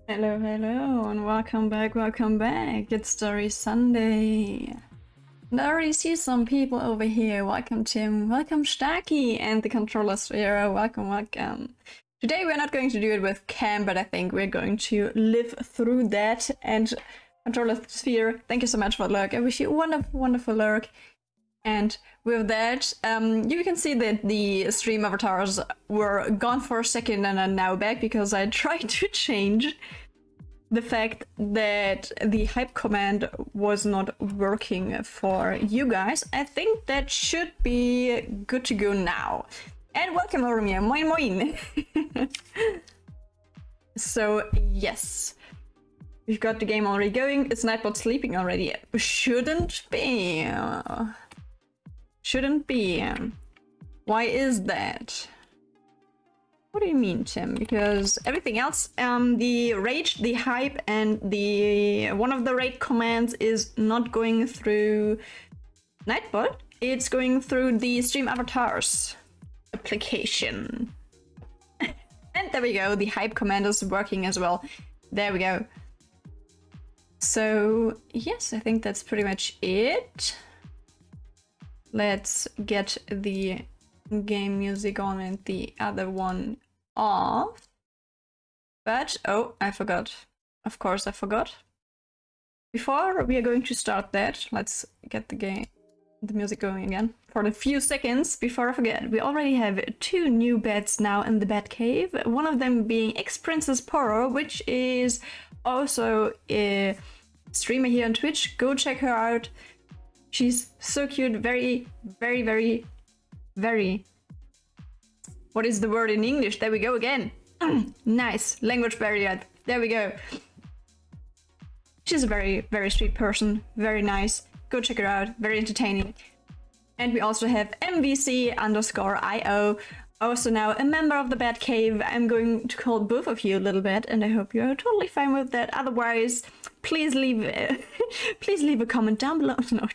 Hello, hello, and welcome back. It's Story Sunday. And I already see some people over here. Welcome, Tim. Welcome, Starkey, and the controller sphere. Welcome. Today we're not going to do it with Cam, but I think we're going to live through that. And controller sphere, thank you so much for the lurk. I wish you a wonderful lurk. And with that, you can see that the stream avatars were gone for a second and are now back because I tried to change the fact that the hype command was not working for you guys. I think that should be good to go now. And welcome, Ormia. Moin moin. So, yes. We've got the game already going. It's Nightbot sleeping already. Shouldn't be. Shouldn't be. Why is that? What do you mean, Tim? Because everything else, the rage, the hype, and the one of the raid commands is not going through Nightbot. It's going through the stream avatars application. And there we go. The hype command is working as well. There we go. So yes, I think that's pretty much it. Let's get the game music on and the other one off. But, oh, I forgot. Of course I forgot. Before we are going to start that, let's get the music going again. For a few seconds before I forget, we already have 2 new beds now in the Bat Cave. One of them being Ex-Princess Poro, which is also a streamer here on Twitch. Go check her out. She's so cute, very... What is the word in English? There we go again. Nice. Language barrier. There we go. She's a very sweet person. Very nice. Go check her out. Very entertaining. And we also have MVC_IO. Also now a member of the Bat Cave. I'm going to call both of you a little bit, and I hope you're totally fine with that. Otherwise, please leave a comment down below. No,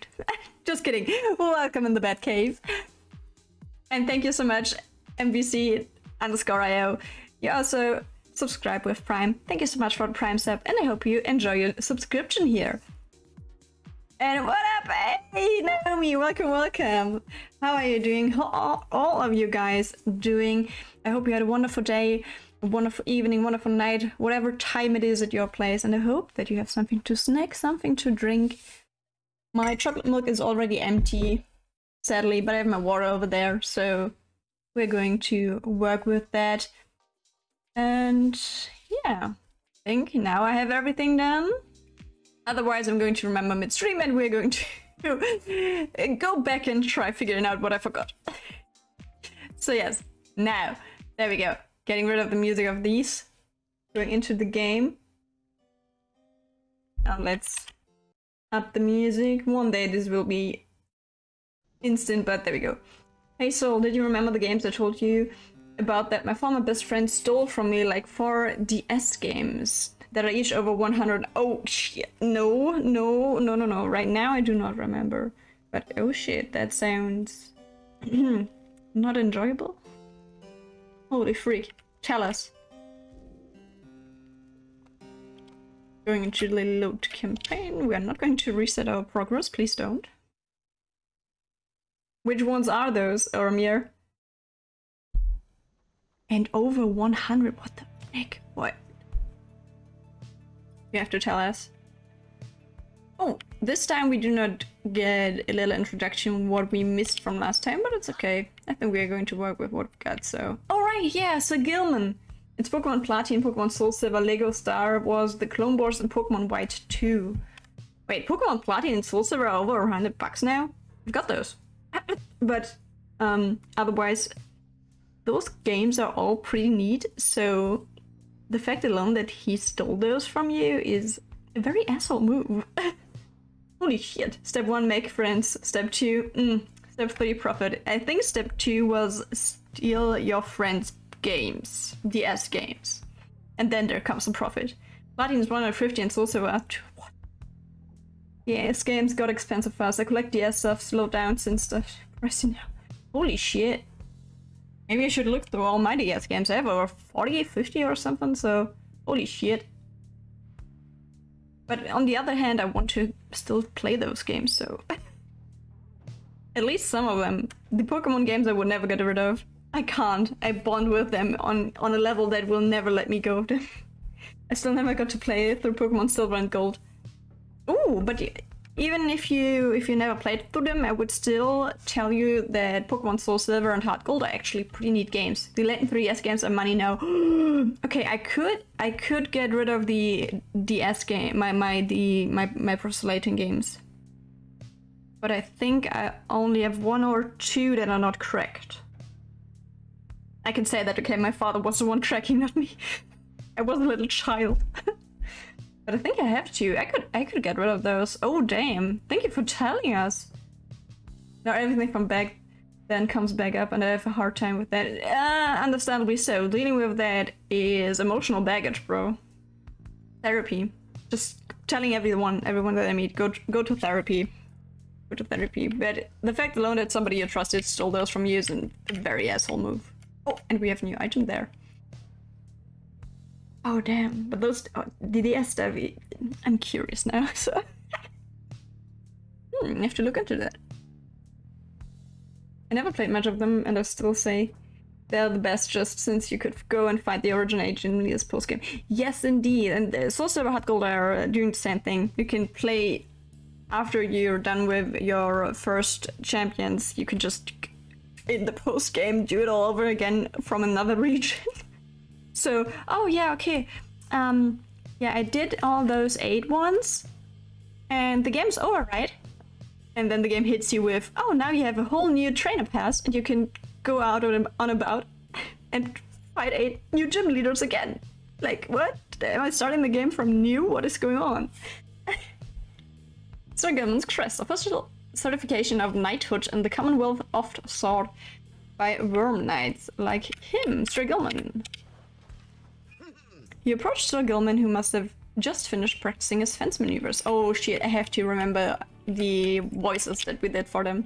just kidding. Welcome in the Bat Cave. And thank you so much, MVC_IO. You also subscribe with Prime. Thank you so much for the Prime sub, and I hope you enjoy your subscription here. And what up? Hey, Naomi, welcome. How are you doing? How are all of you guys doing? I hope you had a wonderful day, a wonderful evening, wonderful night, whatever time it is at your place. And I hope that you have something to snack, something to drink. My chocolate milk is already empty, sadly, but I have my water over there. So we're going to work with that. And yeah, I think now I have everything done. Otherwise, I'm going to remember midstream and we're going to go back and try figuring out what I forgot. So yes, now, there we go. Getting rid of the music of these. Going into the game. Now let's up the music. One day this will be instant, but there we go. Hey Soul, did you remember the games I told you about that my former best friend stole from me, like 4 DS games? That are each over 100. Oh shit, no. Right now I do not remember. But oh shit, that sounds not enjoyable. Holy freak. Tell us. Going into the load campaign. We are not going to reset our progress, please don't. Which ones are those, Ormir? And over 100, what the heck? What? You have to tell us. Oh, this time we do not get a little introduction what we missed from last time, but it's okay. I think we are going to work with what we got, so... Alright, yeah, so Gilman. It's Pokemon Platinum, Pokemon Soul Silver, Lego Star Wars, the Clone Wars, and Pokemon White 2. Wait, Pokemon Platinum and Soul Silver are over $100 now? We've got those. But, otherwise, those games are all pretty neat, so... The fact alone that he stole those from you is a very asshole move. Holy shit. Step 1, make friends. Step 2, Step 3, profit. I think step 2 was steal your friends' games. DS games. And then there comes some profit. Platinum is 150 and Soul Silver up to what? DS games got expensive fast. I collect DS stuff, slow down since stuff. Holy shit. Maybe I should look through all my DS games. I have over 40, 50 or something, so holy shit. But on the other hand, I want to still play those games, so... At least some of them. The Pokemon games I would never get rid of. I can't. I bond with them on a level that will never let me go of them. I still never got to play through Pokemon Silver and Gold. Ooh, but even if you never played through them, I would still tell you that Pokemon Soul Silver and Heart Gold are actually pretty neat games. The late 3DS games are money now. Okay, I could get rid of the DS game, my proselyting games. But I think I only have 1 or 2 that are not cracked. I can say that, okay, my father was the one tracking, not me. I was a little child. But I think I have to. I could get rid of those. Oh, damn. Thank you for telling us. Now everything from back then comes back up, and I have a hard time with that. Understandably so. Dealing with that is emotional baggage, bro. Therapy. Just telling everyone that I meet, go to therapy. Go to therapy. But the fact alone that somebody you trusted stole those from you is a very asshole move. Oh, and we have a new item there. Oh, damn. But those... Oh, the DS stuff... I'm curious now, so... I have to look into that. I never played much of them, and I still say they're the best just since you could go and find the origin age in this post-game. Yes, indeed. And Soul Silver Heart Gold are doing the same thing. You can play... After you're done with your first champions, you can just... in the post-game, do it all over again from another region. So, oh yeah, okay. Yeah, I did all those 8 ones, and the game's over, right? And then the game hits you with, oh, now you have a whole new trainer pass, and you can go out on about and fight 8 new gym leaders again. Like, what? Am I starting the game from new? What is going on? Sir Gilman's crest, official certification of knighthood in the Commonwealth oft sought by worm knights like him, Sir Gilman. He approached Sir Gilman, who must have just finished practicing his fence maneuvers. Oh shit, I have to remember the voices that we did for them.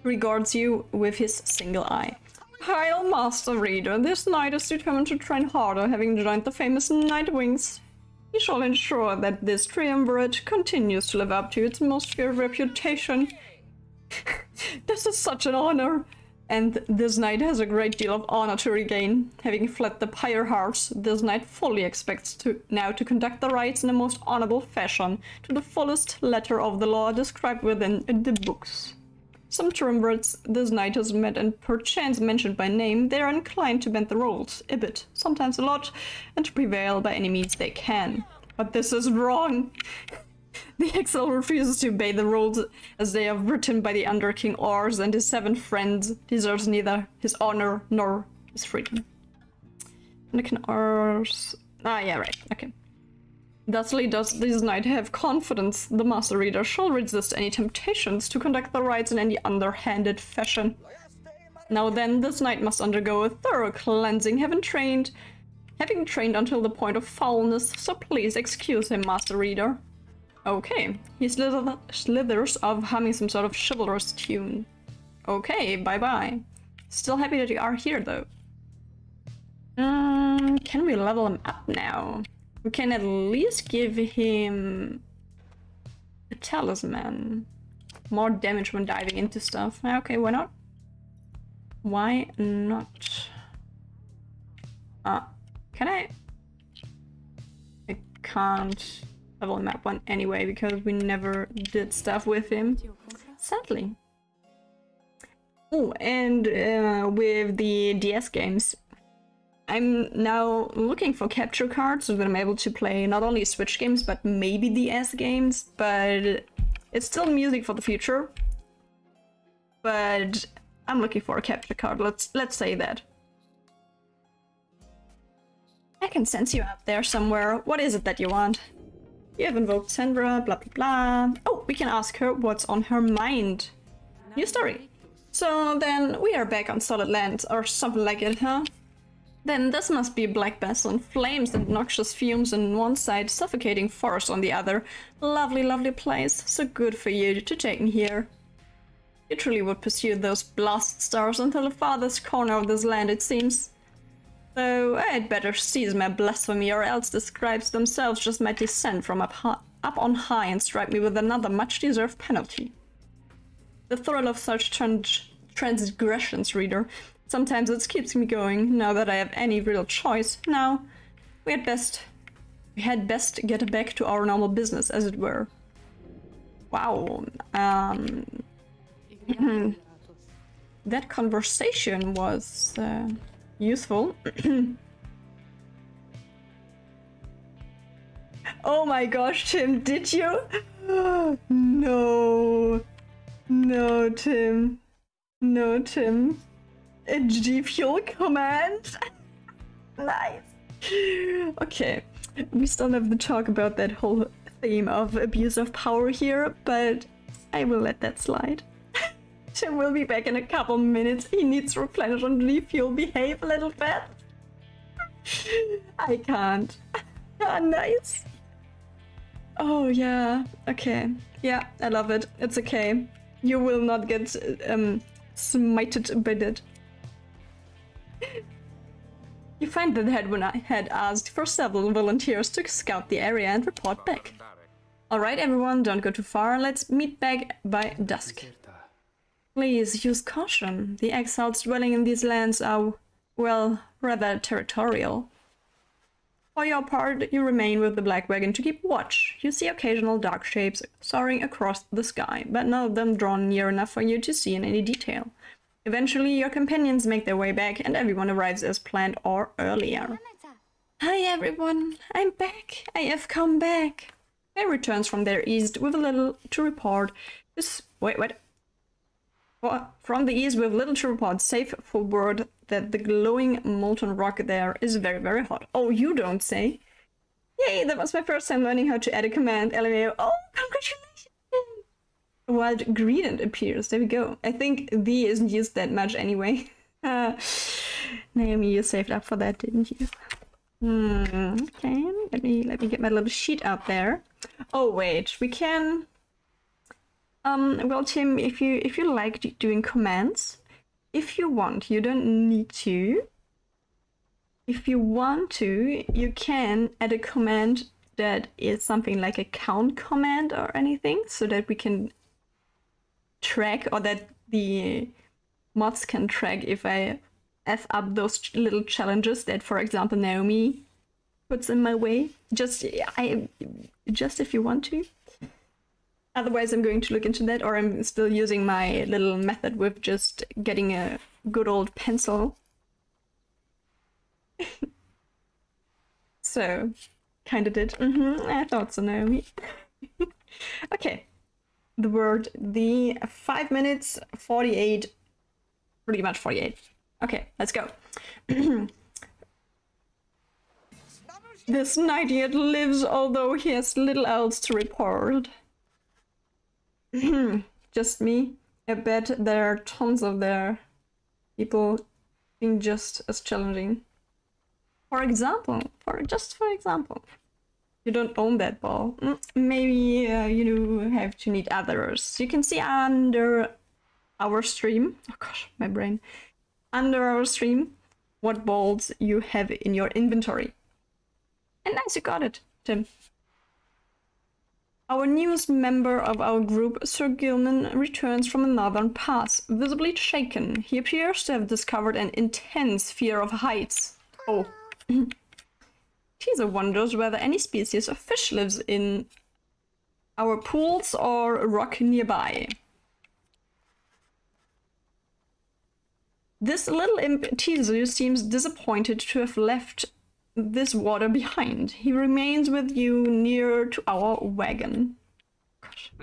Regards you with his single eye. Hail, Master Reader, this knight is determined to train harder, having joined the famous Knight Wings. He shall ensure that this triumvirate continues to live up to its most feared reputation. This is such an honor! And this knight has a great deal of honor to regain. Having fled the Pyre hearts, this knight fully expects now to conduct the rites in a most honorable fashion, to the fullest letter of the law described within the books. Some triumvirates this knight has met and perchance mentioned by name, they are inclined to bend the rules, a bit, sometimes a lot, and to prevail by any means they can. But this is wrong! The exile refuses to obey the rules as they are written by the Under King Ors, and his 7 friends deserves neither his honor nor his freedom. Under King Ors... Ah, yeah, right, okay. Thusly does this knight have confidence the Master Reader shall resist any temptations to conduct the rites in any underhanded fashion. Now then, this knight must undergo a thorough cleansing, having trained until the point of foulness, so please excuse him, Master Reader. Okay, he slithers off humming some sort of chivalrous tune. Okay, bye-bye. Still happy that you are here, though. Can we level him up now? We can at least give him a talisman. More damage when diving into stuff. Okay, why not? Why not? Can I? I can't level him up one anyway because we never did stuff with him. Sadly. Oh, and with the DS games, I'm now looking for capture cards so that I'm able to play not only Switch games but maybe DS games, but it's still music for the future. But I'm looking for a capture card, let's say that. I can sense you out there somewhere. What is it that you want? You have invoked Sandra, blah blah blah. Oh, we can ask her what's on her mind. New story. So then we are back on solid land, or something like it, huh? Then this must be Black Bastion, flames and noxious fumes on one side, suffocating forest on the other. Lovely, lovely place, so good for you to take me here. You truly would pursue those blast stars until the farthest corner of this land, it seems. Though I'd better cease my blasphemy, or else the scribes themselves just might descend from up up on high and strike me with another much-deserved penalty. The thrill of such transgressions, reader. Sometimes it keeps me going, now that I have any real choice. Now, we had best get back to our normal business, as it were. Wow. That conversation was useful. Oh my gosh, Tim, did you? No. No, Tim. No, Tim. A G-fuel command? Nice. Okay, we still have to talk about that whole theme of abuse of power here, but I will let that slide. Tim will be back in a couple minutes. He needs to replenish on G-fuel. Behave a little bit. I can't. Ah, nice. Oh, yeah. Okay. Yeah, I love it. It's okay. You will not get smited by that. You find that head when I had asked for several volunteers to scout the area and report back. Alright everyone, don't go too far. Let's meet back by dusk. Please use caution. The exiles dwelling in these lands are, well, rather territorial. For your part, you remain with the Black Wagon to keep watch. You see occasional dark shapes soaring across the sky, but none of them drawn near enough for you to see in any detail. Eventually, your companions make their way back and everyone arrives as planned or earlier. Hi everyone, I'm back. I have come back. Pyre returns from their east with little to report. From the east with little to report, save for word that the glowing molten rock there is very, very hot. Oh, you don't say? Yay, that was my first time learning how to add a command. LMAO. Oh, congratulations! A wild green appears. There we go. I think the isn't used that much anyway. Naomi, you saved up for that, didn't you? Okay, let me get my little sheet out there. Oh wait, we can. Well, Tim, if you like doing commands, if you want, you don't need to. If you want to, you can add a command that is something like a count command or anything, so that we can track, or that the mods can track if I F up those little challenges that, for example, Naomi puts in my way. Just if you want to. Otherwise, I'm going to look into that, or I'm still using my little method with just getting a good old pencil. So, kinda did. I thought so, Naomi. Okay. The word, the 5 minutes, 48, pretty much 48. Okay, let's go. This knight yet lives, although he has little else to report. Just me? I bet there are tons of their people being just as challenging. For example, you don't own that ball. Maybe you have to need others. You can see under our stream, oh gosh, my brain. Under our stream, what balls you have in your inventory. And nice, you got it, Tim. Our newest member of our group, Sir Gilman, returns from a northern pass, visibly shaken. He appears to have discovered an intense fear of heights. Oh. Teaser wonders whether any species of fish lives in our pools or a rock nearby. This little imp Teaser seems disappointed to have left this water behind. He remains with you near to our wagon. Gosh.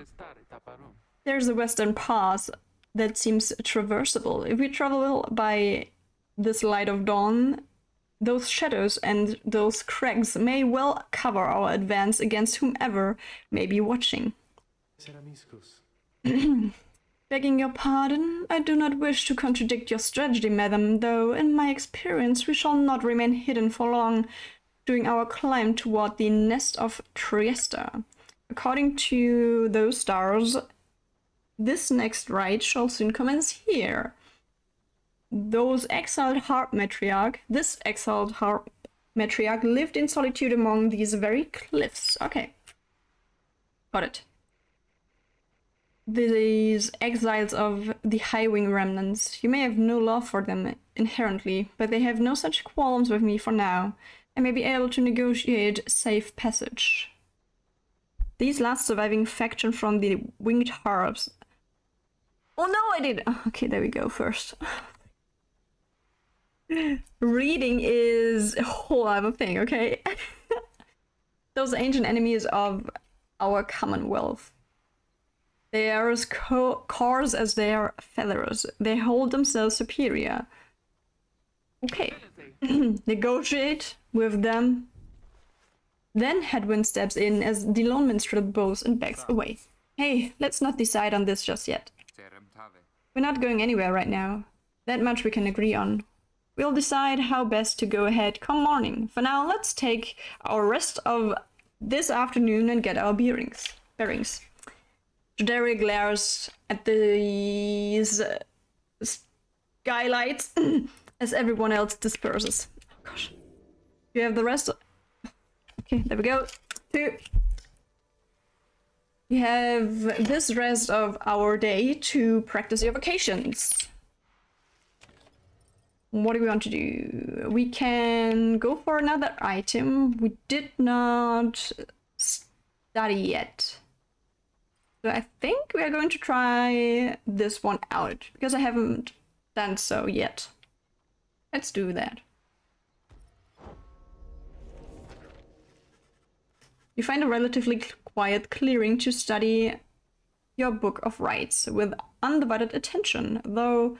There's a western pass that seems traversable. If we travel by this light of dawn, those shadows and those crags may well cover our advance against whomever may be watching. Begging your pardon, I do not wish to contradict your strategy, madam, though in my experience we shall not remain hidden for long during our climb toward the nest of Trieste. According to those stars, this next ride shall soon commence here. This exiled harp matriarch lived in solitude among these very cliffs. Okay. Got it. These exiles of the High-Wing remnants. You may have no love for them inherently, but they have no such qualms with me for now. I may be able to negotiate safe passage. These last surviving faction from the Winged Harps. Oh no, I did! Okay, there we go first. Reading is a whole other thing, okay? Those ancient enemies of our commonwealth. They are as coarse as their feathers. They hold themselves superior. Okay. Negotiate with them. Then Hedwyn steps in as the lone minstrel bows and backs away. Hey, let's not decide on this just yet. We're not going anywhere right now. That much we can agree on. We'll decide how best to go ahead come morning. For now, let's take our rest of this afternoon and get our bearings. Jodari glares at these skylights as everyone else disperses. Oh gosh. You have the rest of... Okay, there we go. 2. You have this rest of our day to practice your vocations. What do we want to do? We can go for another item. We did not study yet. So I think we are going to try this one out, because I haven't done so yet. Let's do that. You find a relatively quiet clearing to study your Book of Rites with undivided attention, though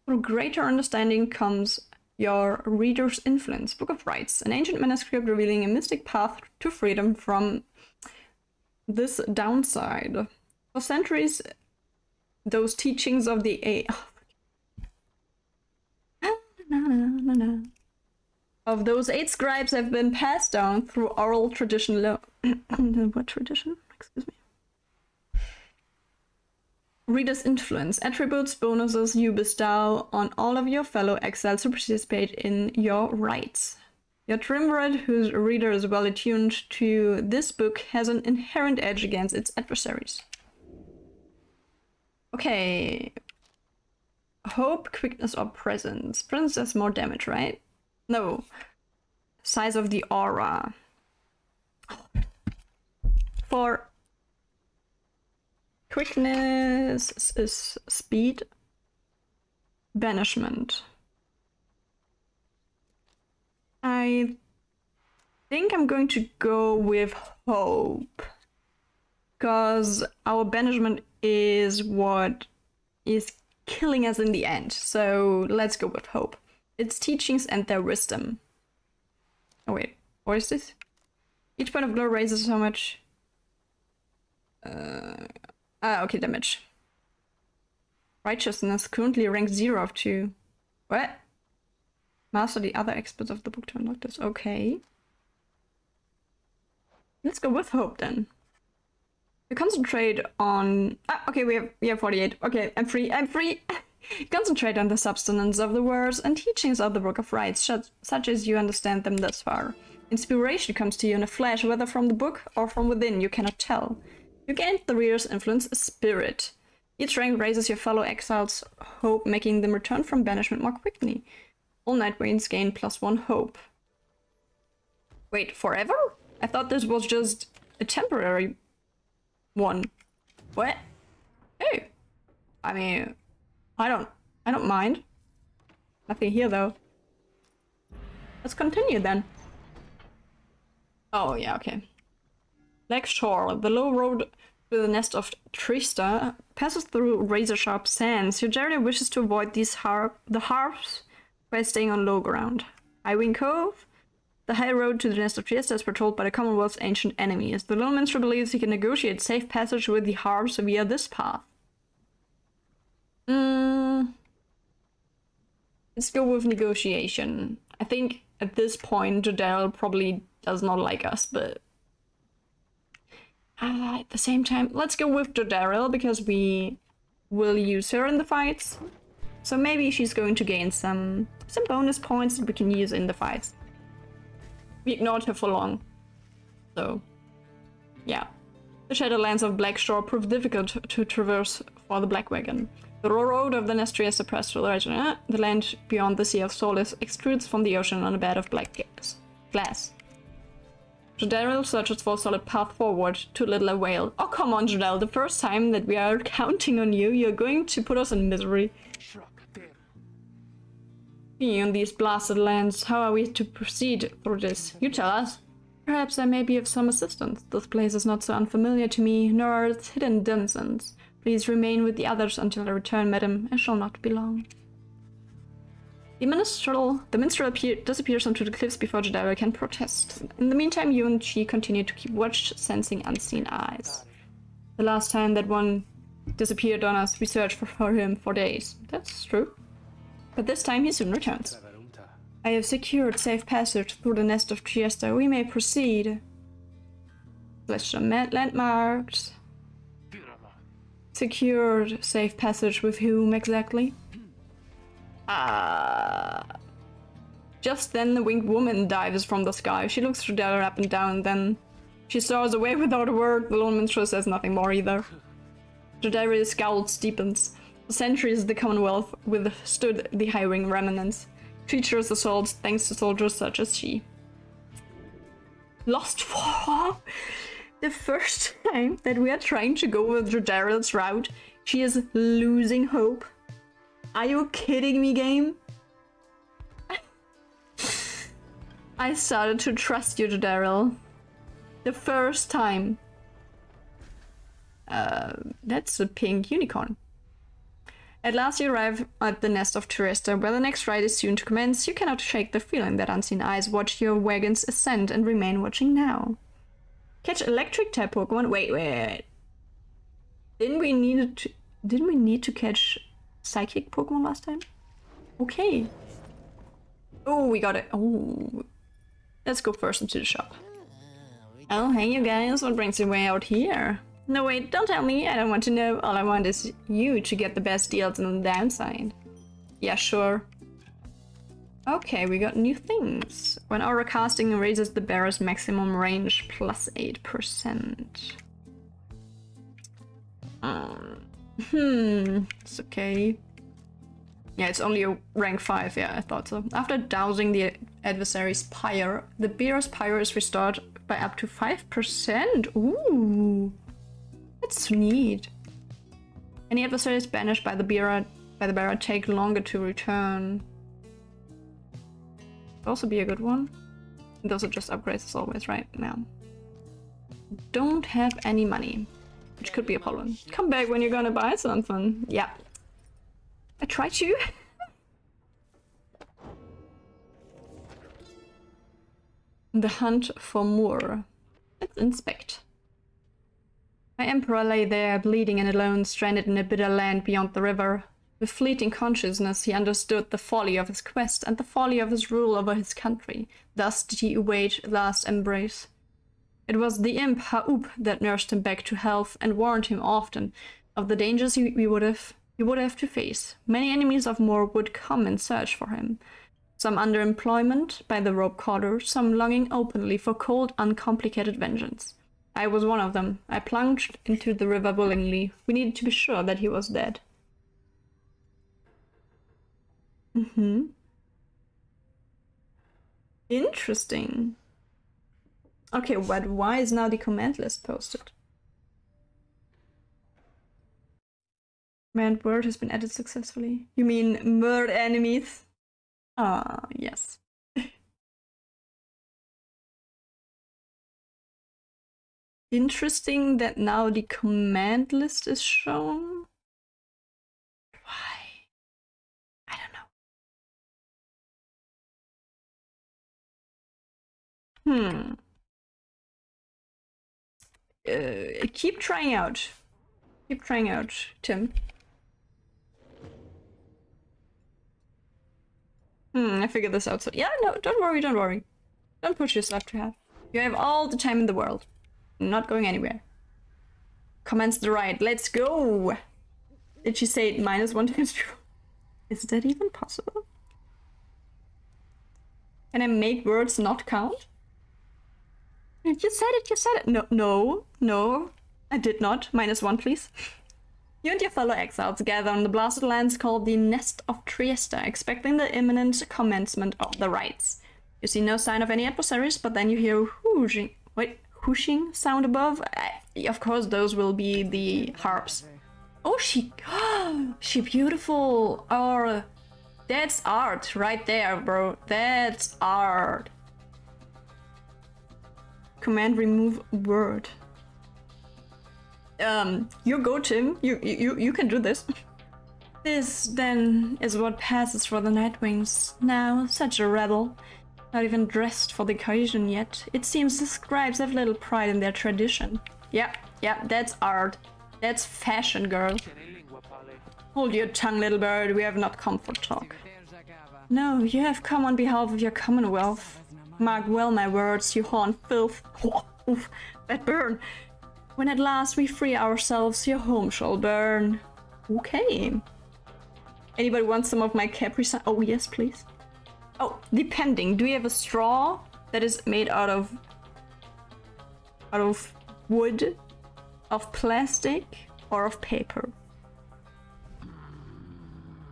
through greater understanding comes your reader's influence. Book of Rites, an ancient manuscript revealing a mystic path to freedom from this downside. For centuries, those teachings of the of those 8 scribes have been passed down through oral tradition. What tradition? Excuse me. Reader's influence. Attributes, bonuses you bestow on all of your fellow exiles who participate in your rites. Your triumvirate, whose reader is well attuned to this book, has an inherent edge against its adversaries. Okay. Hope, quickness, or presence. Presence does more damage, right? No. Size of the aura. For quickness is speed. Banishment. I think I'm going to go with hope. Because our banishment is what is killing us in the end. So let's go with hope. Its teachings and their wisdom. Oh wait, what is this? Each point of glow raises how much? Okay, damage. Righteousness currently ranks 0 of 2. What? Master the other experts of the book to unlock this. Okay. Let's go with hope then. You concentrate on... okay, we have 48. Okay, I'm free. Concentrate on the substance of the words and teachings of the Book of Rites, such as you understand them thus far. Inspiration comes to you in a flash, whether from the book or from within, you cannot tell. You gain the reader's influence, a spirit. Each rank raises your fellow exiles' hope, making them return from banishment more quickly. All Nightwains gain +1 hope. Wait, forever? I thought this was just a temporary one. What? Hey! I mean, I don't mind. Nothing here though. Let's continue then. Oh yeah, okay. Lakeshore, the low road to the nest of Trista passes through razor-sharp sands. Your journey wishes to avoid the harps by staying on low ground. Highwing Cove, the high road to the nest of Trista is patrolled by the Commonwealth's ancient enemies. The lone minstrel believes he can negotiate safe passage with the harps via this path. Let's go with negotiation. I think at this point Jodari probably does not like us, but at the same time, let's go with Jodari because we will use her in the fights. So maybe she's going to gain some bonus points that we can use in the fights. We ignored her for long. So, yeah. The shadowlands of Blackshore proved difficult to traverse for the Black Wagon. The road of the Nestrius suppressed to the region. The land beyond the Sea of Solace extrudes from the ocean on a bed of black glass. Jodariel searches for a solid path forward, too little avail. Oh, come on, Jodariel, the first time that we are counting on you, you're going to put us in misery. Being on these blasted lands, how are we to proceed through this? You tell us. Perhaps I may be of some assistance. This place is not so unfamiliar to me, nor are its hidden denizens. Please remain with the others until I return, madam. I shall not be long. The minstrel disappears onto the cliffs before Jodariel can protest. In the meantime, you and she continue to keep watch, sensing unseen eyes. The last time that one disappeared on us, we searched for him for days. That's true. But this time he soon returns. I have secured safe passage through the nest of Trieste. We may proceed. Celestial landmarks. Secured safe passage with whom exactly? Just then the winged woman dives from the sky. She looks Jodariel up and down, then she soars away without a word. The lone minstrel says nothing more either. Jodariel's scowl deepens. For centuries the Commonwealth withstood the hiring remnants. Treacherous assaults thanks to soldiers such as she. Lost for the first time that we are trying to go with Jodariel's route, she is losing hope. Are you kidding me, game? I started to trust you, Jodariel. The first time. That's a pink unicorn. At last you arrive at the nest of Trieste, where the next ride is soon to commence. You cannot shake the feeling that unseen eyes watch your wagons ascend and remain watching now. Catch electric type Pokemon. Wait. Didn't we need to catch psychic Pokemon last time? Okay. Oh, we got it. Oh. Let's go first into the shop. Oh, hey you guys, what brings you way out here? No wait, don't tell me, I don't want to know. All I want is you to get the best deals on the downside. Yeah, sure. Okay, we got new things. When aura casting raises the bearer's maximum range plus 8%. It's okay. Yeah, it's only a rank 5, yeah, I thought so. After dousing the adversary's Pyre, the bearer's Pyre is restored by up to 5%. Ooh, that's neat. Any adversaries banished by the bearer take longer to return. Could also be a good one. Those are just upgrades as always, right? Now. Don't have any money, which could be a problem. Come back when you're gonna buy something. Yeah. I tried to. The hunt for more. Let's inspect. My emperor lay there, bleeding and alone, stranded in a bitter land beyond the river. With fleeting consciousness, he understood the folly of his quest and the folly of his rule over his country. Thus did he await last embrace. It was the imp Haup that nursed him back to health and warned him often of the dangers he would have to face. Many enemies of Moore would come in search for him. Some underemployment by the rope collar, some longing openly for cold, uncomplicated vengeance. I was one of them. I plunged into the river willingly. We needed to be sure that he was dead. Interesting. Okay, but why is now the command list posted? Command word has been added successfully. You mean murder enemies? Ah, yes. Interesting that now the command list is shown. Why? I don't know. Keep trying out. Keep trying out, Tim. I figured this out. So yeah, no, don't worry, don't worry. Don't push yourself to have. You have all the time in the world. I'm not going anywhere. Commence the ride. Let's go! Did she say it -1 times before? Is that even possible? Can I make words not count? You said it, you said it. No, no, no. I did not. -1, please. You and your fellow exiles gather on the blasted lands called the Nest of Trieste, expecting the imminent commencement of the rites. You see no sign of any adversaries, but then you hear whooshing sound above. Of course, those will be the harps. Oh, she beautiful. Or that's art right there, bro. That's art. Command remove word. You go, Tim. You can do this. This, then, is what passes for the Nightwings. Now, such a rebel. Not even dressed for the occasion yet. It seems the scribes have little pride in their tradition. Yeah, that's art. That's fashion, girl. Hold your tongue, little bird. We have not come for talk. No, you have come on behalf of your commonwealth. Mark well my words, you horned filth. Oof, that burn. When at last we free ourselves, your home shall burn. Okay. Anybody want some of my Capri Sun? Oh, yes, please. Oh, depending. Do we have a straw that is made out of wood, of plastic, or of paper?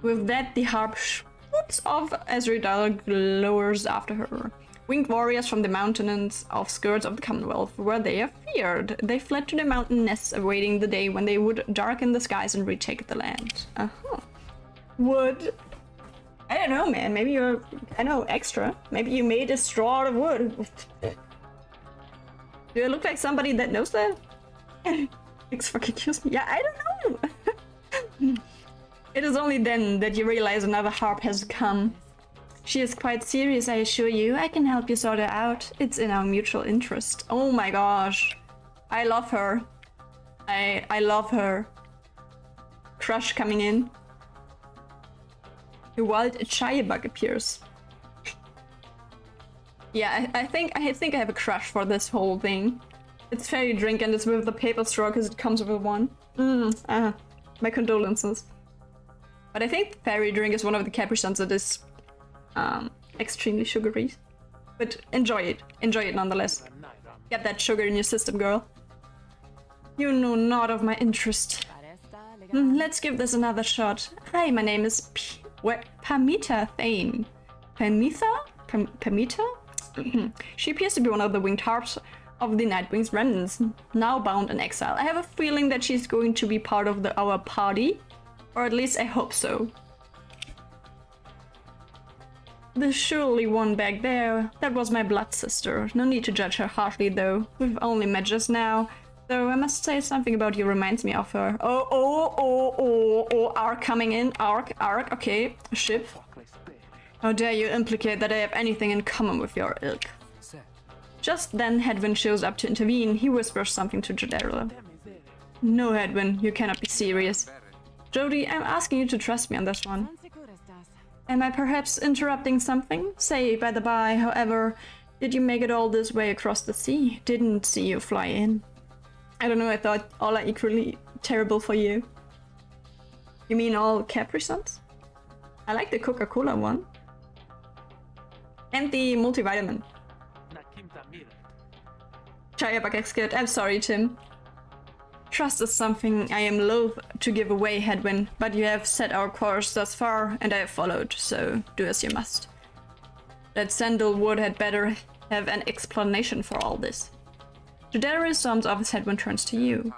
With that, the harp swoops off as Redala glowers after her. Winged warriors from the mountains outskirts of the Commonwealth, where they are feared. They fled to the mountain nests, awaiting the day when they would darken the skies and retake the land. Wood. I don't know, man. Maybe you're, I know, extra. Maybe you made a straw out of wood. Do I look like somebody that knows that? Excuse me. Yeah, I don't know. It is only then that you realize another harp has come. She is quite serious, I assure you. I can help you sort her out. It's in our mutual interest. Oh my gosh. I love her. I love her. Crush coming in. A wild chaya bug appears. Yeah, I think I have a crush for this whole thing. It's fairy drink and it's with the paper straw because it comes with one. My condolences. But I think fairy drink is one of the Capri Suns that is extremely sugary. But enjoy it. Enjoy it nonetheless. Get that sugar in your system, girl. You know not of my interest. Let's give this another shot. Hi, my name is Pamita Thane. Pamita? She appears to be one of the winged harps of the Nightwing's remnants, now bound in exile. I have a feeling that she's going to be part of our party. Or at least I hope so. There's surely one back there. That was my blood sister. No need to judge her harshly though. We've only met just now. Though I must say something about you reminds me of her. Oh, Ark coming in. Ark, okay. Ship. How dare you implicate that I have anything in common with your ilk. Just then Hedwyn shows up to intervene. He whispers something to Jodera. No, Hedwyn, you cannot be serious. Jody, I'm asking you to trust me on this one. Am I perhaps interrupting something? Say, by the by, however, did you make it all this way across the sea? Didn't see you fly in. I don't know, I thought all are equally terrible for you. You mean all Capri Suns? I like the Coca-Cola one. And the multivitamin. Chaya Bakexkit, I'm sorry, Tim. Trust is something I am loath to give away, Hedwyn, but you have set our course thus far, and I have followed, so do as you must. That sandalwood had better have an explanation for all this. Jodera storms off as Hedwyn turns to you.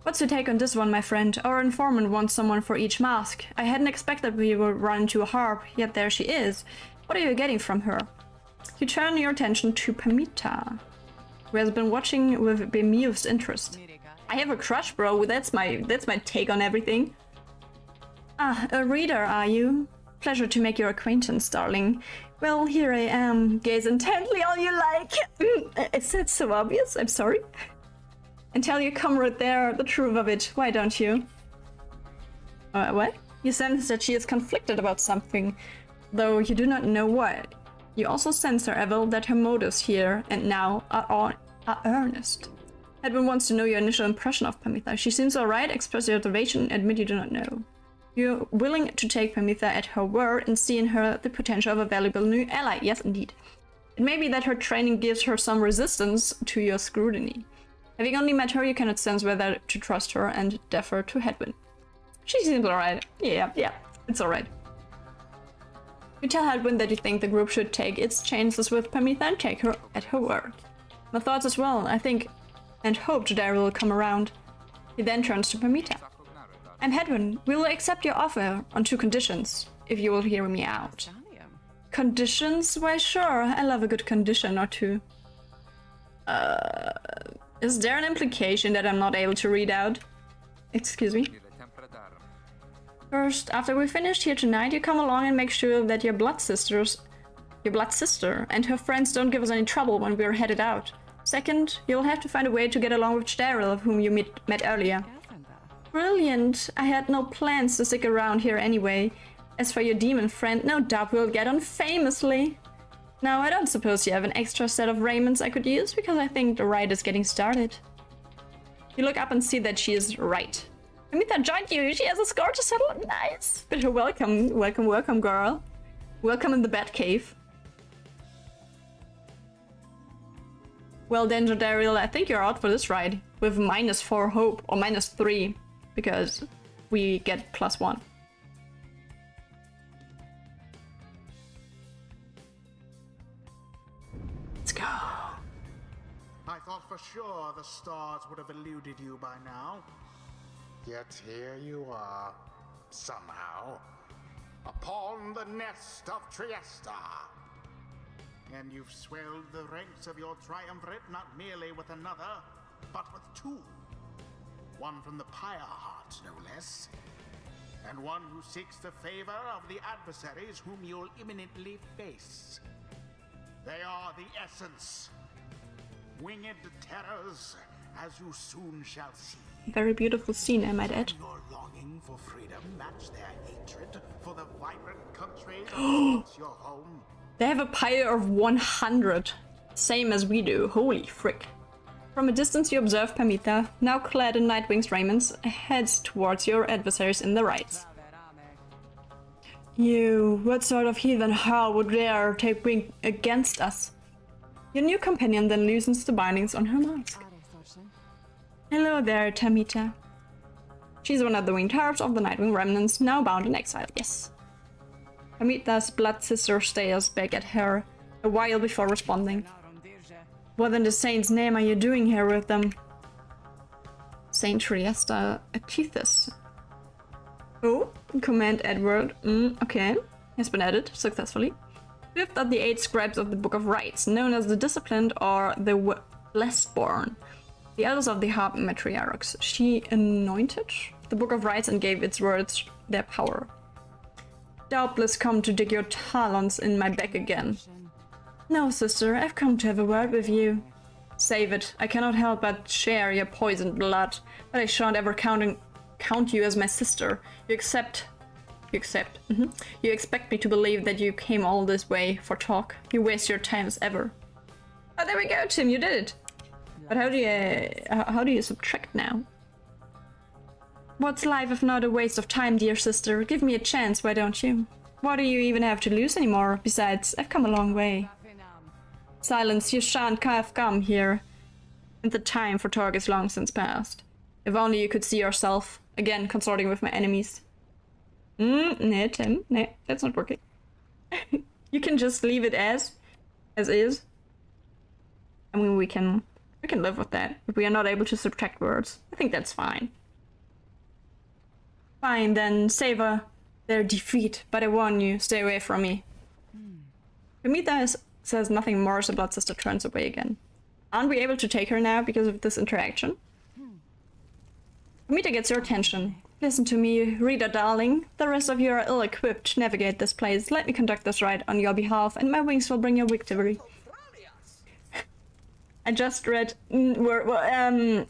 What's your take on this one, my friend? Our informant wants someone for each mask. I hadn't expected we would run into a harp, yet there she is. What are you getting from her? You turn your attention to Pamita, who has been watching with bemused interest. I have a crush, bro. That's my take on everything. Ah, a reader, are you? Pleasure to make your acquaintance, darling. Well, here I am. Gaze intently all you like. Is that so obvious? I'm sorry. And tell your comrade there the truth of it. Why don't you? What? You sense that she is conflicted about something, though you do not know what. You also sense, however, that her motives here and now are earnest. Hedwyn wants to know your initial impression of Pamita. She seems alright, express your observation, admit you do not know. You're willing to take Pamita at her word and see in her the potential of a valuable new ally. Yes, indeed. It may be that her training gives her some resistance to your scrutiny. Having only met her, you cannot sense whether to trust her and defer to Hedwyn. She seems alright. Yeah, it's alright. You tell Hedwyn that you think the group should take its chances with Pamitha and take her at her word. My thoughts as well, I think, and hope Daryl will come around. He then turns to Pamitha. I'm Hedwyn. We will accept your offer on 2 conditions, if you will hear me out. Conditions? Why sure, I love a good condition or 2. Is there an implication that I'm not able to read out? Excuse me? First, after we're finished here tonight, you come along and make sure that your blood sister and her friends don't give us any trouble when we're headed out. Second, you'll have to find a way to get along with Daryl, whom you met earlier. Brilliant! I had no plans to stick around here anyway. As for your demon friend, no doubt we'll get on famously. Now, I don't suppose you have an extra set of raiments I could use, because I think the ride is getting started. You look up and see that she is right. Pamitha joined you. She has a score to settle. Nice. But welcome, girl. Welcome in the Batcave. Well then, Daryl, I think you're out for this ride with -4 hope or -3 because we get +1. Let's go. I thought for sure the stars would have eluded you by now. Yet here you are, somehow, upon the nest of Trieste. And you've swelled the ranks of your triumvirate not merely with another, but with 2. One from the Pyre heart, no less. And one who seeks the favor of the adversaries whom you'll imminently face. They are the essence. Winged terrors, as you soon shall see. Very beautiful scene, I might add. Your longing for freedom match their hatred for the vibrant country that's your home. They have a Pyre of 100, same as we do. Holy frick. From a distance you observe Pamitha, now clad in Nightwing's raiments, heads towards your adversaries in the rights. You, what sort of heathen hell would dare take wing against us? Your new companion then loosens the bindings on her mask. Hello there, Pamitha. She's one of the winged harps of the Nightwing remnants, now bound in exile, yes. Pamitha's blood sister stares back at her a while before responding. What in the saint's name are you doing here with them? Saint Trieste Achiethus. Oh, command Edward. Okay, has been added successfully. Lift up the 8 scribes of the Book of Rites, known as the Disciplined or the Blessed-born, the elders of the harp matriarchs. She anointed the Book of Rites and gave its words their power. Doubtless come to dig your talons in my back again. No, sister, I've come to have a word with you. Save it. I cannot help but share your poisoned blood, but I shan't ever count you as my sister. You expect me to believe that you came all this way for talk. You waste your time as ever. Oh, there we go, Tim, you did it. But how do you subtract now? What's life if not a waste of time, dear sister? Give me a chance, why don't you? What do you even have to lose anymore? Besides, I've come a long way. Silence, you shan't have come here. And the time for talk is long since past. If only you could see yourself, again consorting with my enemies. No, Tim, no, that's not working. You can just leave it as is. I mean, we can live with that. If we are not able to subtract words, I think that's fine. Fine, then savor their defeat, but I warn you, stay away from me. Pamitha says nothing more as the blood sister turns away again. Aren't we able to take her now because of this interaction? Pamitha gets your attention. Listen to me, reader darling. The rest of you are ill-equipped to navigate this place. Let me conduct this ride on your behalf, and my wings will bring you victory. I just read... no,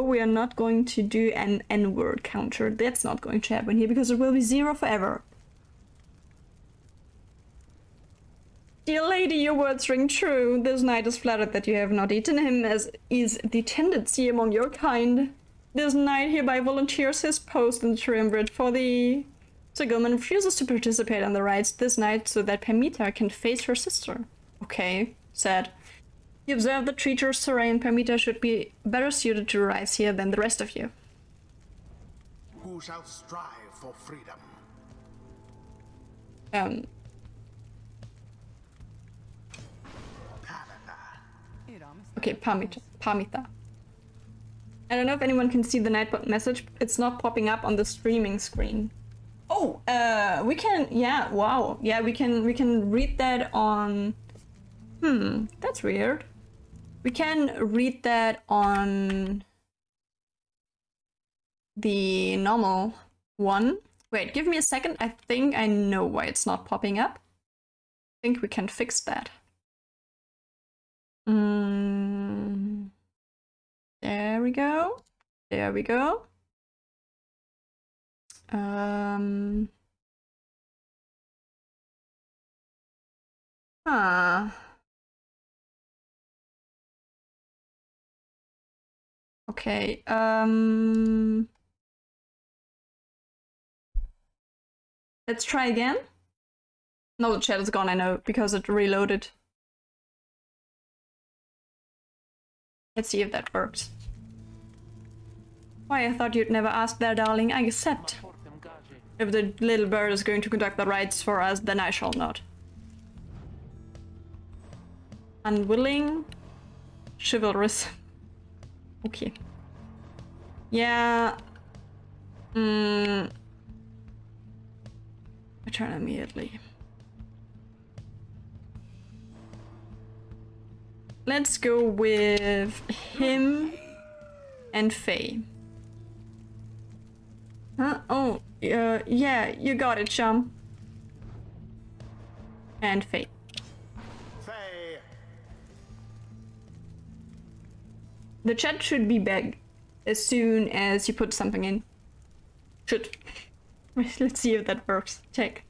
we are not going to do an N-word counter. That's not going to happen here, because it will be 0 forever. Dear lady, your words ring true. This knight is flattered that you have not eaten him, as is the tendency among your kind. This knight hereby volunteers his post in the triumvirate for the... So Gilman refuses to participate on the rides this night so that Pamitha can face her sister. Okay, sad. You observe that treaters, Soray and Parmita should be better suited to rise here than the rest of you. Who shall strive for freedom? Okay, Parmita. I don't know if anyone can see the Nightbot message. It's not popping up on the streaming screen. Oh, we can, yeah, wow. Yeah, we can read that on... that's weird. We can read that on the normal one. Wait, give me a second. I think I know why it's not popping up. I think we can fix that. There we go. There we go. Okay, let's try again. No, the chat is gone, I know, because it reloaded. Let's see if that works. Why, I thought you'd never ask there, darling. I accept. If the little bird is going to conduct the rites for us, then I shall not. Unwilling. Chivalrous. Okay. Yeah. Return immediately. Let's go with him and Faye. Huh? Oh, yeah, you got it, chum. And Faye. Faye. The chat should be back as soon as you put something in. Should. Let's see if that works. Check.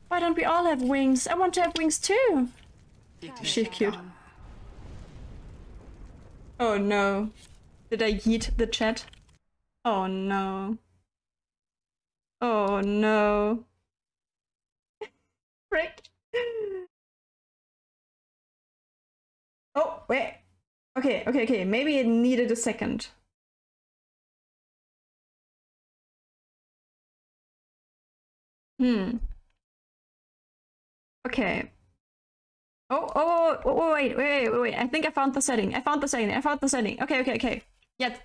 Why don't we all have wings? I want to have wings too. She's cute. Oh no. Did I yeet the chat? Oh no. Oh no. Frick. Oh, wait. Okay. Maybe it needed a second. Okay. Oh, wait. I think I found the setting. I found the setting. Okay. Yes.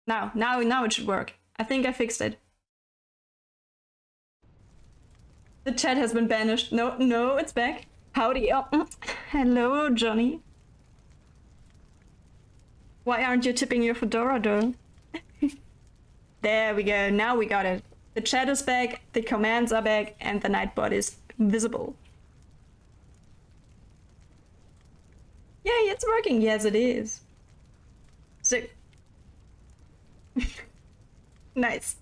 Now it should work. I think I fixed it. The chat has been banished. No, it's back. Howdy. Oh, hello, Johnny. Why aren't you tipping your fedora, though? There we go. Now we got it. The chat is back, the commands are back, and the Nightbot is visible. Yay, it's working! Yes, it is. So... nice.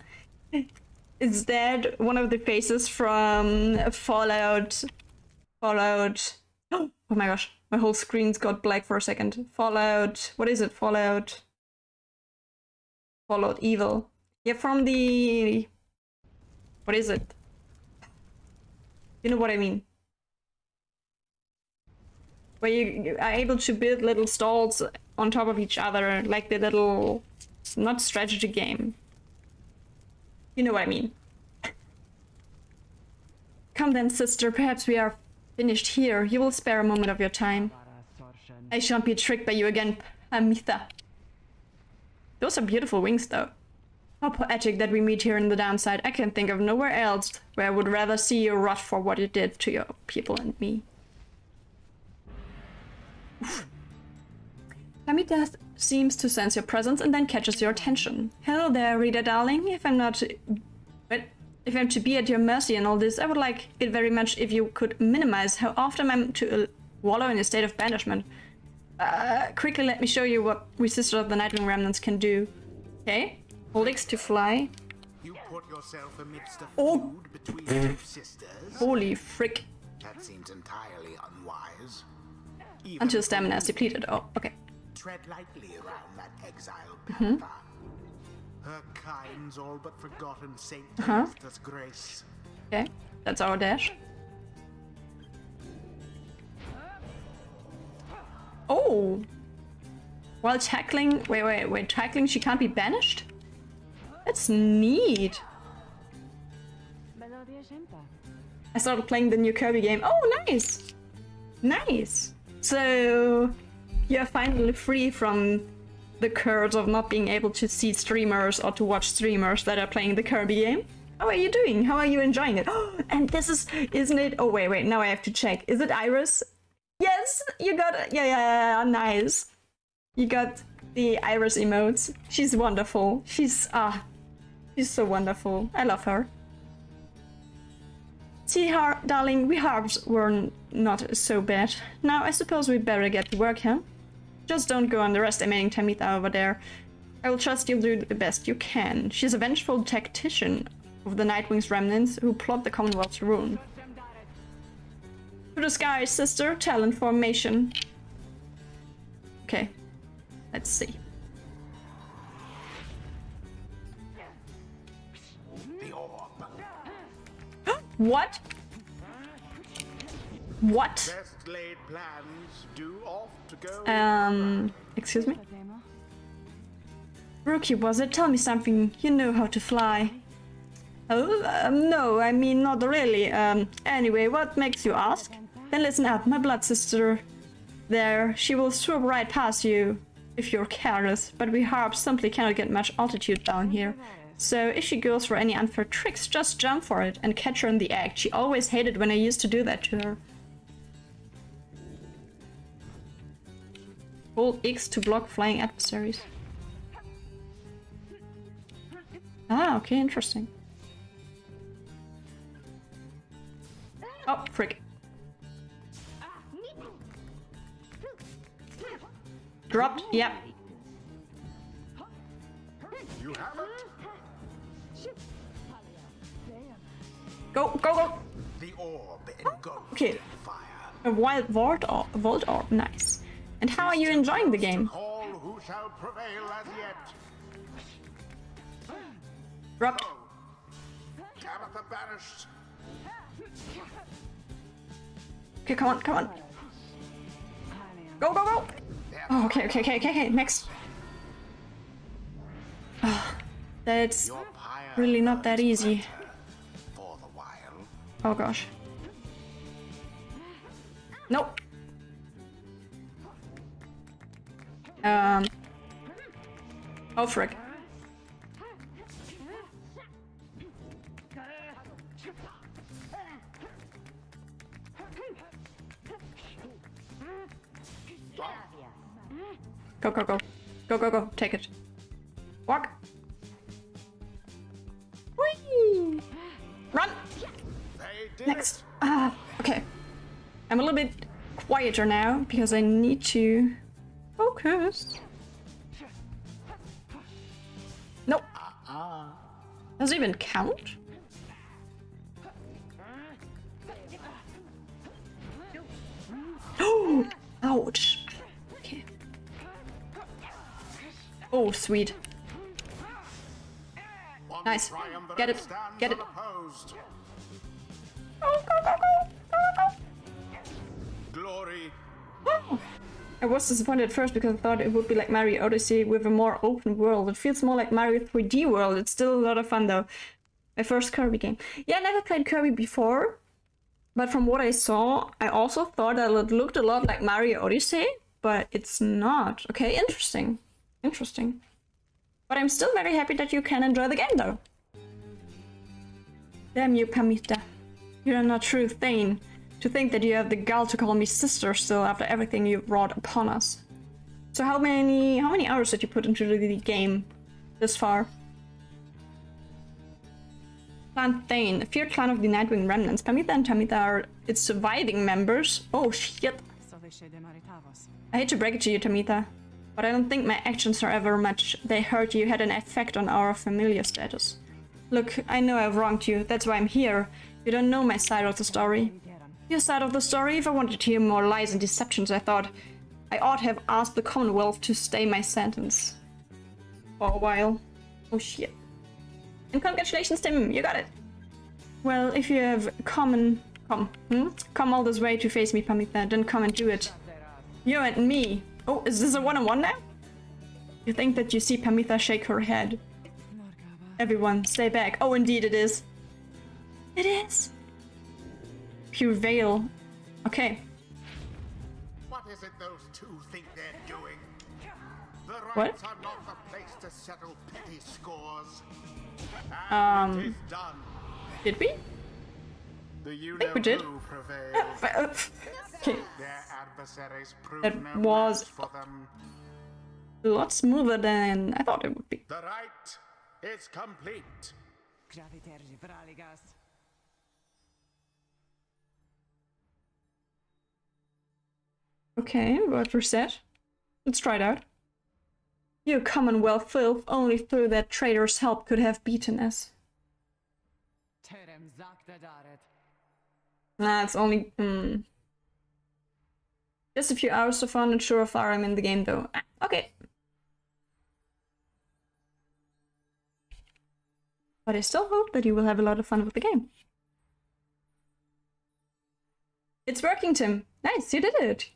Is that one of the faces from Fallout... Oh my gosh, my whole screen's got black for a second. Fallout... What is it? Fallout Evil. Yeah, from the... What is it? You know what I mean. Where you are able to build little stalls on top of each other, like the little... not strategy game. You know what I mean. Come then, sister, perhaps we are finished here. You will spare a moment of your time. I shan't be tricked by you again, Pamitha. Those are beautiful wings, though. How poetic that we meet here in the downside. I can think of nowhere else where I would rather see you rot for what you did to your people and me. Pamitha seems to sense your presence and then catches your attention. Hello there, reader darling. If I'm to be at your mercy and all this, I would like it very much if you could minimize how often I'm to wallow in a state of banishment. Quickly let me show you what we Sisters of the Nightwing Remnants can do. Okay? Hold X to fly. You put yourself amidst a feud between two sisters? Holy frick. That seems entirely unwise. Until stamina is depleted. Oh, okay. Tread lightly around that exiled panther. Her kind's all but forgotten Saint Esther's grace. Okay, that's our dash. Oh! While tackling... Wait, tackling she can't be banished? That's neat! I started playing the new Kirby game. Oh, nice! Nice! So... you're finally free from the curse of not being able to see streamers or to watch streamers that are playing the Kirby game. How are you doing? How are you enjoying it? Oh, and this is... isn't it... oh, wait, now I have to check. Is it Iris? Yes! You got it! Yeah, nice. You got the Iris emotes. She's wonderful. She's so wonderful. I love her. See, darling, we harps were not so bad. Now I suppose we'd better get to work, huh? Just don't go underestimating Tamitha over there. I will trust you'll do the best you can. She's a vengeful tactician of the Nightwing's remnants who plot the Commonwealth's ruin. To the sky, sister. Talent formation. Okay. Let's see. What? What? Best laid plans do off to go. Excuse me? Rookie, was it? Tell me something. You know how to fly. Oh, no, I mean, not really. Anyway, what makes you ask? Then listen up, my blood sister. There, she will swoop right past you if you're careless, but we harps simply cannot get much altitude down here. So if she goes for any unfair tricks, just jump for it and catch her in the act. She always hated when I used to do that to her. Hold X to block flying adversaries. Ah, okay, interesting. Oh, frick. Dropped, yeah. You have it? Go! The orb engulfed Okay. fire. A wild vault orb, nice. And how are you enjoying the game? Call who shall prevail as yet. Dropped. Tamitha banished. Okay, come on. Go! Oh, okay, next. Oh, that's Your pyre really not that easy. for the while. Oh gosh. Nope. Oh frick. Go. Take it. Walk. Whee! Run! They did Next. Okay. I'm a little bit quieter now because I need to focus. Nope. Does it even count? Oh! Ouch. Okay. Oh, sweet. Nice. Get it. Go. Glory. Oh. I was disappointed at first because I thought it would be like Mario Odyssey with a more open world. It feels more like Mario 3D World. It's still a lot of fun though. My first Kirby game. Yeah, I never played Kirby before. But from what I saw, I also thought that it looked a lot like Mario Odyssey. But it's not. Okay, interesting. But I'm still very happy that you can enjoy the game though. Damn you, Tamitha. You're not true Thane. To think that you have the gall to call me sister still after everything you've wrought upon us. So how many hours did you put into the game this far? Clan Thane, a feared clan of the Nightwing remnants. Tamitha and Tamitha are its surviving members. Oh shit. I hate to break it to you, Tamitha, but I don't think my actions are ever much. They hurt you, had an effect on our familiar status. Look, I know I've wronged you, that's why I'm here. You don't know my side of the story. Your side of the story? If I wanted to hear more lies and deceptions, I thought I ought have asked the Commonwealth to stay my sentence. For a while. Oh shit. And congratulations, Tim, you got it! Well, if you have come all this way to face me, Tamitha, then come and do it. You and me. Oh, is this a one-on-one now? You think that you see Pamitha shake her head. Everyone, stay back. Oh, indeed it is. It is. Pure veil. Okay. What is it those two think they're doing? The What? rights are not the place to settle petty scores. It is done. Did we? The I think we did. prevailed. Okay. Their adversaries proved That no was match for them. a lot smoother than I thought it would be. The right is complete. Okay, word reset. Let's try it out. You Commonwealth filth, only through that traitor's help could have beaten us. Nah, it's only... Just a few hours so far, not sure how far I'm in the game though. Ah, okay. But I still hope that you will have a lot of fun with the game. It's working, Tim. Nice, you did it.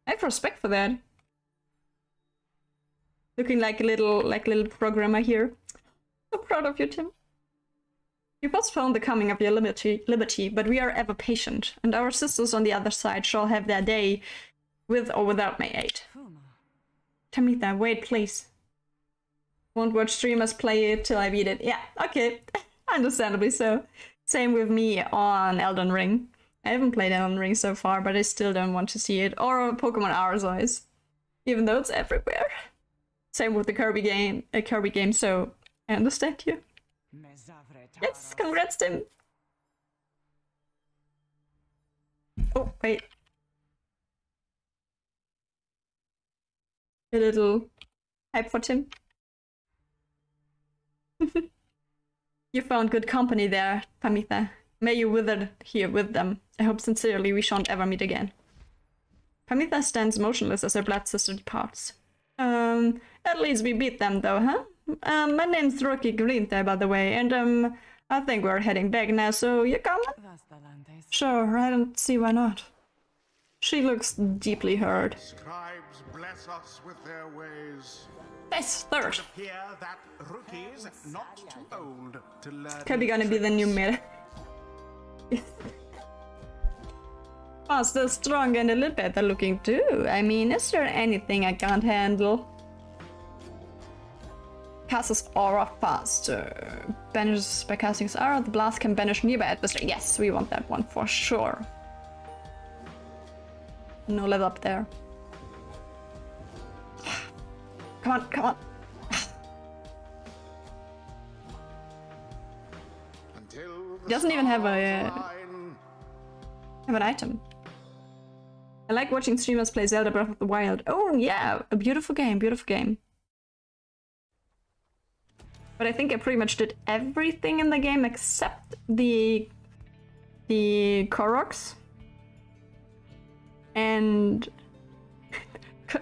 I have respect for that. Looking like a little programmer here. So proud of you, Tim. You postpone the coming of your liberty, but we are ever patient, and our sisters on the other side shall have their day, with or without my aid. Tamitha, wait, please. Won't watch streamers play it till I beat it. Yeah, okay. Understandably so. Same with me on Elden Ring. I haven't played Elden Ring so far, but I still don't want to see it. Or Pokemon Arceus, even though it's everywhere. Same with the Kirby game, so I understand you. Yes, congrats, Tim. Oh, wait. A little hype for Tim. You found good company there, Pamitha. May you wither here with them. I hope sincerely we shan't ever meet again. Pamitha stands motionless as her blood sister departs. At least we beat them though, huh? My name's Rocky Greenthal, by the way, and I think we're heading back now, so you coming? Sure, I don't see why not. She looks deeply hurt. Scribes bless us with their ways. That's third. It appear that rookies not too old to learn. Could be gonna be the new meta. Faster, strong, and a little better looking too. I mean, is there anything I can't handle? Casts aura faster. Banishes by casting his aura. The blast can banish nearby adversary. Yes, we want that one for sure. No level up there. Come on, come on. He doesn't even have an item. I like watching streamers play Zelda Breath of the Wild. Oh yeah, a beautiful game, beautiful game. But I think I pretty much did everything in the game except the Koroks. And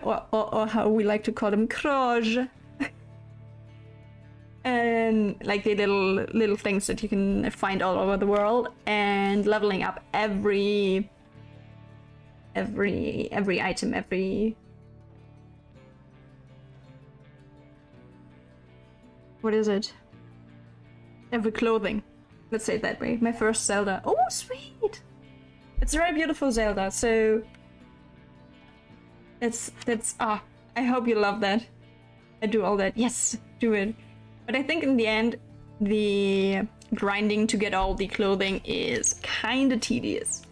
or how we like to call them, Kroj. And like the little things that you can find all over the world, and leveling up every item, what is it? Every clothing. Let's say it that way. My first Zelda. Oh, sweet! It's a very beautiful Zelda, so that's I hope you love that. I do all that. Yes, do it. But I think in the end, the grinding to get all the clothing is kinda tedious.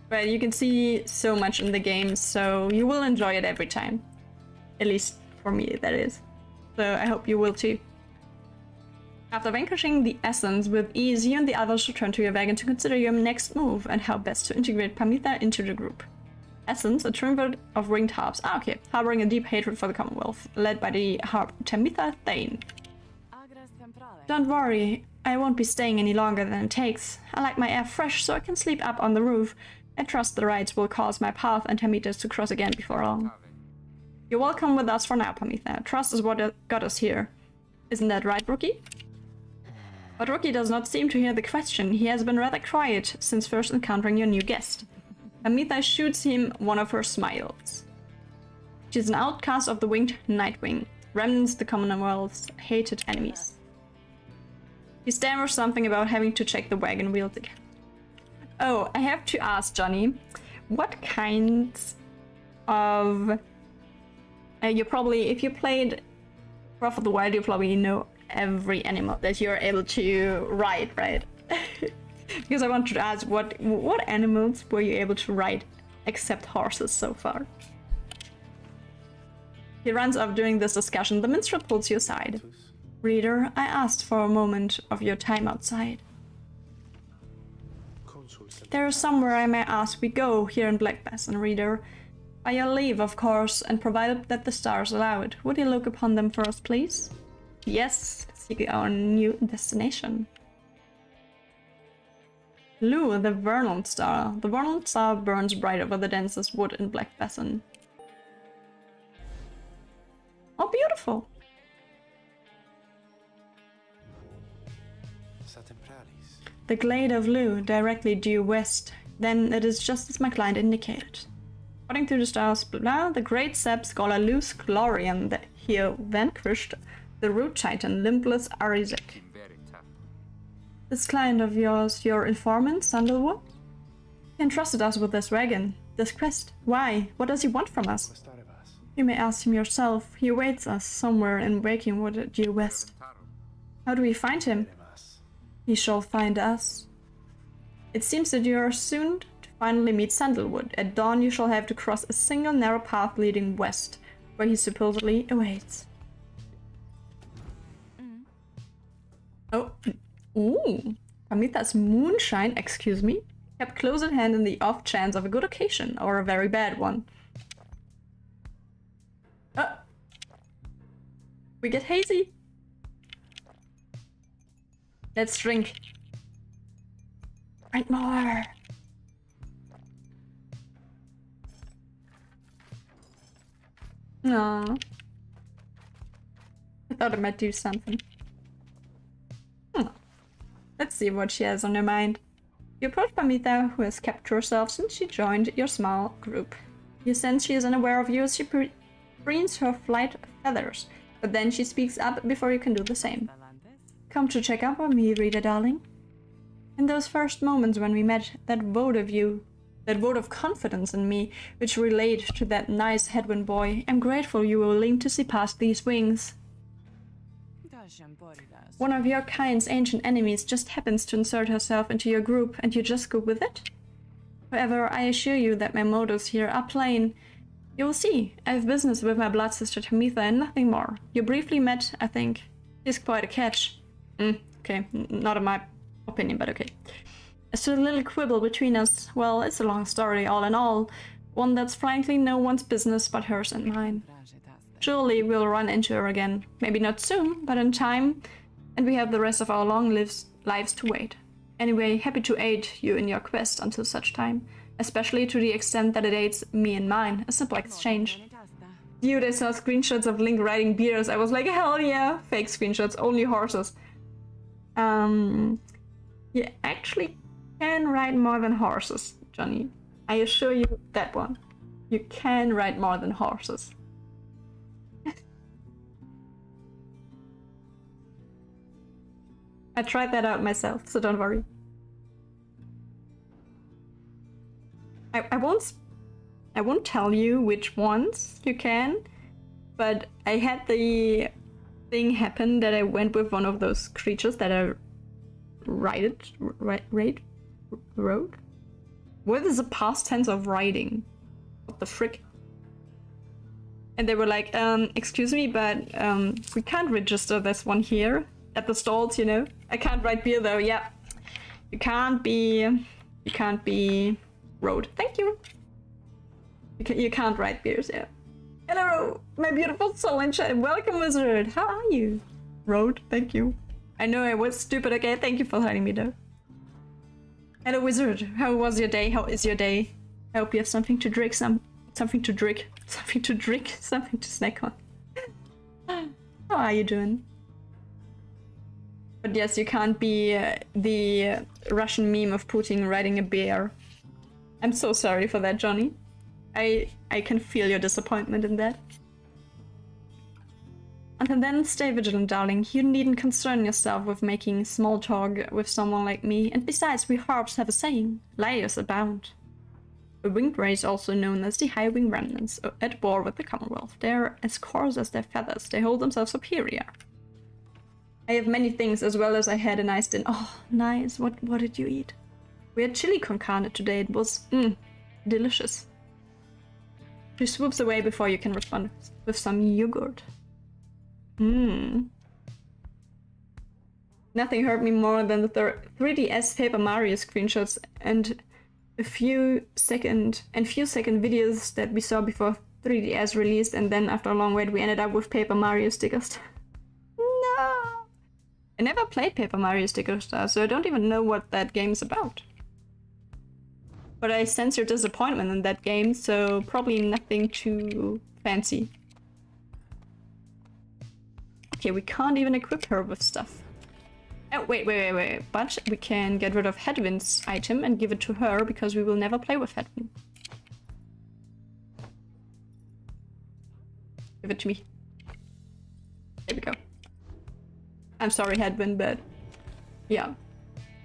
But you can see so much in the game, so you will enjoy it every time. At least for me, that is. So I hope you will too. After vanquishing the essence with ease, you and the others return to your wagon to consider your next move and how best to integrate Pamitha into the group. Essence, a triumvirate of winged harps. Ah, okay. Harboring a deep hatred for the Commonwealth, led by the harp Tamitha Thane. Don't worry, I won't be staying any longer than it takes. I like my air fresh, so I can sleep up on the roof. I trust the rides will cause my path and Tamitha's to cross again before long. You're welcome with us for now, Pamitha. Trust is what got us here. Isn't that right, Rookie? But Rookie does not seem to hear the question. He has been rather quiet since first encountering your new guest. Amita shoots him one of her smiles. She's an outcast of the winged Nightwing, remnants the Commonwealth's hated enemies. He stammers something about having to check the wagon wheels again. Oh, I have to ask Johnny, what kinds of... you probably, if you played Breath of the Wild, you probably know every animal that you're able to ride, right? Because I wanted to ask, what animals were you able to ride except horses so far? He runs off during this discussion. The minstrel pulls you aside. Reader, I asked for a moment of your time outside. There is somewhere I may ask we go here in Black Bastion, reader. By your leave, of course, and provided that the stars allow it. Would you look upon them first, please? Yes, seek our new destination. Lou, the vernal star. The vernal star burns bright over the densest wood in Black Bastion. Oh, beautiful! The glade of Lou, directly due west. Then it is just as my client indicated. According to the stars, blah, the great sap scholar Lou's Glorian that here vanquished the root titan limbless Arizek. This client of yours, your informant, Sandalwood? He entrusted us with this wagon, this quest. Why? What does he want from us? You may ask him yourself. He awaits us somewhere in Wakingwood due west. How do we find him? He shall find us. It seems that you are soon to finally meet Sandalwood. At dawn you shall have to cross a single narrow path leading west, where he supposedly awaits. Oh, ooh. Amita's moonshine, excuse me, kept close at hand in the off chance of a good occasion, or a very bad one. We get hazy. Let's drink. Right more. Aww. I thought it might do something. Let's see what she has on her mind. You approach Pamita, who has kept to herself since she joined your small group. You sense she is unaware of you as she preens her flight feathers, but then she speaks up before you can do the same. Come to check up on me, reader darling. In those first moments when we met, that vote of confidence in me, which relayed to that nice headwind boy, I'm grateful you were willing to see past these wings. One of your kind's ancient enemies just happens to insert herself into your group, and you just go with it? However, I assure you that my motives here are plain. You will see, I have business with my blood sister Tamitha and nothing more. You briefly met, I think. She's quite a catch. Okay, not in my opinion, but okay. As to the little quibble between us, well, it's a long story all in all. One that's frankly no one's business but hers and mine. Surely we'll run into her again. Maybe not soon, but in time. And we have the rest of our long lives to wait. Anyway, happy to aid you in your quest until such time. Especially to the extent that it aids me and mine. A simple exchange. Dude, I saw screenshots of Link riding bears. I was like, hell yeah! Fake screenshots, only horses. You actually can ride more than horses, Johnny. I assure you that one. You can ride more than horses. I tried that out myself, so don't worry. I won't tell you which ones you can, but I had the thing happen that I went with one of those creatures that I rode? What is the past tense of riding? What the frick? And they were like, excuse me, but we can't register this one here at the stalls, you know? I can't ride beer though, yeah. You can't be rode. Thank you. You can't ride beers, yeah. Hello, my beautiful soul and chat. Welcome, wizard. How are you? Rode, thank you. I know I was stupid, okay? Thank you for letting me know. Hello, wizard. How was your day? How is your day? I hope you have something to drink, something to snack on. How are you doing? But yes, you can't be the Russian meme of Putin riding a bear. I'm so sorry for that, Johnny. I can feel your disappointment in that. Until then, stay vigilant, darling. You needn't concern yourself with making small talk with someone like me. And besides, we harps have a saying, liars abound. The winged race, also known as the high-wing remnants, are at war with the Commonwealth. They're as coarse as their feathers. They hold themselves superior. I have many things, as well as I had a nice dinner. Oh, nice. What did you eat? We had chili con carne today. It was, delicious. She swoops away before you can respond with some yogurt. Nothing hurt me more than the 3DS Paper Mario screenshots and few second videos that we saw before 3DS released, and then after a long wait we ended up with Paper Mario Sticker Star. No! I never played Paper Mario Sticker Star, so I don't even know what that game is about. But I sense your disappointment in that game, so probably nothing too fancy. Okay, we can't even equip her with stuff. Oh, wait. But we can get rid of Hedwin's item and give it to her, because we will never play with Hedwin. Give it to me. There we go. I'm sorry, Hedwin, but yeah.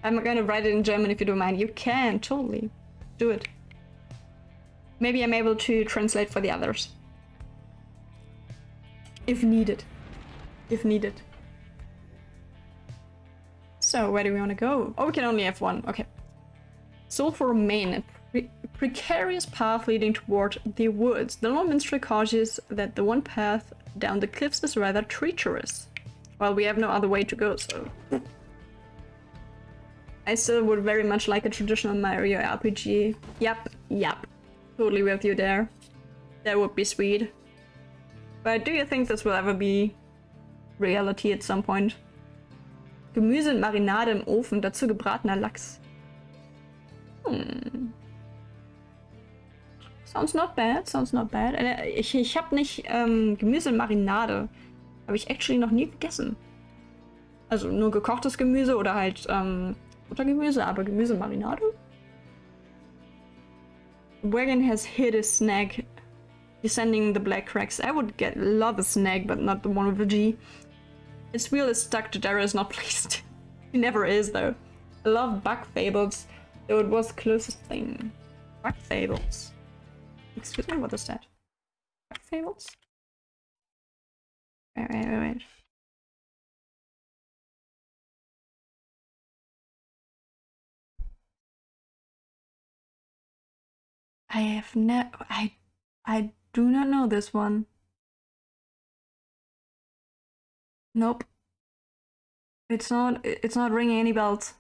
I'm gonna write it in German if you don't mind. You can, totally. Do it. Maybe I'm able to translate for the others. If needed. If needed. So, where do we want to go? Oh, we can only have one. Okay. Sulphur Main, a precarious path leading toward the woods. The lone minstrel cautions that the one path down the cliffs is rather treacherous. Well, we have no other way to go, so... I still would very much like a traditional Mario RPG. Yep. Totally with you there. That would be sweet. But do you think this will ever be reality at some point? Gemüse und Marinade im Ofen, dazu gebratener Lachs. Sounds not bad, sounds not bad. Ich habe nicht Gemüse und Marinade. Habe ich actually noch nie gegessen. Also nur gekochtes Gemüse oder halt Buttergemüse, aber Gemüse und Marinade? The wagon has hit a snag descending the black cracks. I would love a snag, but not the one with a G. Its wheel is stuck, the Dara is not pleased. He never is, though. I love bug fables, though it was the closest thing. Bug fables. Excuse me, what is that? Bug fables? Wait. I do not know this one. Nope. It's not ringing any bells.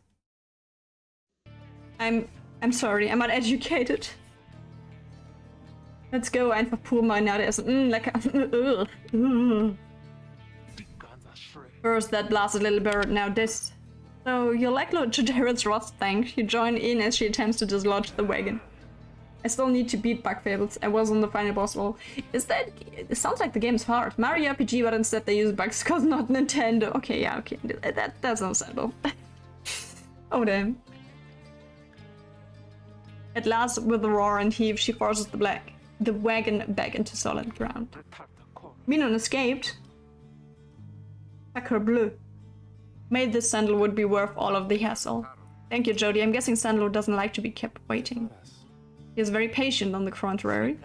I'm sorry, I'm uneducated. Let's go, einfach pur Marinade essen. Lecker. First that blasted little bird, now this. So you like Jared's Ross, thanks. You join in as she attempts to dislodge the wagon. I still need to beat bug fables. I was on the final boss level. It sounds like the game's hard. Mario RPG, but instead they use bugs because not Nintendo. Okay, yeah, okay. That's understandable. Oh damn. At last, with a roar and heave, she forces the wagon back into solid ground. Minon escaped. Sacre bleu. Made this sandalwood be worth all of the hassle. Thank you, Jody. I'm guessing Sandalwood doesn't like to be kept waiting. He is very patient, on the contrary.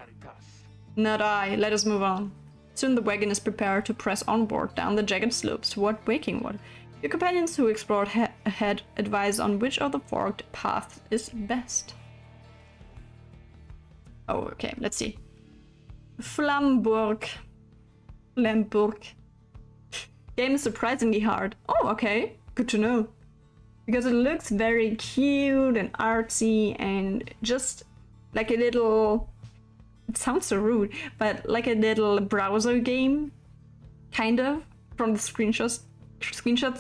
Not I. Let us move on. Soon the wagon is prepared to press onward down the jagged slopes toward Wakingwood. Your companions who explored ahead advise on which of the forked paths is best. Oh, okay. Let's see. Flamburg. Game is surprisingly hard. Oh, okay. Good to know. Because it looks very cute and artsy and just like a little... It sounds so rude, but like a little browser game, kind of, from the screenshots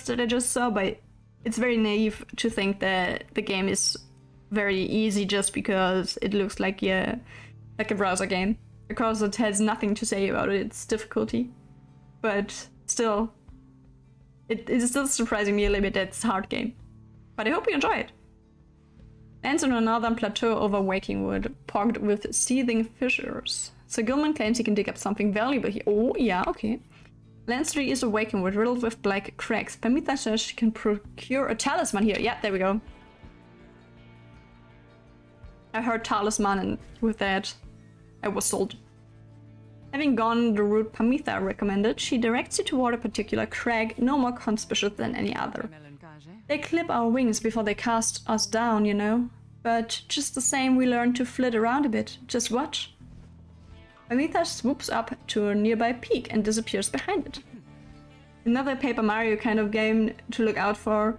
that I just saw, but it's very naive to think that the game is very easy just because it looks like a browser game, because it has nothing to say about its difficulty. But still, it is still surprising me a little bit that it's a hard game. But I hope you enjoy it. Lands on a northern plateau over Waking Wood, pocked with seething fissures. Sir Gilman claims he can dig up something valuable here. Oh, yeah, okay. Lands 3 is a Waking Wood riddled with black cracks. Pamita says she can procure a talisman here. Yeah, there we go. I heard talisman, and with that, I was sold. Having gone the route Pamita recommended, she directs you toward a particular crag, no more conspicuous than any other. They clip our wings before they cast us down, you know. But just the same, we learn to flit around a bit. Just watch. Pamita swoops up to a nearby peak and disappears behind it. Another Paper Mario kind of game to look out for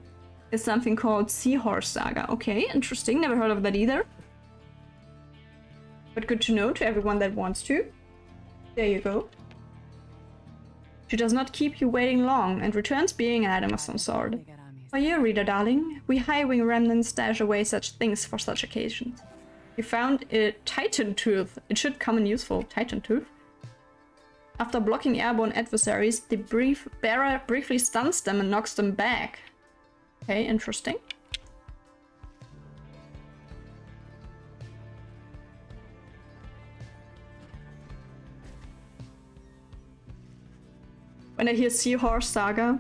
is something called Seahorse Saga. Okay, interesting. Never heard of that either. But good to know to everyone that wants to. There you go. She does not keep you waiting long and returns being an item of some sort. For you, reader darling, we high-wing remnants stash away such things for such occasions. You found a Titan Tooth. It should come in useful. Titan Tooth. After blocking airborne adversaries, the bearer briefly stuns them and knocks them back. Okay, interesting. When I hear Seahorse Saga,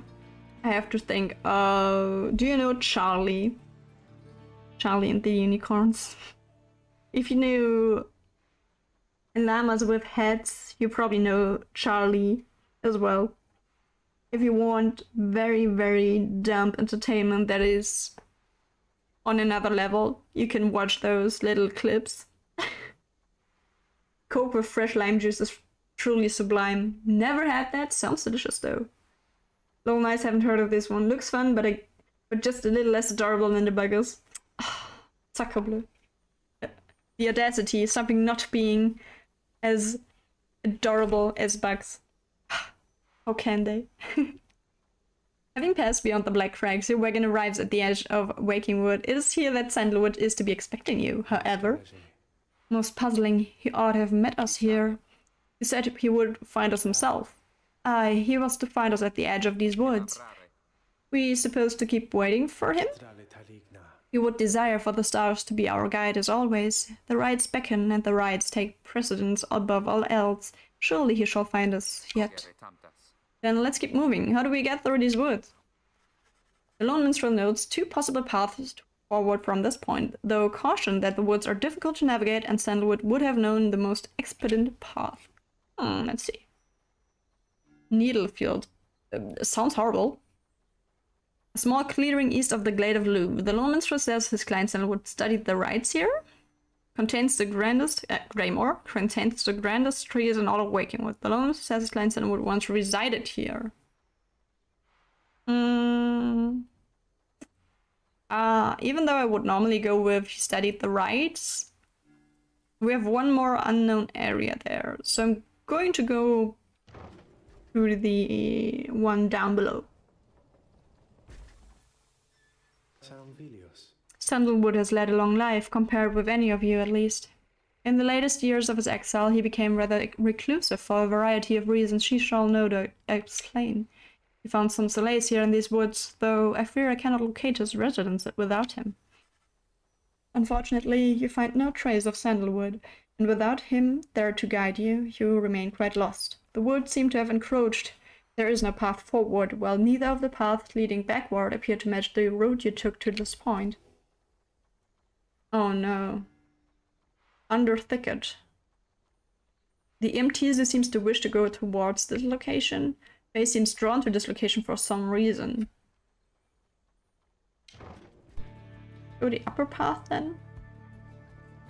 I have to think, do you know Charlie? Charlie and the Unicorns. If you know llamas with heads, you probably know Charlie as well. If you want very, very dumb entertainment that is on another level, you can watch those little clips. Coke with fresh lime juice is truly sublime. Never had that. Sounds delicious though. Low Nice, haven't heard of this one. Looks fun, but just a little less adorable than the buggers. Sacre bleu. The audacity, something not being as adorable as bugs. How can they? Having passed beyond the Black Crags, your wagon arrives at the edge of Waking Wood. It is here that Sandalwood is to be expecting you, however. Most puzzling, he ought to have met us here. He said he would find us himself. Aye, he was to find us at the edge of these woods. We supposed to keep waiting for him? We would desire for the stars to be our guide as always. The rides beckon and the rides take precedence above all else. Surely he shall find us yet. Then let's keep moving. How do we get through these woods? The lone minstrel notes 2 possible paths forward from this point, though cautioned that the woods are difficult to navigate and Sandalwood would have known the most expedient path. Let's see. Needlefield. Sounds horrible. A small clearing east of the Glade of Louvre. The lone minstrel says his client Sandalwood studied the rites here. Contains the grandest Greymore. Contains the grandest trees in all of Waking Wood. The lone minstrel says his client Sandalwood once resided here. Even though I would normally go with he studied the rites, we have one more unknown area there. So I'm going to go through the one down below. Sandalwood has led a long life, compared with any of you at least. In the latest years of his exile, he became rather reclusive for a variety of reasons she shall no doubt explain. He found some solace here in these woods, though I fear I cannot locate his residence without him. Unfortunately, you find no trace of Sandalwood, and without him there to guide you, you remain quite lost. The woods seem to have encroached. There is no path forward, while neither of the paths leading backward appear to match the road you took to this point. Oh no. Under thicket. The MTZ seems to wish to go towards this location. Faye seems drawn to this location for some reason. Go the upper path then?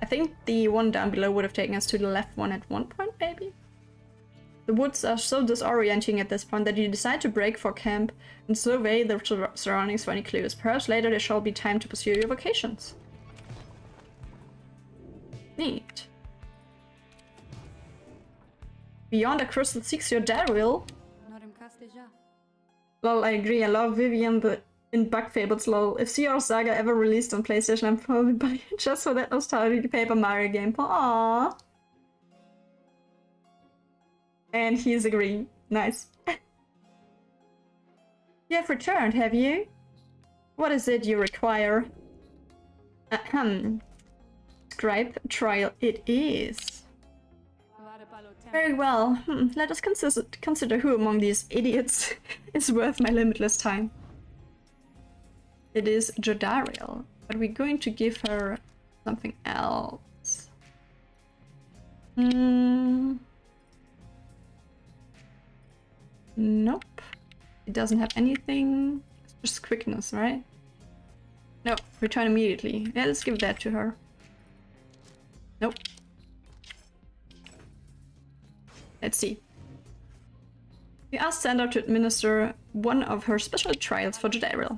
I think the one down below would have taken us to the left one at one point, maybe? The woods are so disorienting at this point that you decide to break for camp and survey the surroundings for any clues. Perhaps later there shall be time to pursue your vocations. Neat. Beyond a crystal seeks your Daryl. Lol, I agree. I love Vivian in Bug Fables, lol. If CR Saga ever released on PlayStation, I'm probably buying it just for that nostalgic Paper Mario game. Aww. And he's agreeing. Nice. You have returned, have you? What is it you require? Scribe trial it is. Very well. Let us consider who among these idiots is worth my limitless time. It is Jodariel, but we're going to give her something else. Nope. It doesn't have anything. It's just quickness, right? No, return immediately. Yeah, let's give that to her. Nope. Let's see. We asked Sandra to administer one of her special trials for Jodariel.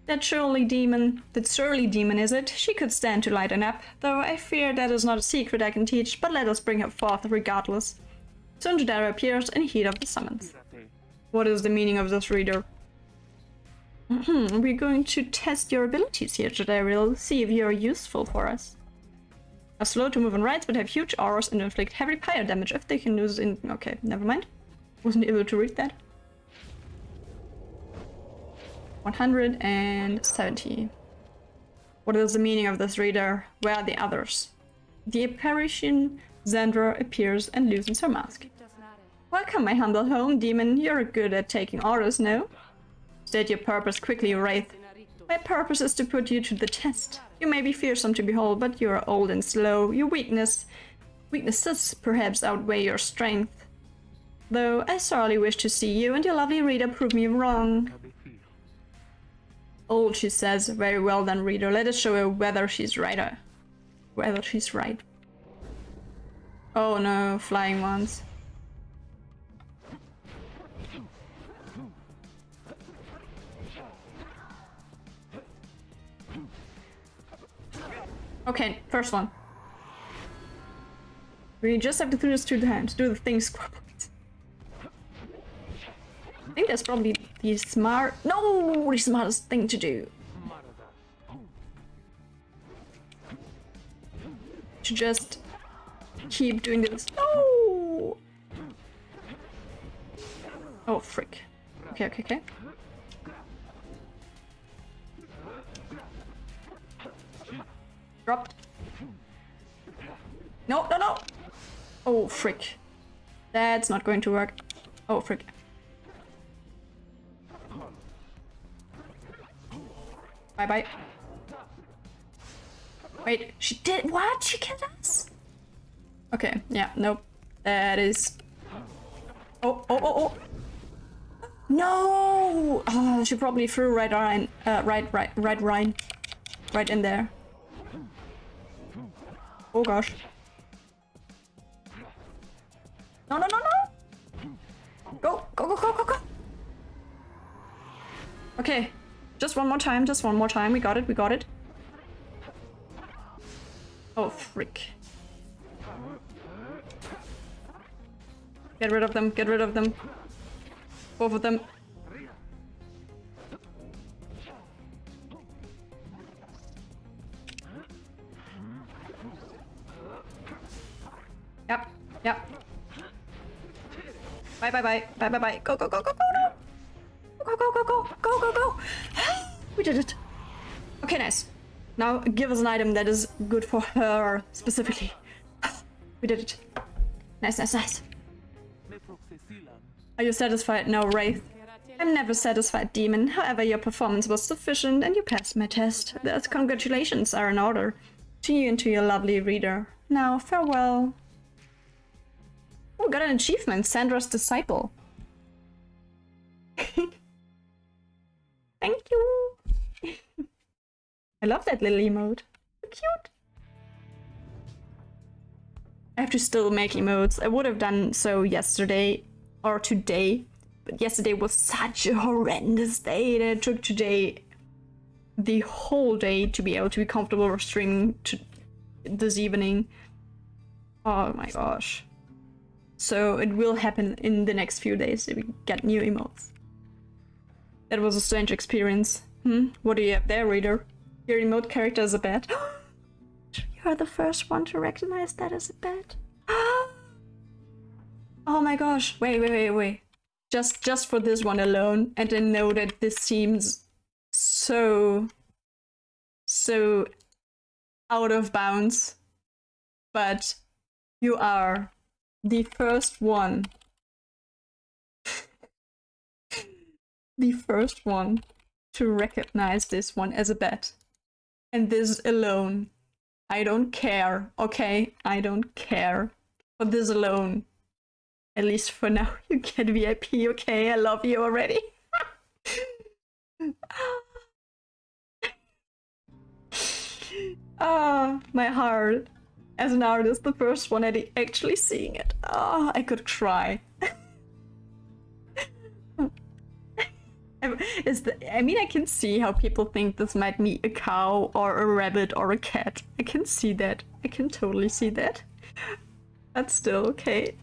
That surly demon, is it? She could stand to light a nap, though I fear that is not a secret I can teach, but let us bring her forth regardless. Soon Jodariel appears in heat of the summons. What is the meaning of this, reader? We're going to test your abilities here, Jodariel, see if you're useful for us. Are slow to move on rights, but have huge auras and inflict heavy pyre damage if they can use in... Okay, never mind. Wasn't able to read that. 170. What is the meaning of this, reader? Where are the others? The apparition Sandra appears and loosens her mask. Welcome, my humble home, demon. You're good at taking orders, no? State your purpose quickly, Wraith. My purpose is to put you to the test. You may be fearsome to behold, but you are old and slow. Your weaknesses perhaps outweigh your strength. Though I sorely wish to see you and your lovely reader prove me wrong. Old, she says. Very well then, reader. Let us show her whether she's right. Whether she's right. Oh no, flying ones. Okay, first one. We just have to do this 2 times. Do the thing squabbles. I think that's probably the smartest thing to do. To just keep doing this. No! Oh, frick. Okay. Dropped. No! Oh, frick. That's not going to work. Oh, frick. Bye-bye. Wait, she did- what? She killed us? Okay, yeah, nope. That is... Oh. No! Oh, she probably threw right in there. Oh gosh. No! Go! Okay. Just one more time, we got it. Oh, frick. Get rid of them. Both of them. Yep. Bye. Go. Go. We did it. Okay, nice. Now give us an item that is good for her specifically. We did it. Nice. Are you satisfied now, Wraith? I'm never satisfied, demon. However, your performance was sufficient and you passed my test. Thus, congratulations are in order. To you and to your lovely reader. Now, farewell. Oh, got an achievement. Sandra's disciple. Thank you. I love that little emote. So cute. I have to still make emotes. I would have done so yesterday or today, but yesterday was such a horrendous day that it took today the whole day to be able to be comfortable with streaming this evening. Oh my gosh. So it will happen in the next few days if we get new emotes. That was a strange experience. What do you have there, reader? Your emote character is a bat. You're the first one to recognize that as a bat. Oh my gosh. Wait. Just for this one alone. And I know that this seems so out of bounds, but you are the first one. The first one to recognize this one as a bet. And this alone. I don't care, okay? I don't care. For this alone. At least for now, you get VIP, okay? I love you already. Ah, my heart. As an artist, the first one actually seeing it. Ah, I could cry. I mean, I can see how people think this might be a cow or a rabbit or a cat. I can see that. I can totally see that. That's still okay.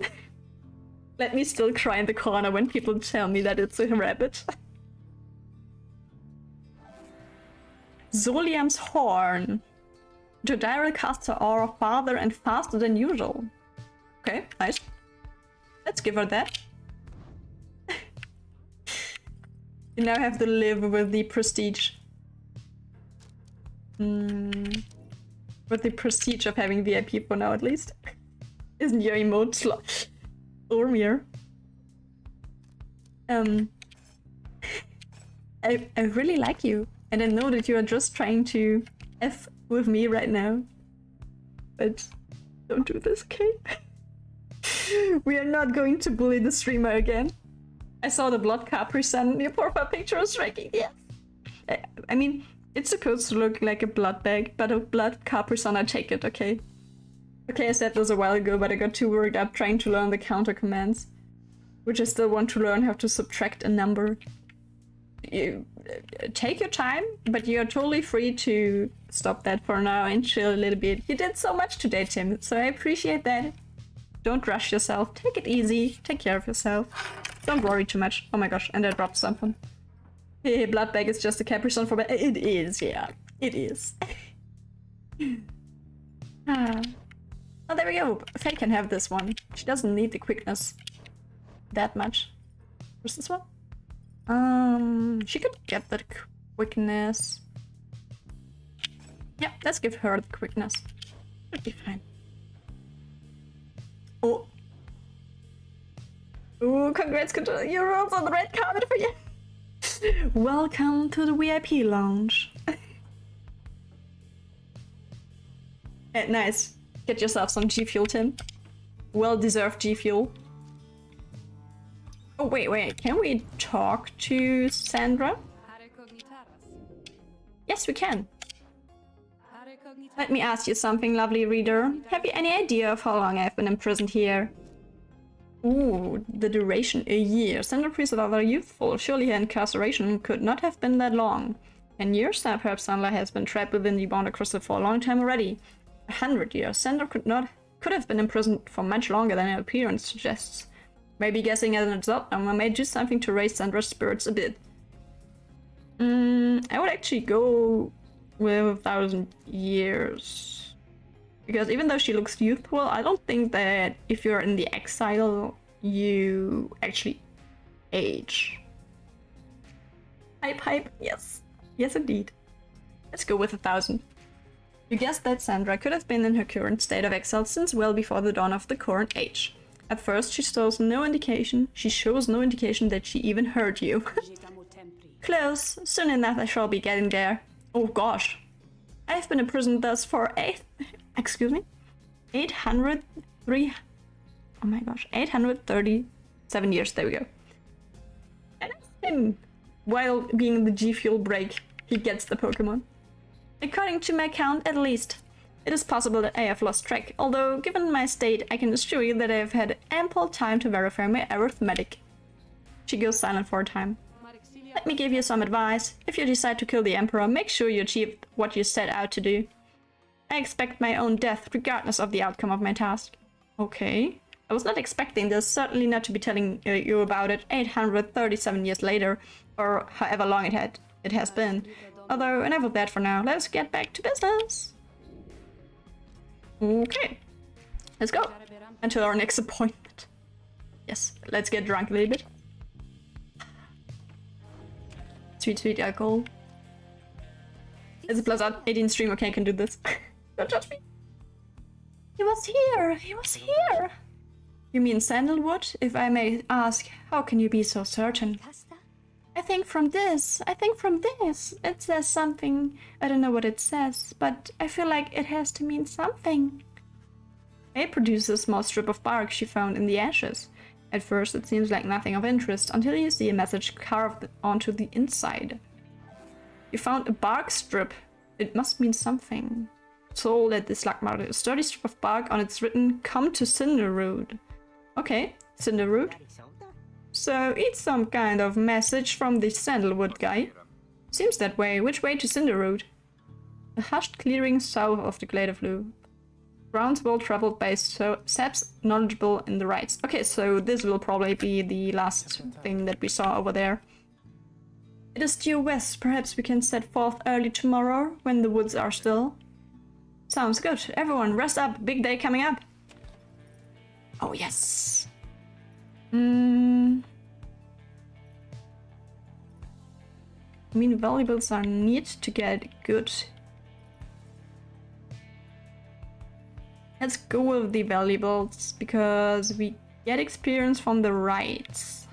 Let me still cry in the corner when people tell me that it's a rabbit. Soliam's horn. Jodira casts her aura farther and faster than usual. Okay, nice. Let's give her that. You now have to live with the prestige. With the prestige of having VIP for now, at least. Isn't your emote slot? Ormir. I really like you. And I know that you are just trying to F with me right now. But don't do this, okay? We are not going to bully the streamer again. I saw the blood Capri Sun in your profile picture was striking. Yes. I mean, it's supposed to look like a blood bag, but a blood Capri Sun, I take it, okay? Okay, I said this a while ago, but I got too worried up trying to learn the counter commands. Which I still want to learn how to subtract a number. You take your time, but you're totally free to stop that for now and chill a little bit. You did so much today, Tim, so I appreciate that. Don't rush yourself. Take it easy. Take care of yourself. Don't worry too much. Oh my gosh, and I dropped something. Hey, blood bag is just a Capri Sun for... It is, yeah. It is. Ah. Oh, there we go. Faye can have this one. She doesn't need the quickness that much. Where's this one? She could get that quickness. Yeah, let's give her the quickness. Should be fine. Oh. Ooh, congrats, you're also on the red carpet for you. Welcome to the VIP lounge. Nice. Get yourself some G Fuel, Tim. Well-deserved G Fuel. Oh, wait. Can we talk to Sandra? Yes, we can. Let me ask you something, lovely reader. Have you any idea of how long I've been imprisoned here? Ooh, the duration, a year. Sandra priests are rather youthful. Surely her incarceration could not have been that long. 10 years? Perhaps Sandra has been trapped within the Bond crystal for a long time already. 100 years. Sandra could have been imprisoned for much longer than her appearance suggests. Maybe guessing as an adult, I may do something to raise Sandra's spirits a bit. I would actually go with 1,000 years. Because even though she looks youthful, I don't think that if you're in the exile, you actually age. Hype, yes. Yes, indeed. Let's go with 1,000. You guessed that Sandra could have been in her current state of exile since well before the dawn of the current age. At first, she shows no indication that she even heard you. Close. Soon enough, I shall be getting there. Oh gosh. I've been imprisoned thus for 837 years. There we go. And him. While being in the G Fuel break, he gets the Pokemon. According to my count, at least. It is possible that I have lost track, although given my state, I can assure you that I have had ample time to verify my arithmetic. She goes silent for a time. Let me give you some advice. If you decide to kill the Emperor, make sure you achieve what you set out to do. I expect my own death, regardless of the outcome of my task. Okay. I was not expecting this, certainly not to be telling you about it 837 years later, or however long it has been. Although, enough of that for now. Let's get back to business. Okay. Let's go. Until our next appointment. Yes, let's get drunk a little bit. Sweet, sweet alcohol. It's a plus 18 stream, okay, I can do this. Don't judge me. He was here! He was here! You mean sandalwood? If I may ask, how can you be so certain? I think from this. It says something. I don't know what it says, but I feel like it has to mean something. A produces a small strip of bark she found in the ashes. At first it seems like nothing of interest, until you see a message carved onto the inside. You found a bark strip. It must mean something. Sold at the Slagmark, a sturdy strip of bark on it's written, "Come to Cinderroot." Okay, Cinderroot. So it's some kind of message from the sandalwood guy. Seems that way. Which way to Cinderroot? A hushed clearing south of the glade of Lou. Grounds well traveled by saps knowledgeable in the rites. Okay, so this will probably be the last thing that we saw over there. It is due west. Perhaps we can set forth early tomorrow when the woods are still. Sounds good. Everyone, rest up. Big day coming up. Oh, yes. I mean, valuables are neat to get good. Let's go with the valuables because we get experience from the rights.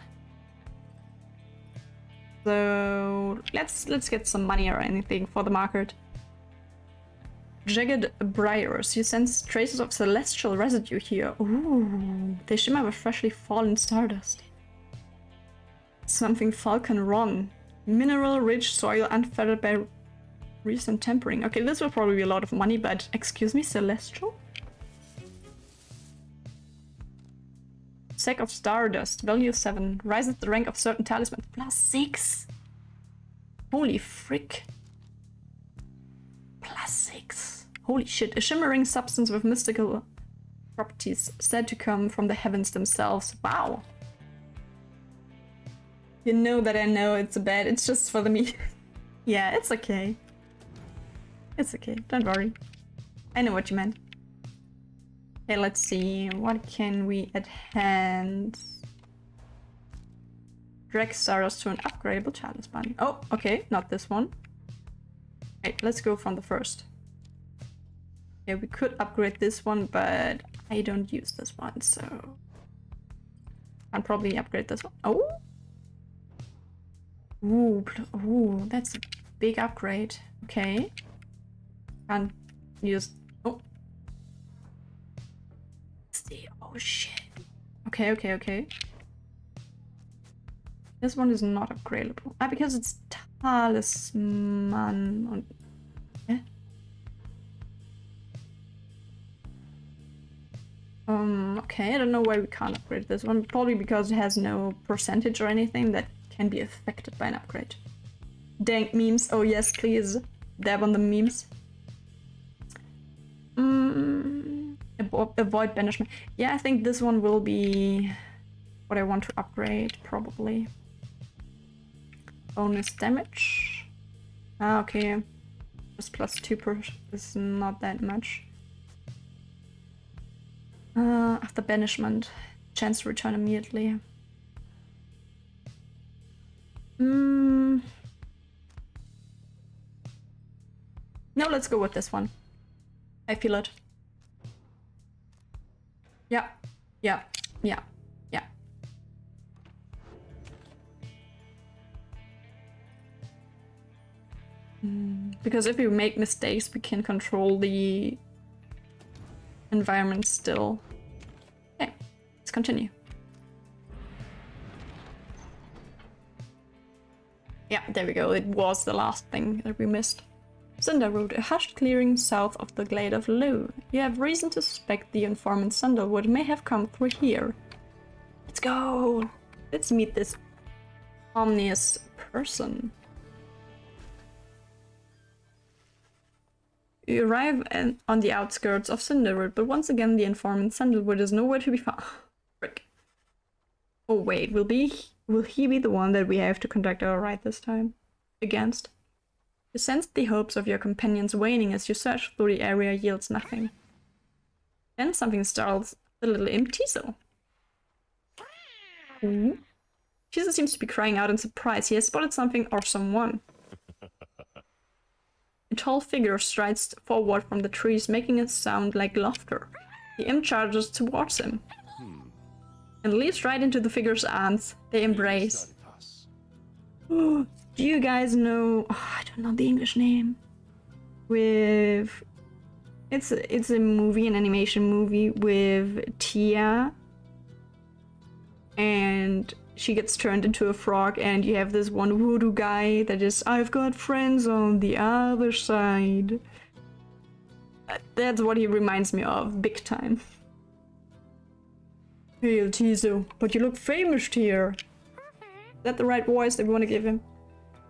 So let's get some money or anything for the market. Jagged briars. You sense traces of celestial residue here. Ooh, they shimmer with freshly fallen stardust. Something falcon wrong. Mineral-rich soil unfettered by recent tempering. Okay, this will probably be a lot of money, but excuse me, celestial? Sack of stardust, value 7. Rises the rank of certain talismans. +6. Holy frick. +6. Holy shit. A shimmering substance with mystical properties said to come from the heavens themselves. Wow. You know that I know it's bad. It's just for the me. Yeah, it's okay. It's okay. Don't worry. I know what you meant. Okay, let's see. What can we at hand? Drag stars to an upgradable talisman. Oh, okay. Not this one. Okay, let's go from the first. Yeah, we could upgrade this one, but I don't use this one, so I'll probably upgrade this one. Oh! Ooh, that's a big upgrade. Okay. Can't use... Oh. Oh, shit. Okay. This one is not upgradable. Ah, because it's talisman. Yeah. Okay, I don't know why we can't upgrade this one. Probably because it has no percentage or anything that can be affected by an upgrade. Dang memes. Oh yes, please. Dab on the memes. Avoid banishment. Yeah, I think this one will be what I want to upgrade, probably. Bonus damage. Ah, okay. Just +2 is not that much. After banishment, chance to return immediately. No, let's go with this one. I feel it. Yeah. Because if we make mistakes, we can control the environment still. Okay, let's continue. Yeah, there we go. It was the last thing that we missed. Cinderroot, a hushed clearing south of the glade of Lou. You have reason to suspect the informant Sandalwood may have come through here. Let's go! Let's meet this ominous person. You arrive on the outskirts of Cinderroot, but once again the informant Sandalwood is nowhere to be found. Frick. Oh wait, will he be the one that we have to conduct our ride this time? Against? You sense the hopes of your companions waning as you search through the area yields nothing. Then something startles the little imp Tiso. Tiso seems to be crying out in surprise. He has spotted something or someone. A tall figure strides forward from the trees, making a sound like laughter. The imp charges towards him and leaps right into the figure's arms. They embrace. Do you guys know... Oh, I don't know the English name. With... It's a movie, an animation movie with Tia. And she gets turned into a frog, and you have this one voodoo guy that is, I've got friends on the other side. That's what he reminds me of, big time. Hey, Tizo, but you look famous here. Is that the right voice that we want to give him?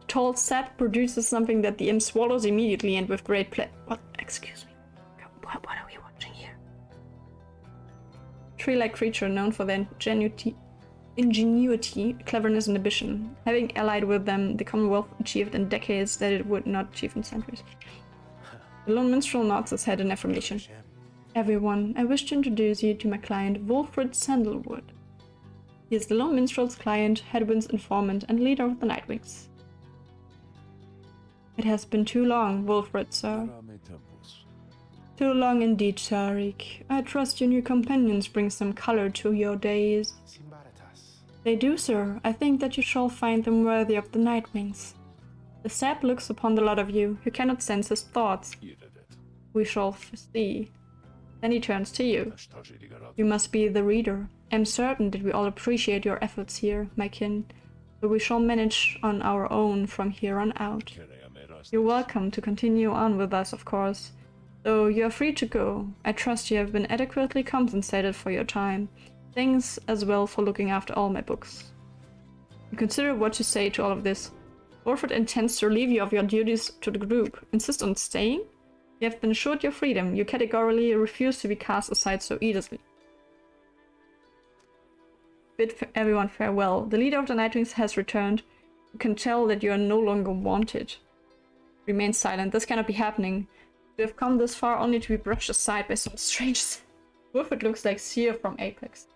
The tall sap produces something that the imp swallows immediately and with great pleasure. What? Excuse me. What are we watching here? Tree-like creature known for their ingenuity, cleverness, and ambition. Having allied with them, the Commonwealth achieved in decades that it would not achieve in centuries. The lone minstrel nods his head in affirmation. Everyone, I wish to introduce you to my client, Wolfred Sandalwood. He is the lone minstrel's client, Hedwin's informant, and leader of the Nightwings. It has been too long, Wolfred, sir. Too long indeed, Tariq. I trust your new companions bring some color to your days. They do, sir. I think that you shall find them worthy of the Nightwings. The sap looks upon the lot of you. You cannot sense his thoughts. We shall see. Then he turns to you. You must be the reader. I'm certain that we all appreciate your efforts here, my kin, but we shall manage on our own from here on out. You're welcome to continue on with us, of course, though you are free to go. I trust you have been adequately compensated for your time. Thanks as well for looking after all my books. You consider what you say to all of this. Wolfred intends to relieve you of your duties to the group. Insist on staying? You have been assured your freedom. You categorically refuse to be cast aside so easily. Bid everyone farewell. The leader of the Nightwings has returned. You can tell that you are no longer wanted. Remain silent. This cannot be happening. You have come this far only to be brushed aside by some strange... Wolfred looks like Seer from Apex.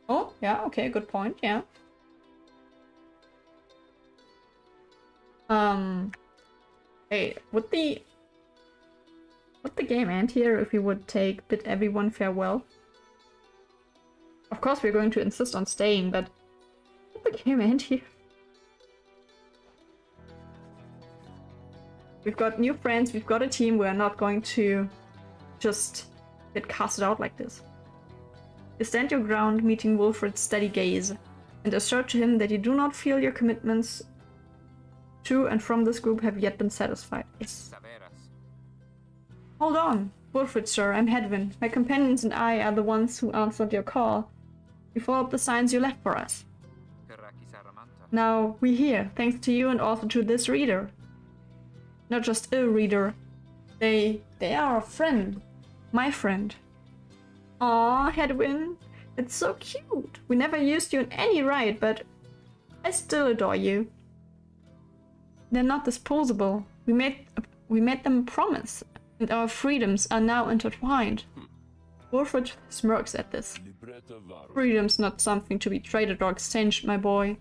Oh, yeah, okay, good point, yeah. Hey, would the game end here if we would take bid everyone farewell? Of course we're going to insist on staying, but would the game end here? We've got new friends, we've got a team, we're not going to just get casted out like this. You stand your ground, meeting Wolfred's steady gaze, and assert to him that you do not feel your commitments to and from this group have yet been satisfied. Yes. Hold on, Wolfred, sir, I'm Hedwin. My companions and I are the ones who answered your call. We followed the signs you left for us. Now, we're here, thanks to you and also to this reader. Not just a reader. They are a friend. My friend. Aw, Hedwin, it's so cute. We never used you in any right, but I still adore you. They're not disposable. We made them a promise, and our freedoms are now intertwined. Wolfred smirks at this. Freedom's not something to be traded or exchanged, my boy.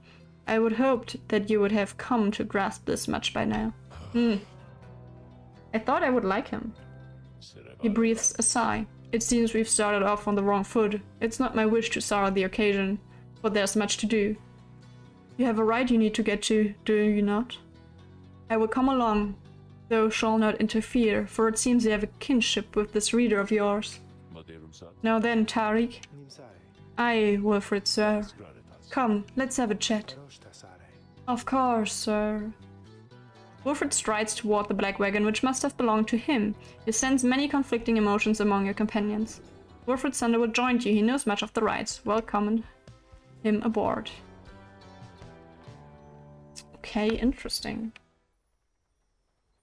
I would hoped that you would have come to grasp this much by now. I thought I would like him. He breathes a sigh. It seems we've started off on the wrong foot. It's not my wish to sour the occasion, but there's much to do. You have a ride you need to get to, do you not? I will come along, though shall not interfere, for it seems you have a kinship with this reader of yours. Now then, Tariq. Aye, Wolfred, sir. Come, let's have a chat. Of course, sir. Wolfred strides toward the black wagon, which must have belonged to him. You sense many conflicting emotions among your companions. Wolfred Sandalwood joined you. He knows much of the rides. Welcome him aboard. Okay, interesting.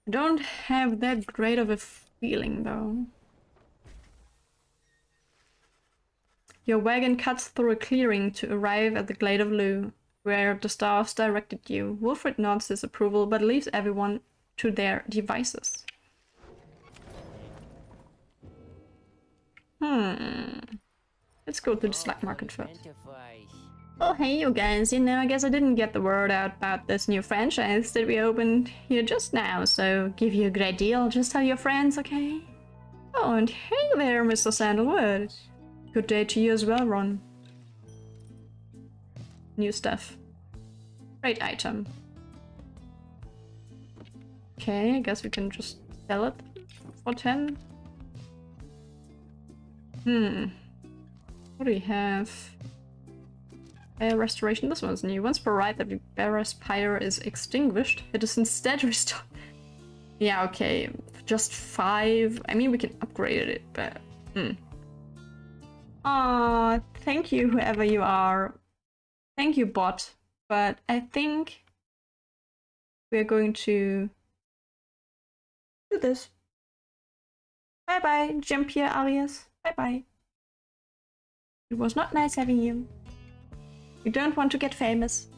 I don't have that great of a feeling, though. Your wagon cuts through a clearing to arrive at the Glade of Lu, where the stars directed you. Wolfred nods his approval, but leaves everyone to their devices. Let's go to the slack market first. Oh hey you guys, you know, I guess I didn't get the word out about this new franchise that we opened here just now, so give you a great deal, just tell your friends, okay? Oh, and hey there, Mr. Sandalwood. Good day to you as well, Ron. New stuff. Great item. Okay, I guess we can just sell it for 10. What do we have? Restoration, this one's new. Once per ride that the bearer's Pyre is extinguished, it is instead restored. Yeah, okay. Just 5. I mean, we can upgrade it, but... Aw, thank you, whoever you are. Thank you, bot. But I think we're going to do this. Bye-bye, jump here, alias. Bye-bye. It was not nice having you. You don't want to get famous.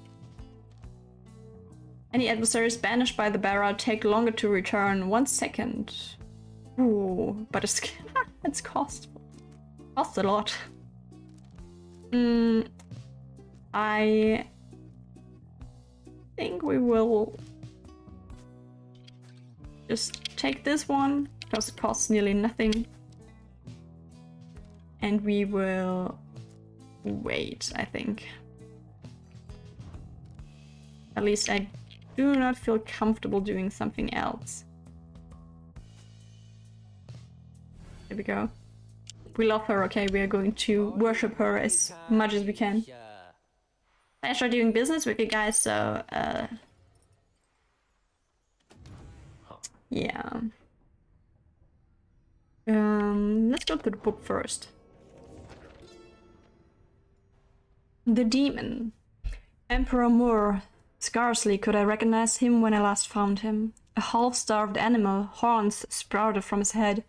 Any adversaries banished by the bearer take longer to return. 1 second. Ooh, but it's it's costs a lot. I think we will just take this one because it costs nearly nothing. And we will wait, I think. At least I do not feel comfortable doing something else. There we go. We love her, okay? We are going to worship her as much as we can. I start doing business with you guys, so yeah. Let's go to the book first. The Demon. Emperor Moore. Scarcely could I recognize him when I last found him. A half-starved animal, horns sprouted from his head,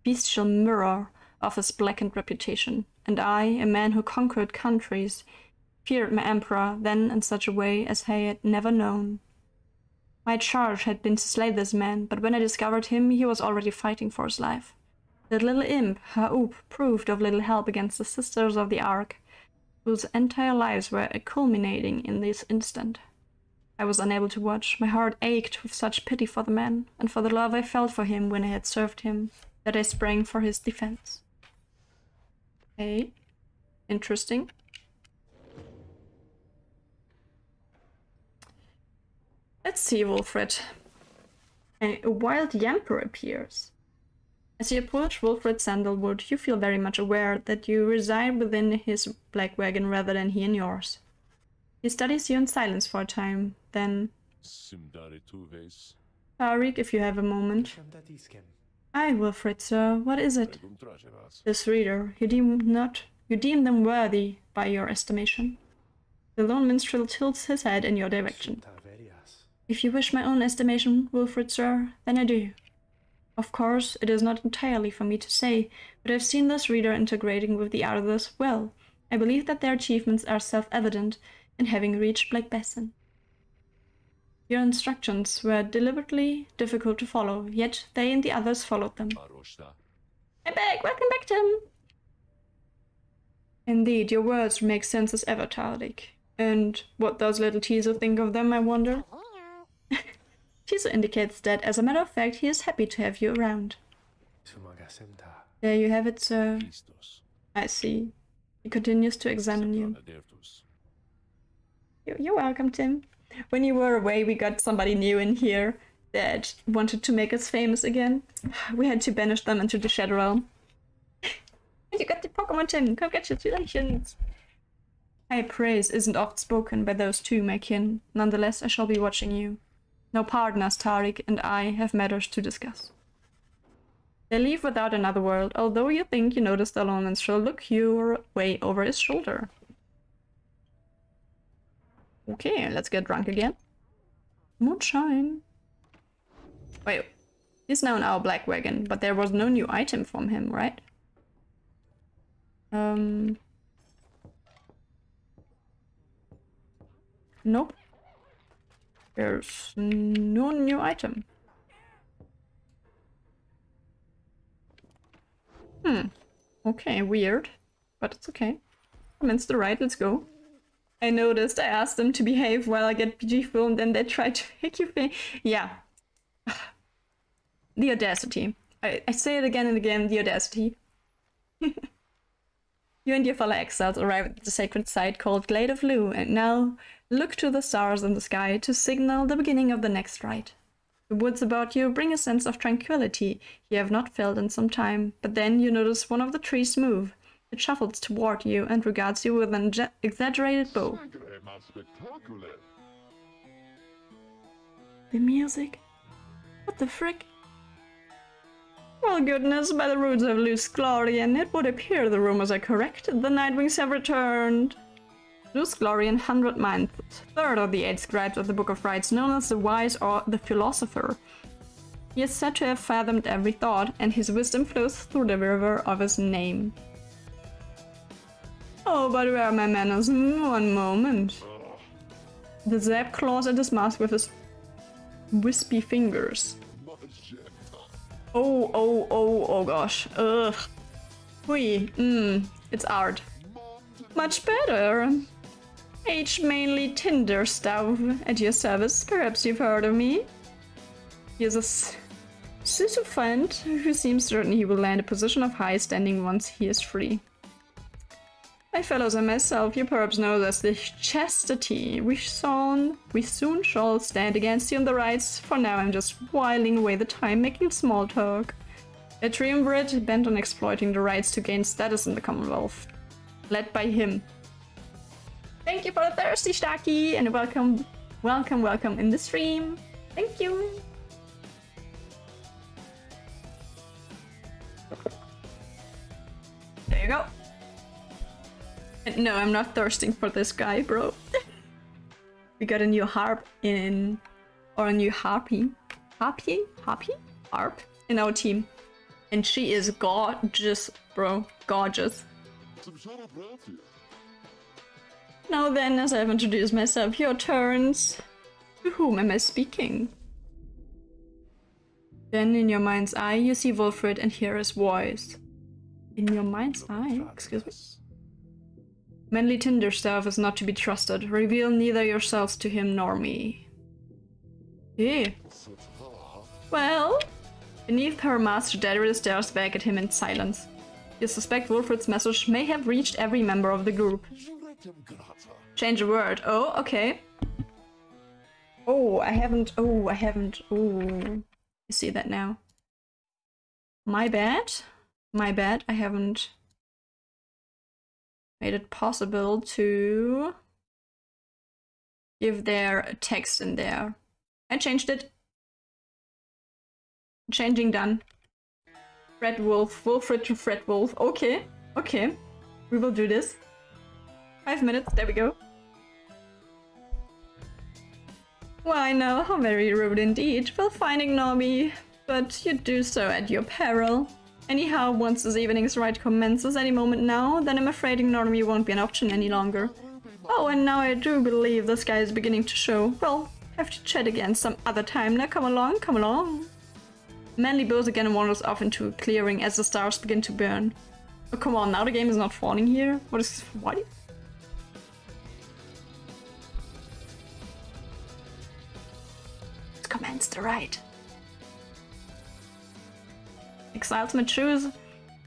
bestial mirror of his blackened reputation. And I, a man who conquered countries, feared my emperor then in such a way as I had never known. My charge had been to slay this man, but when I discovered him, he was already fighting for his life. That little imp, Haup, proved of little help against the Sisters of the Ark, whose entire lives were culminating in this instant. I was unable to watch. My heart ached with such pity for the man, and for the love I felt for him when I had served him, that I sprang for his defense. Okay. Interesting. Let's see, Wilfred. A wild yamper appears. As you approach Wilfred Sandalwood, you feel very much aware that you reside within his black wagon rather than he in yours. He studies you in silence for a time, then... Tariq, if you have a moment. Aye, Wilfred, sir, what is it? This reader, you deem them worthy by your estimation. The lone minstrel tilts his head in your direction. If you wish my own estimation, Wilfred, sir, then I do. Of course, it is not entirely for me to say, but I've seen this reader integrating with the others well. I believe that their achievements are self-evident in having reached Black Bastion. Your instructions were deliberately difficult to follow, yet they and the others followed them. I'm back! Welcome back, Tim! Indeed, your words make sense as ever, Tariq. And what does little Tiso think of them, I wonder? Tiso indicates that, as a matter of fact, he is happy to have you around. There you have it, sir. I see. He continues to examine you. You're welcome, Tim. When you were away, we got somebody new in here that wanted to make us famous again. We had to banish them into the Shadow Realm. And you got the Pokemon, Tim. Congratulations. High praise isn't oft spoken by those two, my kin. Nonetheless, I shall be watching you. No partners, Tariq and I have matters to discuss. They leave without another word, although you think you notice the lone minstrel look your way over his shoulder. Okay, let's get drunk again. Moonshine. Wait, he's now in our black wagon, but there was no new item from him, right? Nope. There's no new item. Okay, weird. but it's okay. Commence the right, let's go. I noticed I asked them to behave while I get PG filmed and they tried to make you think. Yeah. The audacity. I say it again and again, the audacity. You and your fellow exiles arrive at the sacred site called Glade of Lu, and now look to the stars in the sky to signal the beginning of the next rite. The woods about you bring a sense of tranquility you have not felt in some time, but then you notice one of the trees move. It shuffles toward you and regards you with an exaggerated bow. The music? What the frick? Well, goodness, by the roots of Luz Glorian, it would appear the rumors are correct. The Nightwings have returned. Luz Glorian 100 Minds, third of the 8 scribes of the Book of Rites, known as the Wise or the Philosopher. He is said to have fathomed every thought, and his wisdom flows through the river of his name. Oh, but where are my manners? One moment. The Zap claws at his mask with his wispy fingers. Oh gosh. Ugh. Hui. It's art. Much better. H mainly Tinder stove at your service. Perhaps you've heard of me. He is a sycophant who seems certain he will land a position of high standing once he is free. My fellows and myself, you perhaps know as the chastity. We soon shall stand against you on the rights. For now I'm just whiling away the time making small talk. A triumvirate bent on exploiting the rights to gain status in the Commonwealth. Led by him. Thank you for the thirsty Starkey and welcome in the stream. Thank you. There you go. No, I'm not thirsting for this guy, bro. We got a new harp in... or a new harpy? Harp in our team. And she is gorgeous, bro. Gorgeous. Now then, as I've introduced myself, your turns. To whom am I speaking? Then, in your mind's eye, you see Wolfred and hear his voice. In your mind's eye? Excuse me? Manly Tinderstaff is not to be trusted. Reveal neither yourselves to him nor me. Yeah. Well, beneath her mask, Daedalus stares back at him in silence. You suspect Wolfred's message may have reached every member of the group. Change a word. Oh, okay. Oh, I haven't. Oh, you see that now. My bad. I haven't made it possible to give their text in there. I changed it. Changing done. Fred Wolf, Wolfred to Fred Wolf. Okay, we will do this. 5 minutes, there we go. Why now, how very rude indeed. Well, fine, ignore me, but you do so at your peril. Anyhow, once this evening's rite commences any moment now, then I'm afraid ignoring me won't be an option any longer. Oh, and now I do believe the sky is beginning to show. Well, have to chat again some other time. Now come along. Manly bows again and wanders off into a clearing as the stars begin to burn. Oh, come on, now the game is not falling here? What? Let's commence the rite. Exiles may choose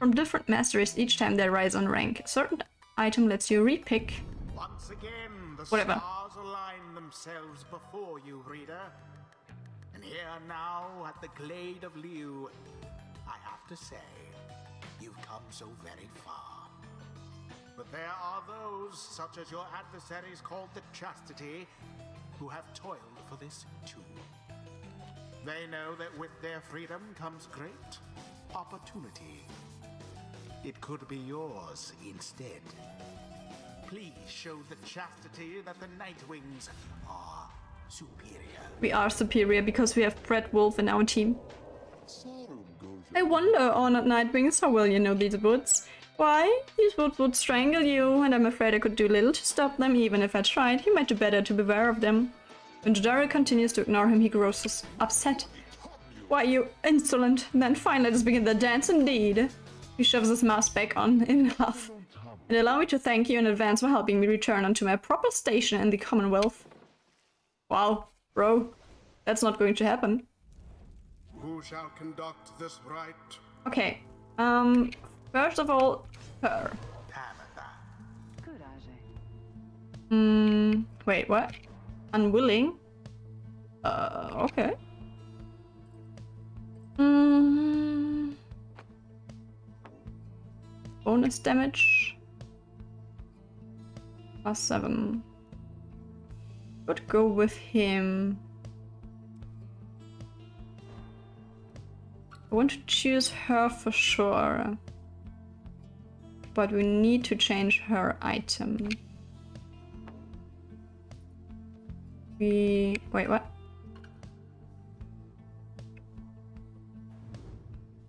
from different masteries each time they rise on rank. A certain item lets you repick. Once again, the whatever. stars align themselves before you, reader. And here now at the Glade of Liu, I have to say, you've come so very far. But there are those, such as your adversaries called the Chastity, who have toiled for this too. They know that with their freedom comes great opportunity. It could be yours instead. Please show the Chastity that the Nightwings are superior. We are superior because we have Fred Wolf in our team. I wonder, honored Nightwings, how well you know these woods. Why? These woods would strangle you, and I'm afraid I could do little to stop them. Even if I tried, he might do better to beware of them. When Jodari continues to ignore him, he grows upset. Why, you insolent! Then fine, let us begin the dance indeed. He shoves his mask back on in love. And allow me to thank you in advance for helping me return onto my proper station in the Commonwealth. Wow, bro. That's not going to happen. Who shall conduct this rite? Okay. First of all, her. Wait, what? Unwilling? Okay. Bonus damage. +7. Would go with him. I want to choose her for sure. But we need to change her item. Wait, what?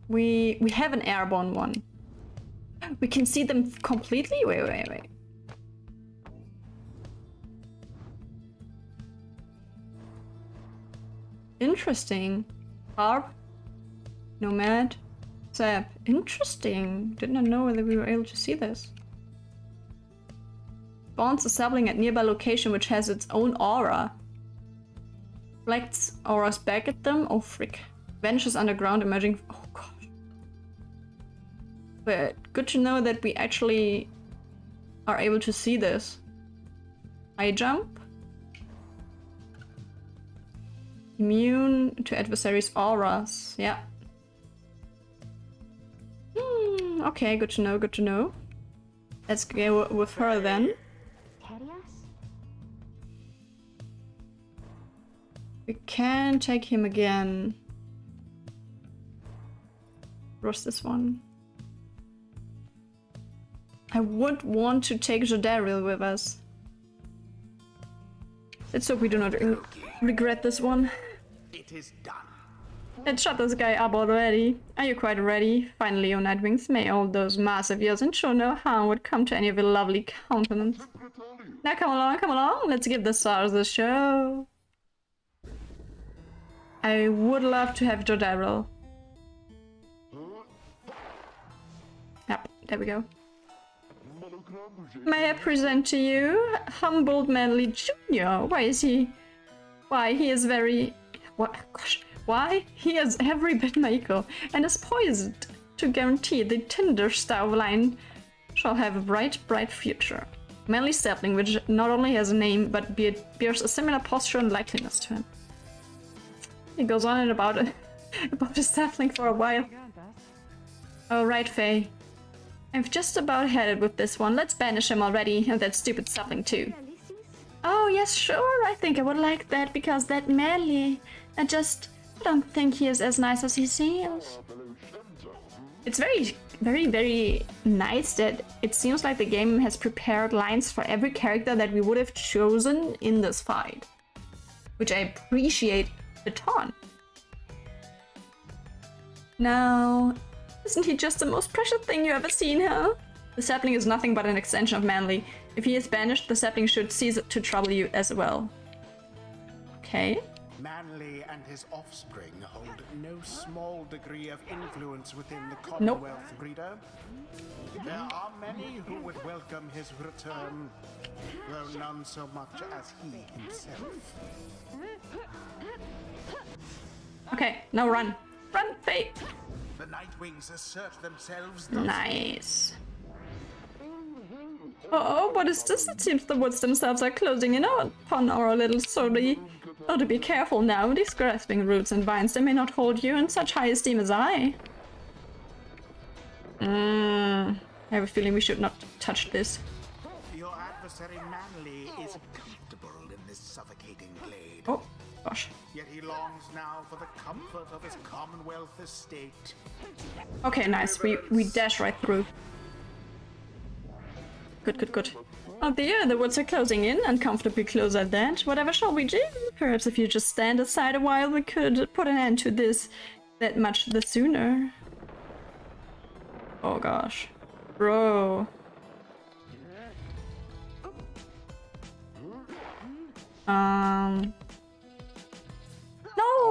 We have an airborne one. We can see them completely? Wait. Interesting. Harp. Nomad. Zap. Interesting. Did not know whether we were able to see this. Spawns a sapling at nearby location which has its own aura. Reflects auras back at them. Oh frick. Vanishes underground, emerging. Oh gosh. But good to know that we actually are able to see this. High jump. Immune to adversaries' auras. Yeah. Okay, good to know, good to know. Let's go with her then. We can take him again. What's this one? I would want to take Jodaril with us. Let's hope we do not regret this one. It is done. Let's shut this guy up already. Are you quite ready? Finally, O Nightwings, may all those masks of yours ensure no harm would come to any of your lovely countenance. Now come along, let's give the stars a show. I would love to have Jodaril. Yep, there we go. May I present to you Humboldt Manley Jr. Why, he is very... What? Gosh. Why? He is every bit Mako and is poised to guarantee the Tinder style line shall have a bright future. Manly sapling, which not only has a name, but bears a similar posture and likeliness to him. He goes on and about his sapling for a while. Oh, right, Faye. I've just about had it with this one. Let's banish him already, and that stupid sapling too. Oh, yes, sure. I think I would like that, because that Manly... I don't think he is as nice as he seems. It's very nice that it seems like the game has prepared lines for every character that we would have chosen in this fight. Which I appreciate a ton. Now, isn't he just the most precious thing you ever seen, huh? The sapling is nothing but an extension of Manly. If he is banished, the sapling should cease to trouble you as well. Okay. Manly and his offspring hold no small degree of influence within the Commonwealth, Breeder. There are many who would welcome his return, though none so much as he himself. Okay, now run. Run, Faye! The Nightwings assert themselves. Nice. Oh, what is this? It seems the woods themselves are closing in upon our little sortie. Oh, to be careful now. These grasping roots and vines, they may not hold you in such high esteem as I. I have a feeling we should not touch this. Your adversary Manly is comfortable in this suffocating glade. Oh, gosh. Yet he longs now for the comfort of his Commonwealth estate. Okay, nice. We dash right through. Good. Oh dear, the woods are closing in, uncomfortably close at that. Whatever shall we do? Perhaps if you just stand aside a while, we could put an end to this that much the sooner. Oh gosh. Bro. No,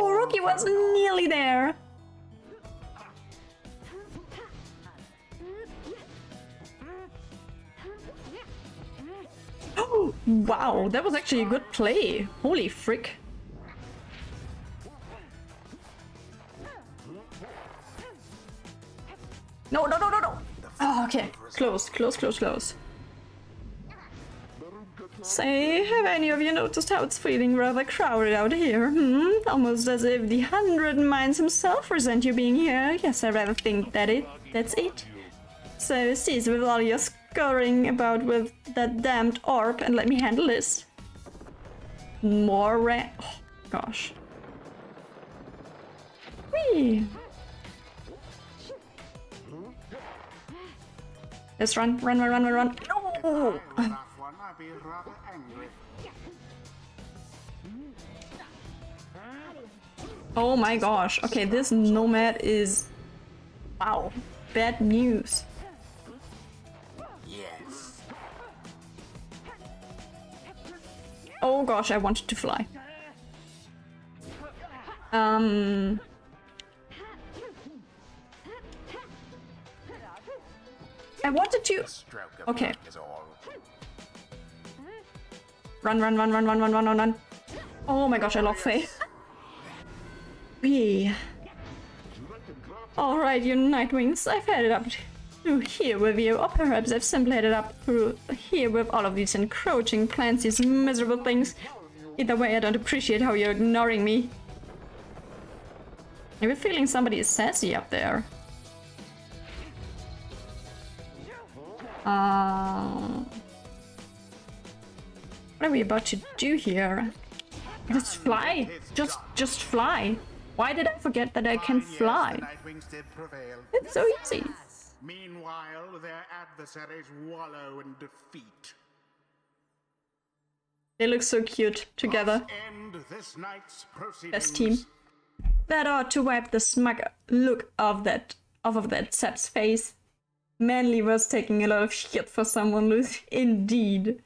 Rookie was nearly there. Wow, that was actually a good play. Holy frick. No, no, no, no, no. Oh, okay. Close, close, close, close. Say, have any of you noticed how it's feeling rather crowded out here? Almost as if the 100 Minds himself resent you being here. Yes, I rather think that's it. So cease with all your scurrying about with that damned orb and let me handle this. More oh, gosh. Whee! Let's run, run, run, run, run, run. No! Oh my gosh. Okay, this nomad is... Wow. Bad news. Yes. Oh gosh, I wanted to fly. And wanted to... Okay. Run, run, run, run, run, run, run, run, run. Oh my gosh, I love Faye. Yeah. Alright, you Nightwings, I've had it up through here with you, or perhaps I've simply had it up through here with all of these encroaching plants, these miserable things. Either way, I don't appreciate how you're ignoring me. I have a feeling somebody is sassy up there. What are we about to do here? Just fly! Just fly! Why did I forget that I can fly? It's so easy. Meanwhile, their adversaries wallow in defeat. They look so cute together. Best team. That ought to wipe the smug look off of that sap's face. Manly was taking a lot of shit for someone loose, indeed.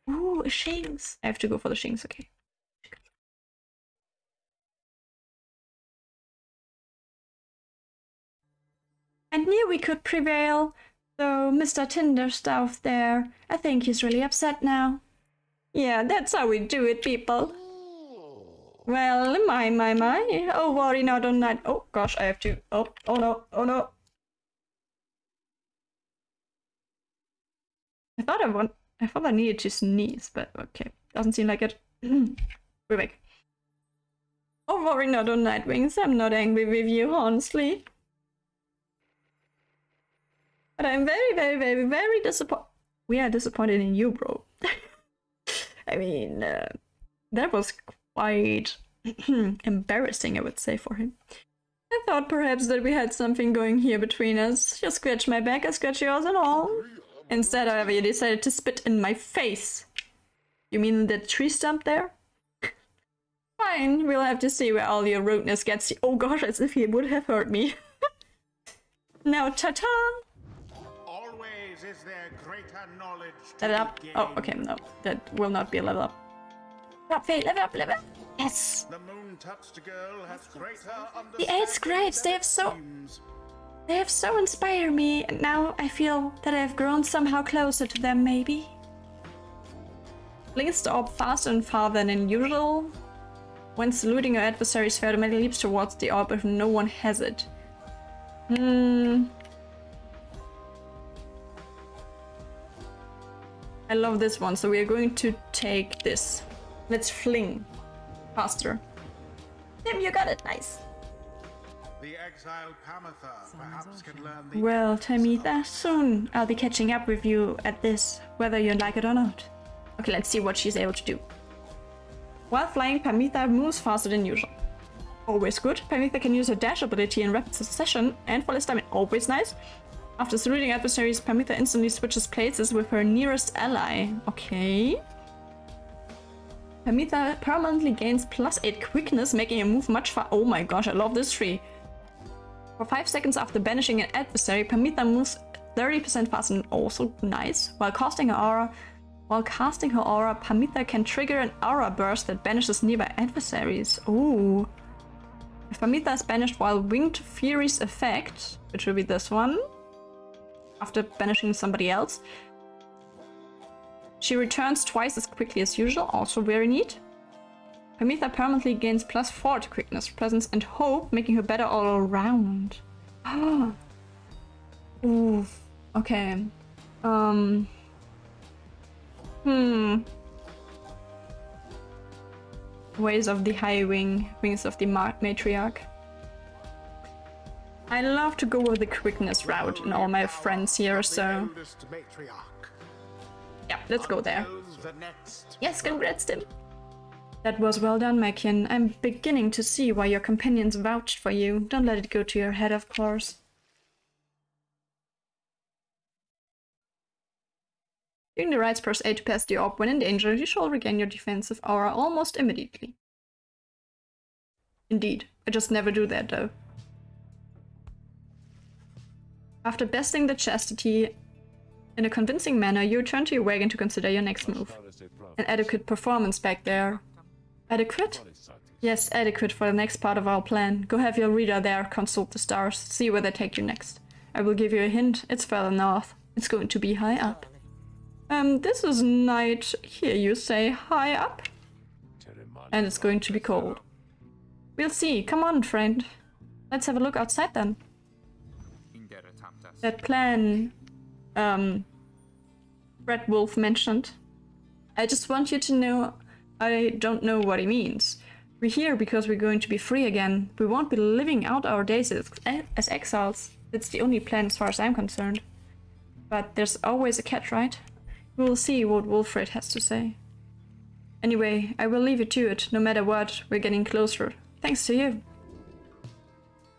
Ooh, a Shinx. I have to go for the Shinx, okay. I knew we could prevail, though Mr. Tinderstuff there, I think he's really upset now. Yeah, that's how we do it, people. Well, my. Oh, worry not on that. Oh gosh, I have to. Oh no, oh no. I thought I needed to sneeze, but okay. Doesn't seem like it. We're back. Oh, worry not on Nightwings. I'm not angry with you, honestly. But I'm very disappointed. We are disappointed in you, bro. I mean, that was quite embarrassing, I would say, for him. I thought perhaps that we had something going here between us. You scratch my back, I scratch yours and all. Instead, however, you decided to spit in my face. You mean the tree stump there? Fine, we'll have to see where all your rudeness gets you. Oh gosh, as if he would have hurt me. Now, ta-ta! Always is there greater knowledge to level up. Oh, okay, no. That will not be a level up. Drop Faye, level up, level up! Yes! The moon-touched girl has greater the 8 scribes, they have so inspired me, and now I feel that I have grown somehow closer to them, maybe. Links the orb faster and farther than usual. When saluting your adversaries, fair many leaps towards the orb if no one has it. I love this one, so we are going to take this. Let's fling. Faster. Tim, you got it, nice. The exiled Pamitha perhaps can learn the... Well, Tamitha, soon I'll be catching up with you at this, whether you like it or not. Okay, let's see what she's able to do. While flying, Pamitha moves faster than usual. Always good. Pamitha can use her dash ability in rapid succession and for less time. Always nice. After saluting adversaries, Pamitha instantly switches places with her nearest ally. Okay. Pamitha permanently gains +8 quickness, making her move much faster. Oh my gosh, I love this tree. For 5 seconds after banishing an adversary, Pamitha moves 30% faster and also nice. While casting her aura, Pamitha can trigger an aura burst that banishes nearby adversaries. Ooh. If Pamitha is banished while Winged Fury's effect, which will be this one, after banishing somebody else, She returns twice as quickly as usual, also very neat. Pamitha permanently gains +4 to quickness, presence, and hope, making her better all around. Ah. Ooh. Okay. Ways of the high wings of the matriarch. I love to go with the quickness route in all my friends here, so... Yeah, let's go there. Yes, congrats, Tim. That was well done, my kin. I'm beginning to see why your companions vouched for you. Don't let it go to your head, of course. Doing the rites press A to pass the orb. When in danger, you shall regain your defensive aura almost immediately. Indeed. I just never do that, though. After besting the chastity in a convincing manner, you return to your wagon to consider your next move. An adequate performance back there. Adequate? Yes, adequate for the next part of our plan. Go have your reader there, consult the stars, see where they take you next. I will give you a hint, it's further north. It's going to be high up. This is night here, you say, high up? And it's going to be cold. We'll see, come on, friend. Let's have a look outside then. That plan, Red Wolf mentioned. I just want you to know I don't know what he means. We're here because we're going to be free again. We won't be living out our days as exiles. That's the only plan as far as I'm concerned. But there's always a catch, right? We'll see what Wolfred has to say. Anyway, I will leave you to it. No matter what, we're getting closer. Thanks to you.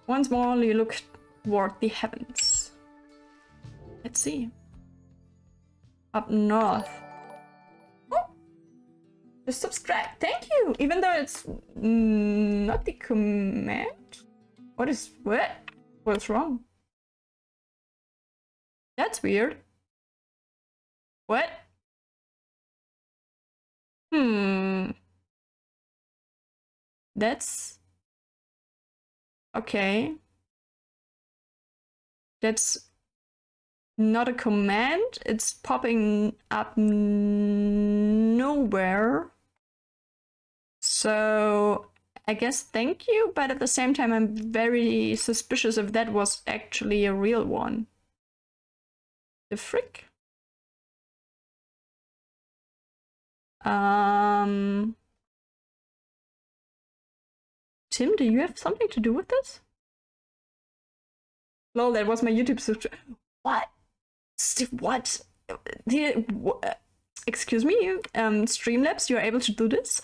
Once more, you look toward the heavens. Let's see. Up north. Oh! Just subscribe. Thank you! Even though it's not the command? What? What's wrong? That's weird. What? That's... Okay. That's not a command. It's popping up nowhere. So I guess thank you, but at the same time I'm very suspicious if that was actually a real one. The frick? Tim, do you have something to do with this? Lol, that was my YouTube subscription. What? What? Excuse me? Streamlabs, you're able to do this?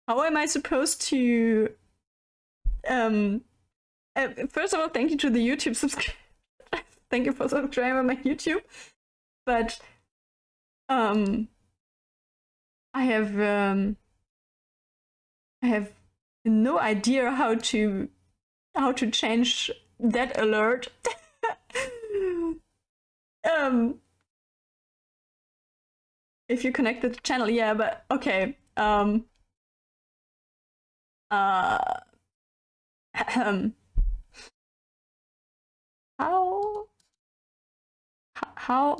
How am I supposed to... first of all, thank you to the YouTube subscriber. Thank you for subscribing on my YouTube. But... I have no idea how to change that alert. If you connected the channel, yeah, but okay. How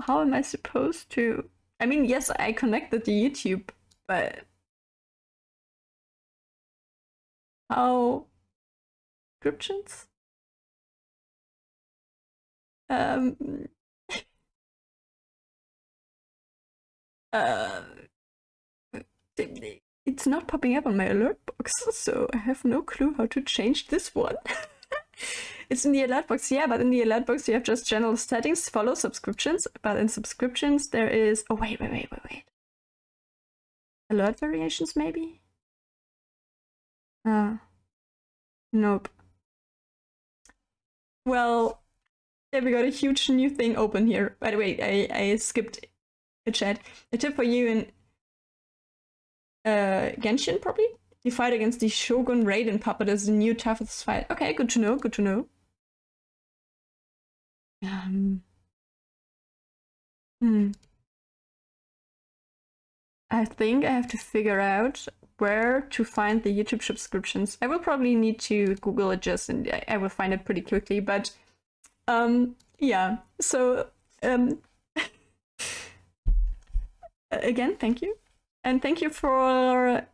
am I supposed to? I mean, yes, I connected the YouTube, but how? Descriptions? It's not popping up on my alert box, so I have no clue how to change this one. It's in the alert box, yeah, but in the alert box you have just general settings, follow subscriptions, but in subscriptions there is... Oh, wait. Alert variations, maybe? Nope. Well, yeah, we got a huge new thing open here. By the way, I skipped a chat. A tip for you in Genshin, probably? You fight against the Shogun Raiden puppet as the new toughest fight. Okay, good to know, good to know. I think I have to figure out where to find the YouTube subscriptions. I will probably need to Google it just and I will find it pretty quickly, but yeah, so again, thank you. And thank you for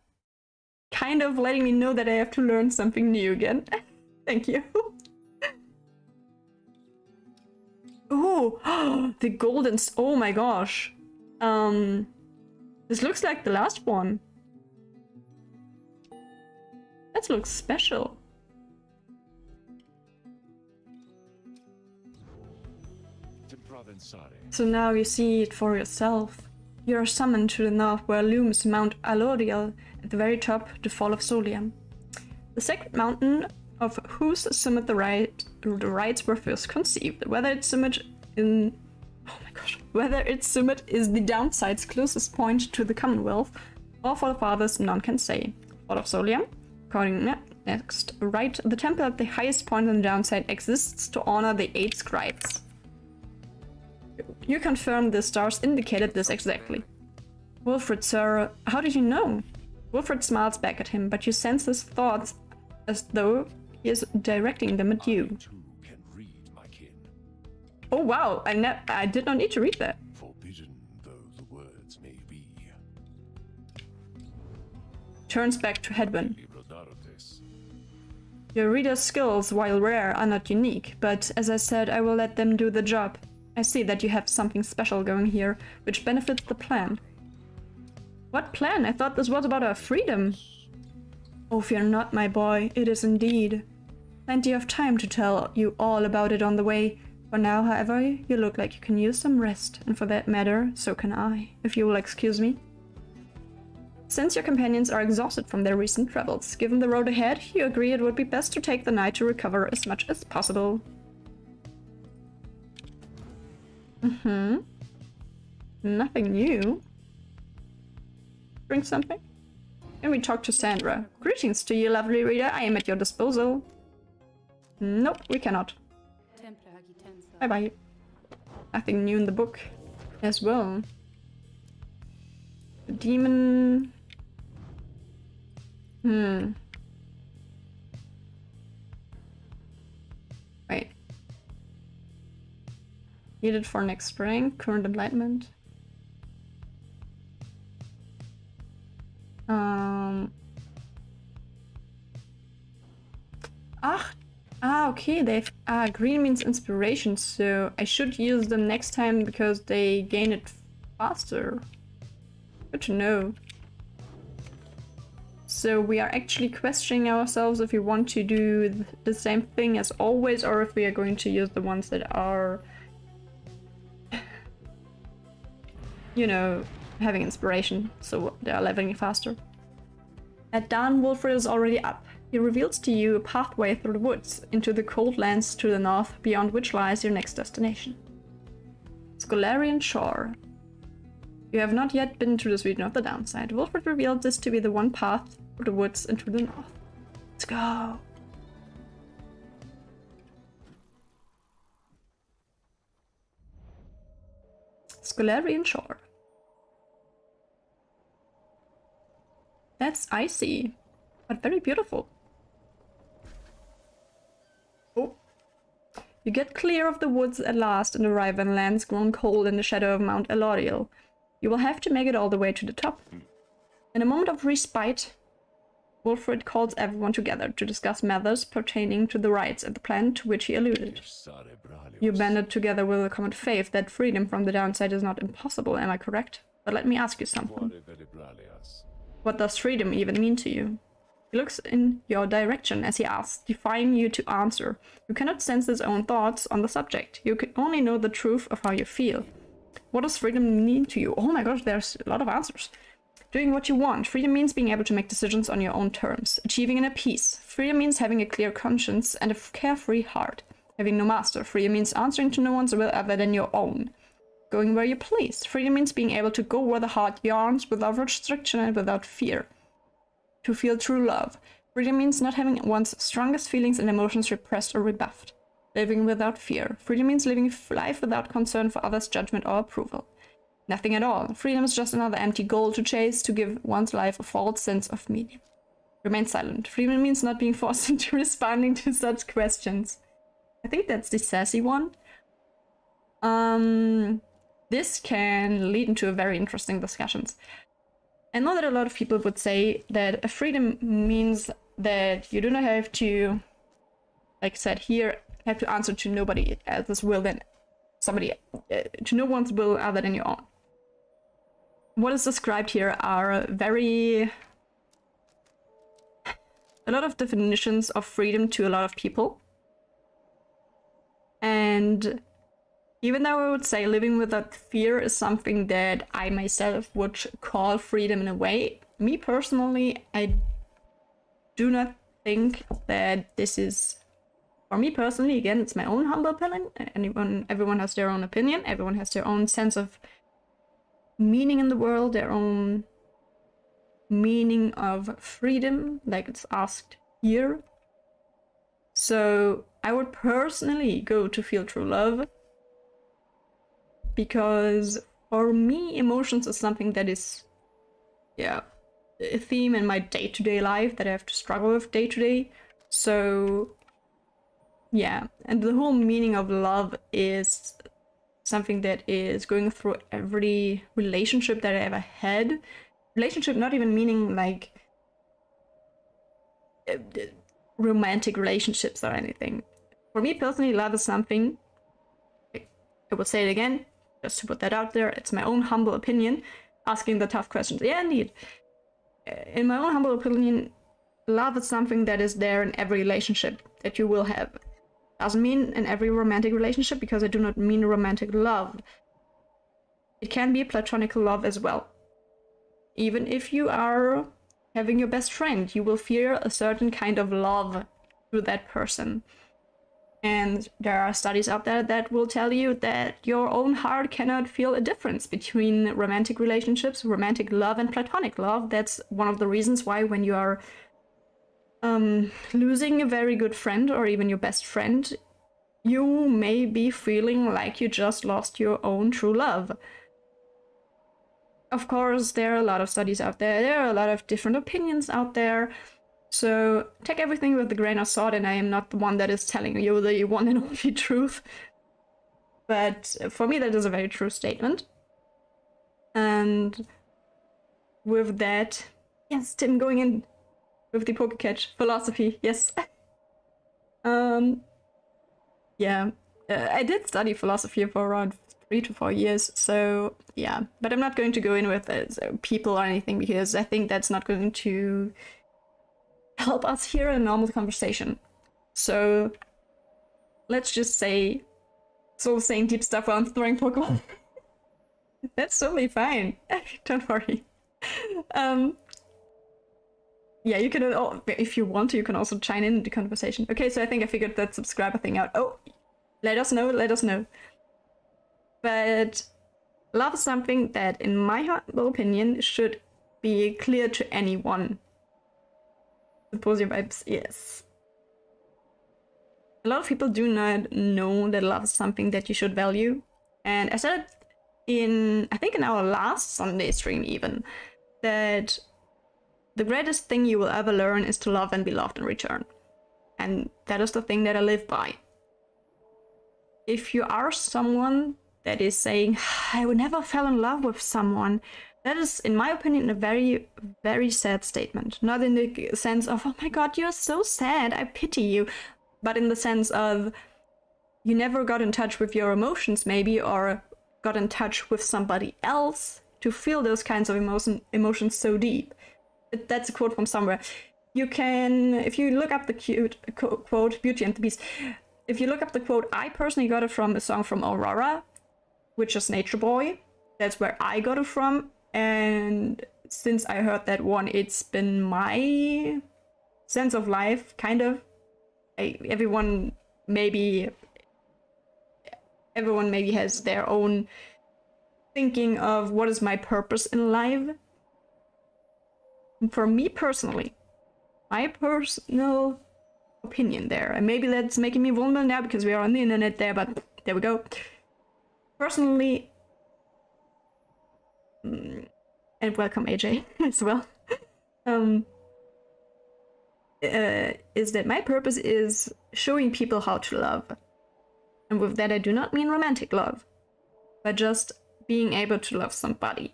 kind of letting me know that I have to learn something new again. Thank you. Oh, the golden... Oh my gosh. This looks like the last one. That looks special. So now you see it for yourself. You are summoned to the north where looms Mount Aloriel, at the very top, the fall of Soliam. The sacred mountain of whose summit the rites were first conceived. Whether its summit is the downside's closest point to the Commonwealth, or for the farthest, none can say. Fall of Soliam, according next, right, the temple at the highest point on the downside exists to honor the 8 scribes. You confirm the stars indicated this exactly. Wilfred, sir, how did you know? Wilfred smiles back at him, but you sense his thoughts as though he is directing them at you. Can read, my kin. Oh wow, I did not need to read that. Forbidden though the words may be. Turns back to Hedwyn. Your reader's skills, while rare, are not unique, but as I said, I will let them do the job. I see that you have something special going here, which benefits the plan. What plan? I thought this was about our freedom. Oh, fear not, my boy, it is indeed. Plenty of time to tell you all about it on the way. For now, however, you look like you can use some rest, and for that matter, so can I, if you will excuse me. Since your companions are exhausted from their recent travels, given the road ahead, you agree it would be best to take the night to recover as much as possible. Nothing new. Drink something? And we talk to Sandra. Greetings to you, lovely reader. I am at your disposal. Nope, we cannot. Bye-bye. Nothing new in the book as well. The demon... Wait. Needed for next rank, current enlightenment. Okay, they've... green means inspiration, so I should use them next time because they gain it faster. Good to know. So we are actually questioning ourselves if we want to do the same thing as always, or if we are going to use the ones that are, you know, having inspiration, so they are leveling faster. At dawn, Wilfred is already up. He reveals to you a pathway through the woods, into the cold lands to the north, beyond which lies your next destination. Scholarian Shore. You have not yet been to this region of the downside. Wilfred revealed this to be the one path through the woods into the north. Let's go! Scholarian Shore. That's icy, but very beautiful. Oh. You get clear of the woods at last and arrive on lands grown cold in the shadow of Mount Aloriel. You will have to make it all the way to the top. In a moment of respite, Wilfred calls everyone together to discuss matters pertaining to the rites and the plan to which he alluded. You banded together with a common faith that freedom from the downside is not impossible, am I correct? But let me ask you something. What does freedom even mean to you? He looks in your direction as he asks, defying you to answer. You cannot sense his own thoughts on the subject. You can only know the truth of how you feel. What does freedom mean to you? Oh my gosh, there's a lot of answers. Doing what you want. Freedom means being able to make decisions on your own terms. Achieving inner peace. Freedom means having a clear conscience and a carefree heart. Having no master. Freedom means answering to no one's will other than your own. Going where you please. Freedom means being able to go where the heart yearns without restriction and without fear. To feel true love. Freedom means not having one's strongest feelings and emotions repressed or rebuffed. Living without fear. Freedom means living life without concern for others' judgment or approval. Nothing at all. Freedom is just another empty goal to chase to give one's life a false sense of meaning. Remain silent. Freedom means not being forced into responding to such questions. I think that's the sassy one. this can lead into very interesting discussions. I know that a lot of people would say that a freedom means that you do not have to, like I said here, have to answer to nobody else's will than somebody, to no one's will other than your own. What is described here are a lot of definitions of freedom to a lot of people. And even though I would say living without fear is something that I myself would call freedom in a way, me personally, I do not think that this is, for me personally, again, it's my own humble opinion. Everyone has their own opinion. Everyone has their own sense of meaning in the world, their own meaning of freedom, like it's asked here. So I would personally go to feel true love, because for me, emotions is something that is, yeah, a theme in my day-to-day life that I have to struggle with day-to-day. So yeah, and the whole meaning of love is something that is going through every relationship that I ever had. Relationship not even meaning like romantic relationships or anything. For me personally, love is something, I will say it again, just to put that out there, it's my own humble opinion, asking the tough questions. Yeah, indeed. In my own humble opinion, love is something that is there in every relationship that you will have. Doesn't mean in every romantic relationship, because I do not mean romantic love. It can be platonic love as well. Even if you are having your best friend, you will feel a certain kind of love to that person. And there are studies out there that will tell you that your own heart cannot feel a difference between romantic relationships, romantic love, and platonic love. That's one of the reasons why when you are losing a very good friend or even your best friend, you may be feeling like you just lost your own true love. Of course, there are a lot of studies out there. There are a lot of different opinions out there. So take everything with a grain of salt, and I am not the one that is telling you the one and only truth. But for me, that is a very true statement. And with that, yes, Tim going in with the poker catch. Philosophy, yes. Yeah, I did study philosophy for around 3 to 4 years, so yeah. But I'm not going to go in with people or anything, because I think that's not going to help us here in a normal conversation. So let's just say, so saying deep stuff while I'm throwing Pokemon. That's totally fine. Don't worry. Yeah, you can, if you want to, you can also chime in the conversation. Okay, so I think I figured that subscriber thing out. Oh, let us know, let us know. But love is something that, in my humble opinion, should be clear to anyone. Suppose your vibes, yes. A lot of people do not know that love is something that you should value. And I said in, I think in our last Sunday stream even, that the greatest thing you will ever learn is to love and be loved in return. And that is the thing that I live by. If you are someone that is saying, I would never fell in love with someone, that is, in my opinion, a very, very sad statement. Not in the sense of, oh my god, you're so sad, I pity you. But in the sense of, you never got in touch with your emotions, maybe, or got in touch with somebody else to feel those kinds of emotions so deep. That's a quote from somewhere. You can, if you look up the quote, Beauty and the Beast, if you look up the quote, I personally got it from a song from Aurora, which is Nature Boy. That's where I got it from. And since I heard that one, it's been my sense of life, kind of. Everyone maybe has their own thinking of what is my purpose in life. For me personally, my personal opinion there, and maybe that's making me vulnerable now because we are on the internet there, but there we go. Personally, and welcome AJ as well, is that my purpose is showing people how to love. And with that I do not mean romantic love, but just being able to love somebody,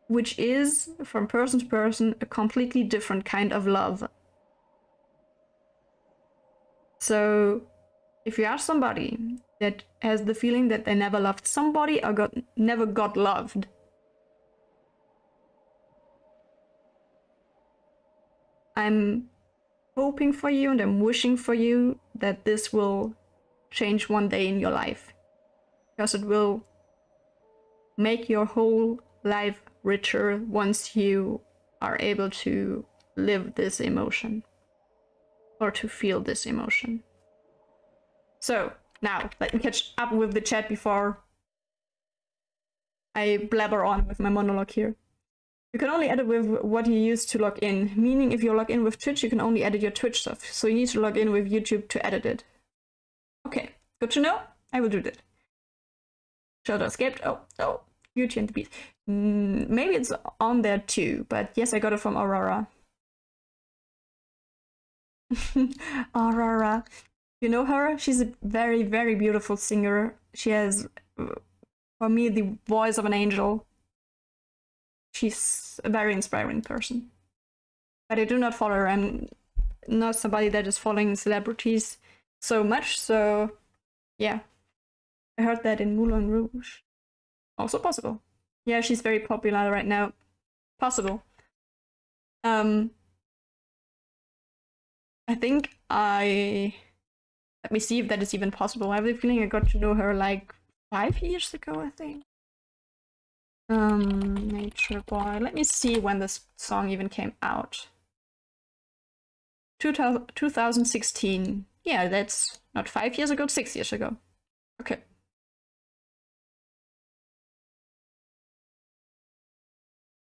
which is, from person to person, a completely different kind of love. So if you ask somebody that has the feeling that they never loved somebody or never got loved, I'm hoping for you and I'm wishing for you that this will change one day in your life, because it will make your whole life richer once you are able to live this emotion or to feel this emotion. So now let me catch up with the chat before I blabber on with my monologue here. You can only edit with what you use to log in, meaning if you log in with Twitch, you can only edit your Twitch stuff, so you need to log in with YouTube to edit it. Okay, good to know. I will do that. Shelter escaped. Oh, Beauty and the Beast. Maybe it's on there too, but yes, I got it from Aurora. Aurora. You know her? She's a very, very beautiful singer. She has, for me, the voice of an angel. She's a very inspiring person. But I do not follow her. I'm not somebody that is following celebrities so much, so yeah. I heard that in Moulin Rouge. Also possible. Yeah, she's very popular right now. Possible. I think let me see if that is even possible. I have the feeling I got to know her like 5 years ago, I think. Nature Boy. Let me see when this song even came out. 2016. Yeah, that's not 5 years ago, 6 years ago. Okay.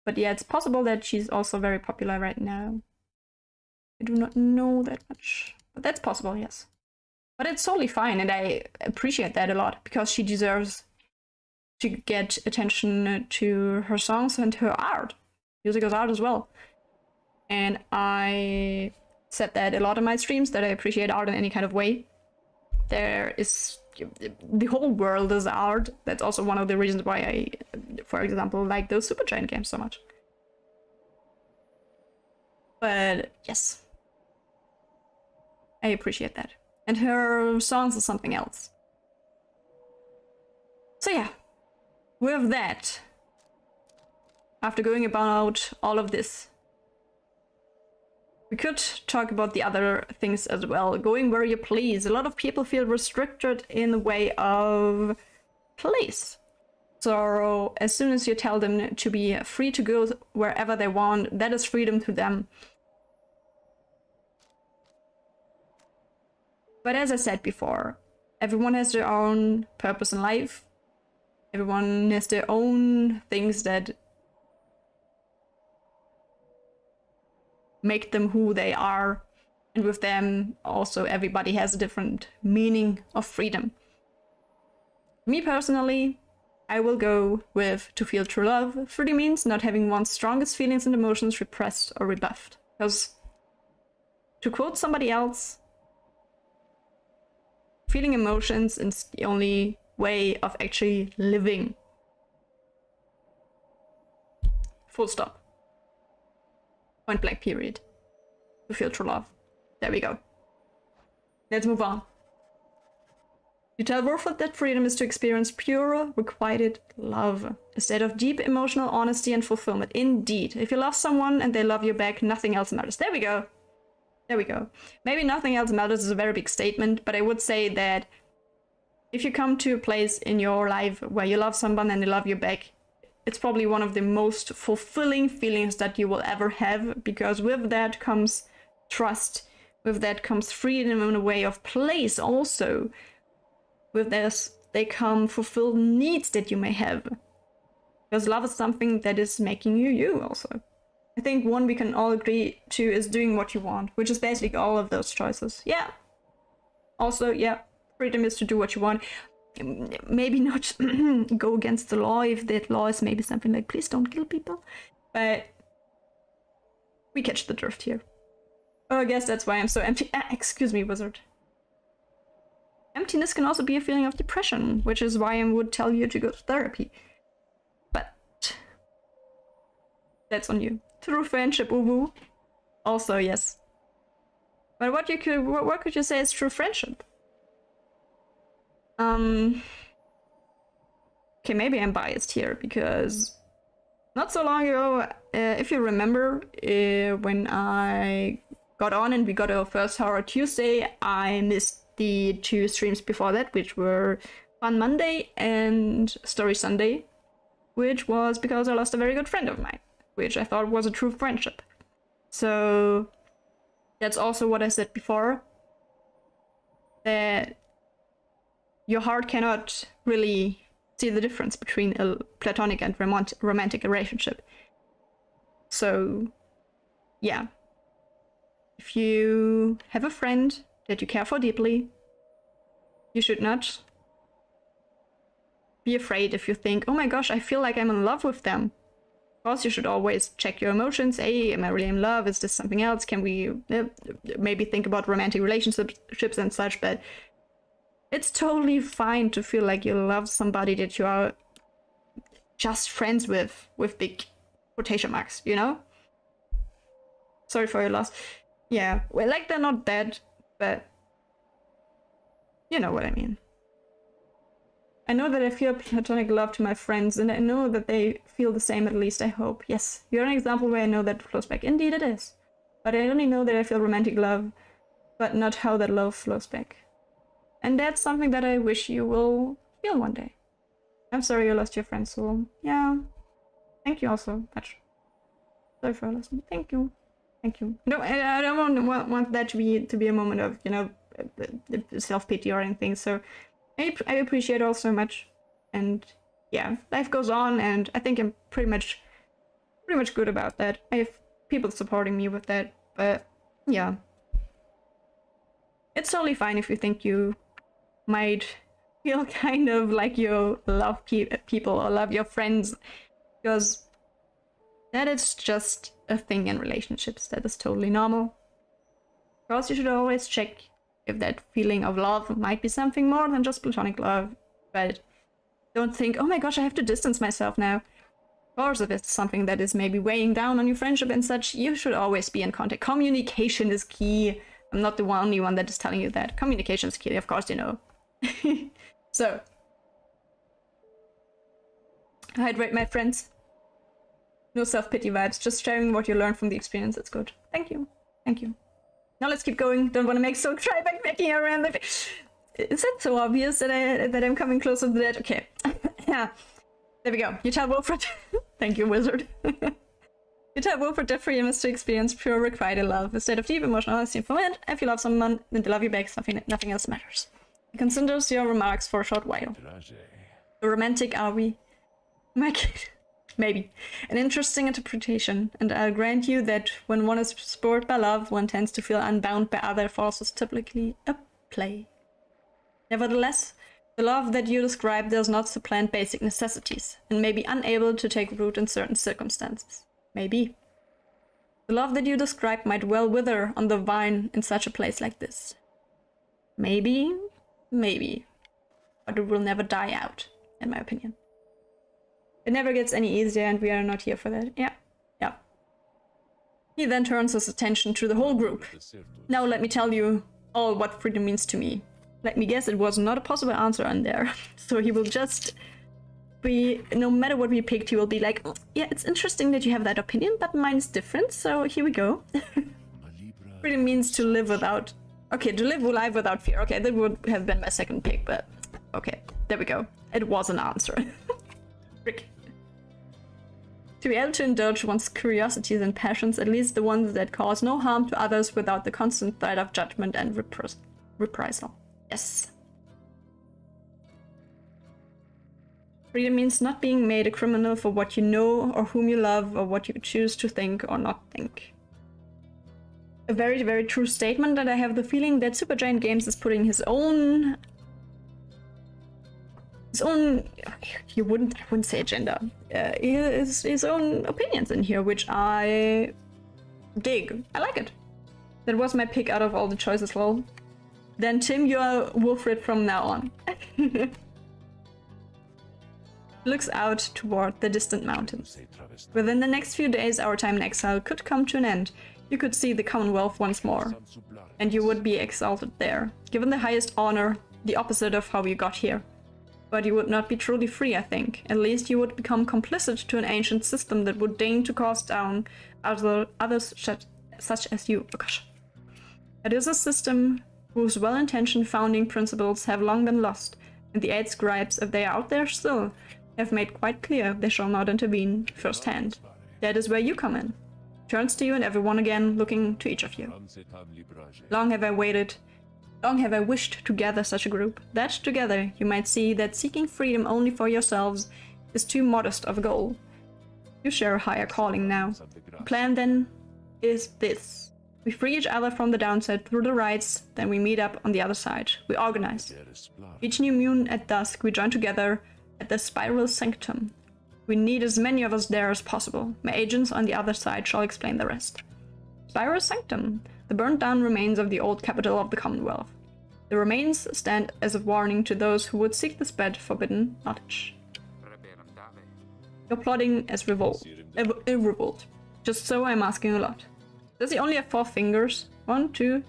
But yeah, it's possible that she's also very popular right now. I do not know that much. But that's possible, yes. But it's totally fine, and I appreciate that a lot, because she deserves to get attention to her songs and her art. Music is art as well. And I said that a lot in my streams, that I appreciate art in any kind of way. There is... the whole world is art. That's also one of the reasons why I, for example, like those Supergiant games so much. But yes, I appreciate that. And her songs are something else. So yeah, with that, after going about all of this, we could talk about the other things as well. Going where you please. A lot of people feel restricted in the way of place. So as soon as you tell them to be free to go wherever they want, that is freedom to them. But as I said before, everyone has their own purpose in life. Everyone has their own things that make them who they are, and with them also everybody has a different meaning of freedom. Me personally, I will go with to feel true love. Freedom means not having one's strongest feelings and emotions repressed or rebuffed. Because, to quote somebody else, feeling emotions is the only way of actually living. Full stop. Point blank period. To feel true love. There we go. Let's move on. You tell Warford that freedom is to experience pure, requited love. A state of deep emotional honesty and fulfillment. Indeed. If you love someone and they love you back, nothing else matters. There we go. There we go. Maybe nothing else matters is a very big statement, but I would say that if you come to a place in your life where you love someone and they love you back, it's probably one of the most fulfilling feelings that you will ever have, because with that comes trust, with that comes freedom in a way of place also. With this, they come fulfilled needs that you may have. Because love is something that is making you you also. I think one we can all agree to is doing what you want, which is basically all of those choices. Yeah. Also, yeah, freedom is to do what you want. Maybe not go against the law if that law is maybe something like, please don't kill people. But we catch the drift here. Oh, I guess that's why I'm so empty. Excuse me, wizard. Emptiness can also be a feeling of depression, which is why I would tell you to go to therapy. But that's on you. True friendship, uwu. Also, yes. But what could you say is true friendship? Okay, maybe I'm biased here, because not so long ago, if you remember, when I got on and we got our first Horror Tuesday, I missed the 2 streams before that, which were Fun Monday and Story Sunday, which was because I lost a very good friend of mine, which I thought was a true friendship. So that's also what I said before, that your heart cannot really see the difference between a platonic and romantic relationship. So yeah, if you have a friend that you care for deeply, you should not be afraid if you think, oh my gosh, I feel like I'm in love with them. Of course, you should always check your emotions. Hey, am I really in love? Is this something else? Can we maybe think about romantic relationships and such? But it's totally fine to feel like you love somebody that you are just friends with big quotation marks, you know? Sorry for your loss. Yeah, well, like, they're not dead, but you know what I mean. I know that I feel platonic love to my friends, and I know that they feel the same, at least I hope. Yes, you're an example where I know that flows back. Indeed it is. But I only know that I feel romantic love, but not how that love flows back. And that's something that I wish you will feel one day. I'm sorry you lost your friend, so yeah. Thank you also much. Sorry for listening. Thank you. Thank you. No, I don't want that to be a moment of, you know, self-pity or anything, so I appreciate all so much. And yeah, life goes on, and I think I'm pretty much good about that. I have people supporting me with that, but yeah. It's totally fine if you think you might feel kind of like you love people or love your friends, because that is just a thing in relationships. That is totally normal. Of course, you should always check if that feeling of love might be something more than just platonic love, but don't think, oh my gosh, I have to distance myself now. Of course, if it's something that is maybe weighing down on your friendship and such, you should always be in contact. Communication is key. I'm not the only one that is telling you that. Communication is key, of course, you know. So, hydrate, my friends. No self-pity vibes, just sharing what you learned from the experience. That's good. Thank you. Thank you. Now let's keep going. Don't want to make so try back making around the... Is that so obvious that I'm coming closer to that? Okay. Yeah. There we go. You tell Wilfred. Thank you, wizard. You tell Wilfred that freedom is to experience pure requited love, a state of deep emotional honesty and fulfillment. If you love someone, then they love you back. Nothing else matters. He considers your remarks for a short while. How romantic are we? Maybe. An interesting interpretation, and I'll grant you that when one is spurred by love, one tends to feel unbound by other forces, typically a play. Nevertheless, the love that you describe does not supplant basic necessities, and may be unable to take root in certain circumstances. Maybe. The love that you describe might well wither on the vine in such a place like this. Maybe. But it will never die out, in my opinion. It never gets any easier, and we are not here for that. Yeah. He then turns his attention to the whole group. Now let me tell you all what freedom means to me. Let me guess, it was not a possible answer on there. So he will just be, no matter what we picked, he will be like, yeah, it's interesting that you have that opinion, but mine is different, so here we go. Freedom means to live without... Okay, to live life without fear. Okay, that would have been my second pick, but... Okay, there we go. It was an answer. Frick. To be able to indulge one's curiosities and passions, at least the ones that cause no harm to others without the constant threat of judgment and reprisal. Yes. Freedom means not being made a criminal for what you know or whom you love or what you choose to think or not think. A very, very true statement, and I have the feeling that Supergiant Games is putting his own... I wouldn't say agenda. His own opinions in here, which I dig. I like it. That was my pick out of all the choices, lol. Then Tim, you're Wilfred from now on. Looks out toward the distant mountains. Within the next few days, our time in exile could come to an end. You could see the Commonwealth once more, and you would be exalted there, given the highest honor, the opposite of how you got here. But you would not be truly free, I think. At least you would become complicit to an ancient system that would deign to cast down others such as you. Oh gosh. It is a system whose well-intentioned founding principles have long been lost, and the 8 scribes, if they are out there still, have made quite clear they shall not intervene firsthand. That is where you come in. Turns to you and everyone again, looking to each of you. Long have I wished to gather such a group, that together you might see that seeking freedom only for yourselves is too modest of a goal. You share a higher calling now. The plan then is this. We free each other from the downside through the rights, then we meet up on the other side. We organize. Each new moon at dusk we join together at the Spiral Sanctum. We need as many of us there as possible. My agents on the other side shall explain the rest. Spiral Sanctum, the burnt-down remains of the old capital of the Commonwealth. The remains stand as a warning to those who would seek the spread forbidden knowledge. You're plotting as revolt. Just so I'm asking a lot. Does he only have 4 fingers? 1, 2,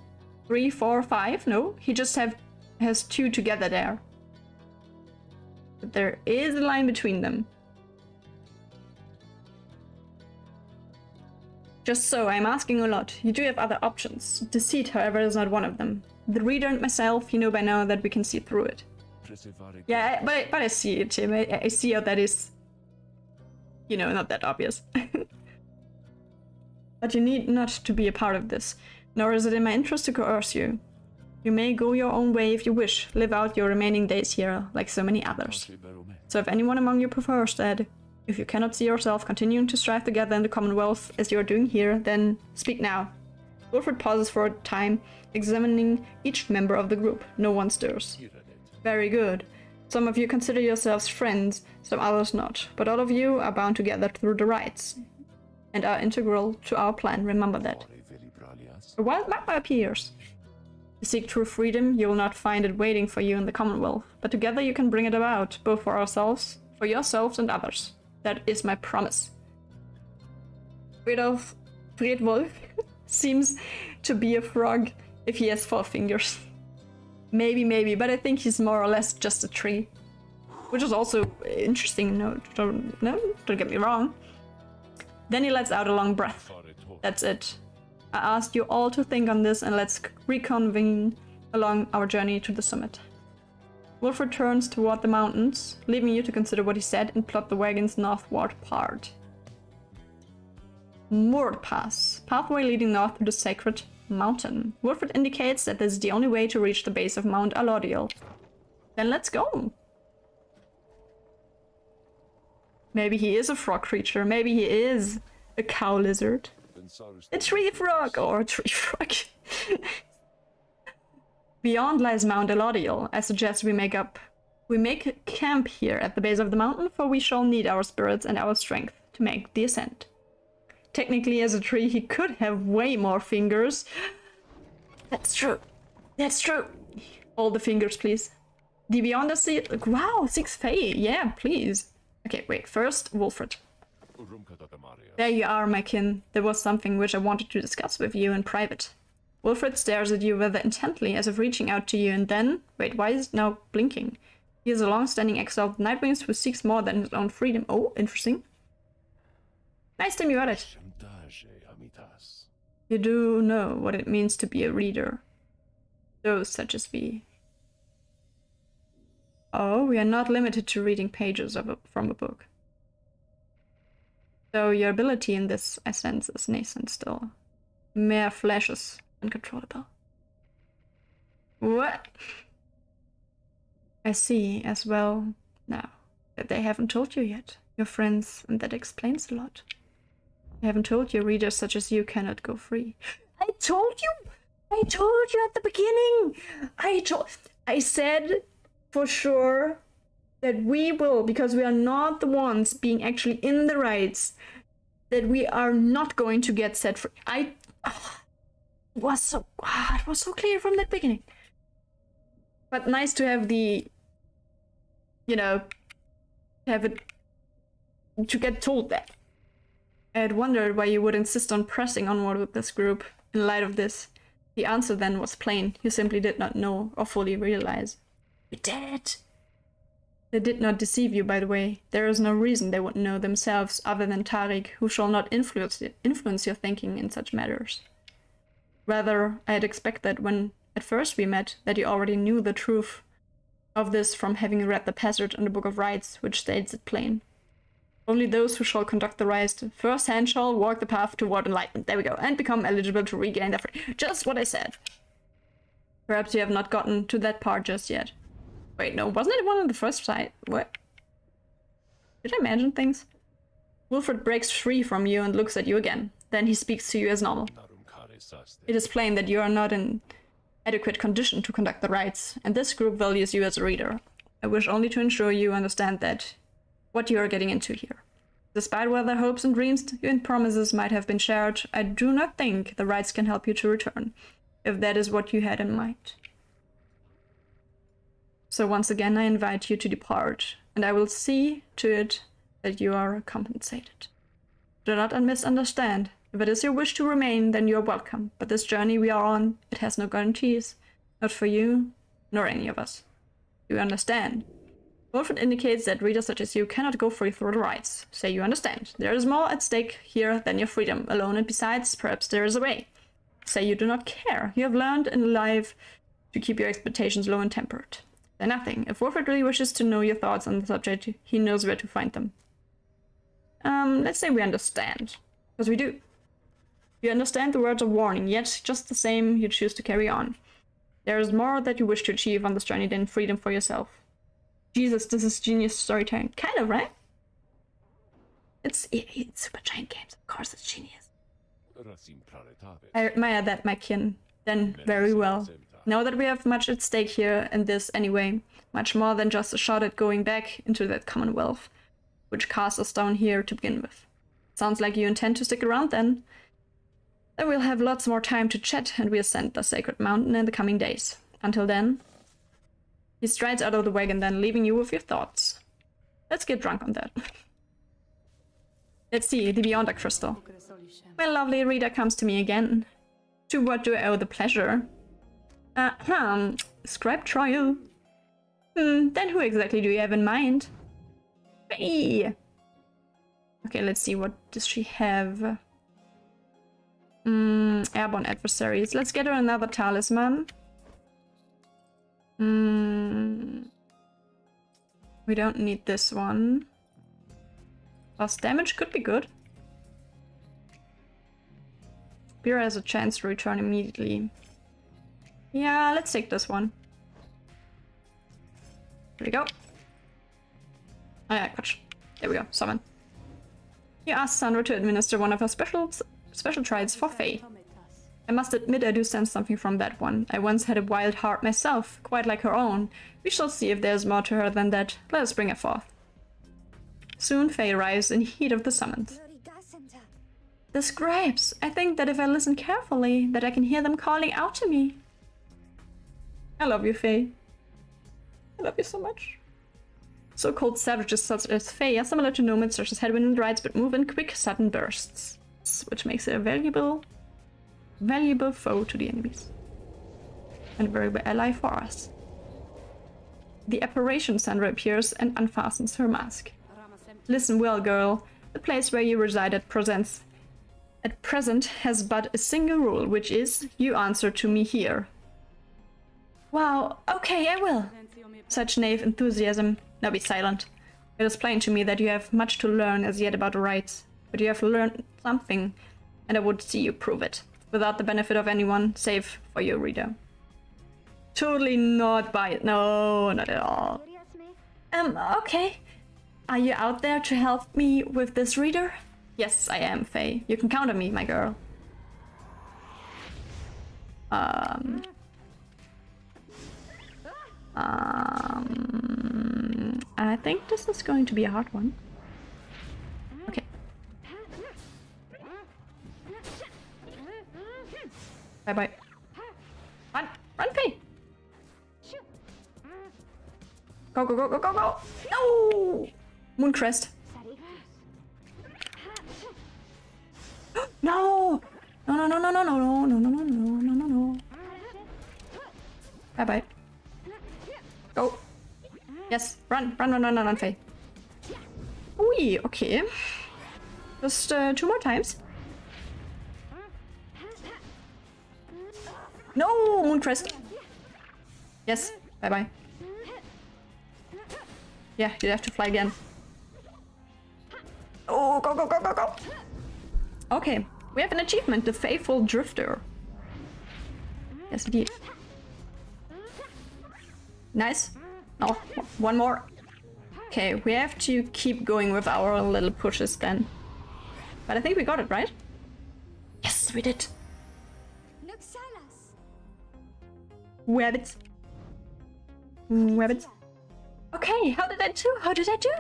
3, 4, 5? No, he just has 2 together there. But there is a line between them. Just so, I'm asking a lot. You do have other options. Deceit, however, is not one of them. The reader and myself, you know by now that we can see through it. Yeah, but I see it, Tim. I see how that is, you know, not that obvious. But you need not to be a part of this, nor is it in my interest to coerce you. You may go your own way if you wish, live out your remaining days here, like so many others. So if anyone among you prefers that, if you cannot see yourself continuing to strive together in the Commonwealth as you are doing here, then speak now. Wilfred pauses for a time, examining each member of the group. No one stirs. Very good. Some of you consider yourselves friends, some others not, but all of you are bound together through the rights, and are integral to our plan, remember that. A wild magma appears. To seek true freedom, you will not find it waiting for you in the Commonwealth, but together you can bring it about, both for ourselves, for yourselves and others. That is my promise. Friedwolf seems to be a frog if he has 4 fingers. Maybe, but I think he's more or less just a tree. Which is also interesting, no, don't get me wrong. Then he lets out a long breath. That's it. I ask you all to think on this and let's reconvene along our journey to the summit. Wilfred turns toward the mountains, leaving you to consider what he said and plot the wagon's northward part. Moored Pass, pathway leading north to the sacred mountain. Wilfred indicates that this is the only way to reach the base of Mount Alodiel. Then let's go. Maybe he is a frog creature, maybe he is a cow lizard. A tree frog, or a tree frog. Beyond lies Mount Alodiel. I suggest we make camp here at the base of the mountain, for we shall need our spirits and our strength to make the ascent. Technically, as a tree, he could have way more fingers. That's true. That's true. All the fingers, please. The Beyond the Sea. Wow, 6 Fae. Yeah, please. Okay, wait. First, Wilfred. There you are, my kin. There was something which I wanted to discuss with you in private. Wilfred stares at you rather intently, as if reaching out to you, and then... Wait, why is it now blinking? He is a long-standing exile of Nightwings who seeks more than his own freedom. Oh, interesting. Nice to meet you. You do know what it means to be a reader. Those such as we. Oh, we are not limited to reading pages from a book. So your ability in this, I sense, is nascent still. Mere flashes, uncontrollable. What? I see as well now that they haven't told you yet, your friends, and that explains a lot. They haven't told you readers such as you cannot go free. I told you at the beginning. I said for sure that we will, because we are not the ones being actually in the rights, that we are not going to get set free. It was so clear from the beginning. But nice to have the, you know, have it, to get told that. I had wondered why you would insist on pressing onward with this group. In light of this, the answer then was plain. You simply did not know or fully realize. You did. They did not deceive you, by the way. There is no reason they would know themselves other than Tariq, who shall not influence your thinking in such matters. Rather, I had expected when at first we met that you already knew the truth of this from having read the passage in the Book of Rites, which states it plain. Only those who shall conduct the rites firsthand shall walk the path toward enlightenment. There we go. And become eligible to regain their freedom. Just what I said. Perhaps you have not gotten to that part just yet. Wait, no, wasn't it one on the first side? What? Did I imagine things? Wilfred breaks free from you and looks at you again. Then he speaks to you as normal. It is plain that you are not in adequate condition to conduct the rites, and this group values you as a reader. I wish only to ensure you understand that what you are getting into here. Despite what their hopes and dreams and promises might have been shared, I do not think the rites can help you to return, if that is what you had in mind. So once again I invite you to depart, and I will see to it that you are compensated. Do not misunderstand. If it is your wish to remain, then you are welcome, but this journey we are on, it has no guarantees, not for you, nor any of us. Do you understand? Wilfred indicates that readers such as you cannot go free through the rites. Say you understand. There is more at stake here than your freedom alone, and besides, perhaps there is a way. Say you do not care. You have learned in life to keep your expectations low and tempered. Say nothing. If Wilfred really wishes to know your thoughts on the subject, he knows where to find them. Let's say we understand. Because we do. You understand the words of warning, yet just the same you choose to carry on. There is more that you wish to achieve on this journey than freedom for yourself. Jesus, this is genius storytelling. Kind of, right? It's Supergiant Games, of course it's genius. I admire that, my kin. Then, very well. Know that we have much at stake here in this anyway. Much more than just a shot at going back into that commonwealth, which cast us down here to begin with. Sounds like you intend to stick around then. Then we'll have lots more time to chat and we ascend the sacred mountain in the coming days. Until then... He strides out of the wagon then, leaving you with your thoughts. Let's get drunk on that. Let's see, the Beyonder Crystal. My lovely reader comes to me again. To what do I owe the pleasure? Scribe trial. Then who exactly do you have in mind? Hey! Okay, let's see, what does she have? Airborne adversaries. Let's get her another talisman. We don't need this one. Plus damage could be good. Pyre has a chance to return immediately. Yeah, let's take this one. Here we go. Oh yeah, gotcha. There we go, summon. You asked Sandra to administer one of her special trials for Faye. I must admit I do sense something from that one. I once had a wild heart myself, quite like her own. We shall see if there's more to her than that. Let us bring her forth. Soon Faye arrives in heat of the summons. The scribes! I think that if I listen carefully, that I can hear them calling out to me. I love you, Faye. I love you so much. So-called savages such as Faye are similar to nomads such as Hedwyn and Rides, but move in quick, sudden bursts, which makes it a valuable foe to the enemies. And a valuable ally for us. The apparition Sandra appears and unfastens her mask. Listen well, girl. The place where you reside at present has but a single rule, which is, you answer to me here. Wow, okay, I will. Such naive enthusiasm. Now be silent. It is plain to me that you have much to learn as yet about the rites, but you have learned something, and I would see you prove it, without the benefit of anyone, save for your reader. Totally not biased. No, not at all. Okay. Are you out there to help me with this reader? Yes, I am, Faye. You can count on me, my girl. I think this is going to be a hard one. Okay. Bye-bye. Run! Run, Faye! Go, go, go, go, go, go! No! Mooncrest. No! No, no, no, no, no, no, no, no, no, no, no, no, no. Bye bye. Go. Yes, run, run, run, run, run, run, Faye. Ui, okay. Just 2 more times. No, Mooncrest. Yes, bye bye. Yeah, you have to fly again. Oh, go, go, go, go, go. Okay, we have an achievement, the Faithful Drifter. Yes, indeed. Nice. Oh, one more. Okay, we have to keep going with our little pushes then. But I think we got it, right? Yes, we did. Rabbits. Rabbits. Okay, how did I do? How did I do?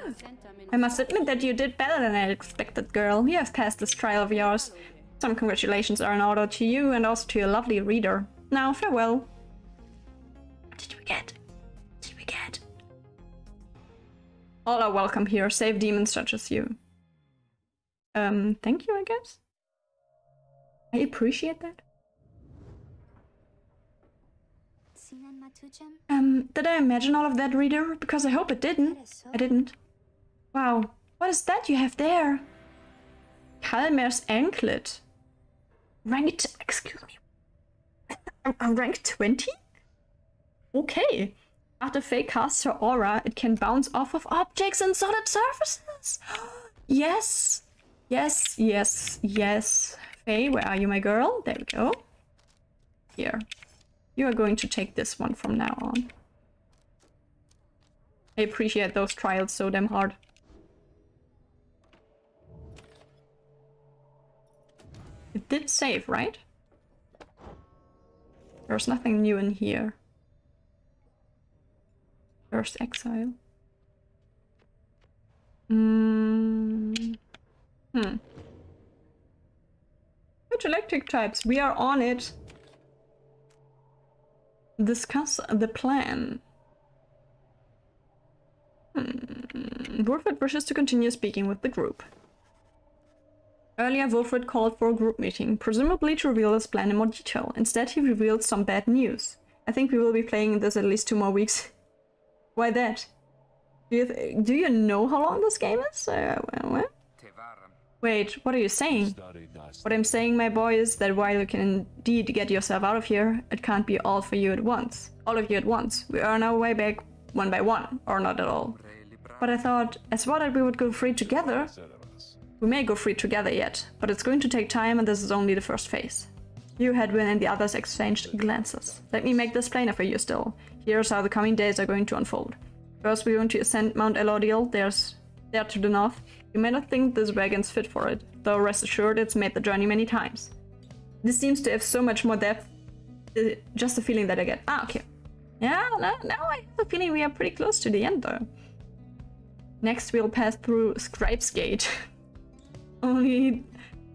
I must admit that you did better than I expected, girl. You have passed this trial of yours. Some congratulations are in order to you and also to your lovely reader. Now, farewell. What did we get? What did we get? All are welcome here, save demons such as you. Thank you, I guess? I appreciate that. Did I imagine all of that, reader? Because I hope it didn't. I didn't. Wow, what is that you have there? Kalmer's anklet. Ranked, excuse me. I'm ranked 20? Okay. After Faye casts her aura, it can bounce off of objects and solid surfaces. Yes. Yes, yes, yes. Faye, where are you, my girl? There we go. Here. You are going to take this one from now on. I appreciate those trials so damn hard. It did save, right? There's nothing new in here. There's exile. Which electric types? We are on it. Discuss the plan. Wolfred wishes to continue speaking with the group. Earlier, Wolfred called for a group meeting, presumably to reveal his plan in more detail. Instead, he revealed some bad news. I think we will be playing this at least 2 more weeks. Why that? Do you know how long this game is? Wait, what are you saying? What I'm saying, my boy, is that while you can indeed get yourself out of here, it can't be all for you at once. All of you at once. We earn our way back one by one, or not at all. But I thought, as well, that we would go free together. We may go free together yet, but it's going to take time and this is only the first phase. You, Hedwin, and the others exchanged glances. Let me make this plainer for you still. Here's how the coming days are going to unfold. First, we're going to ascend Mount Elodil. There's there to the north. You may not think this wagon's fit for it, though rest assured it's made the journey many times. This seems to have so much more depth. Just the feeling that I get. Ah, okay. Yeah, now I have the feeling we are pretty close to the end, though. Next, we'll pass through Scribe's Gate. Only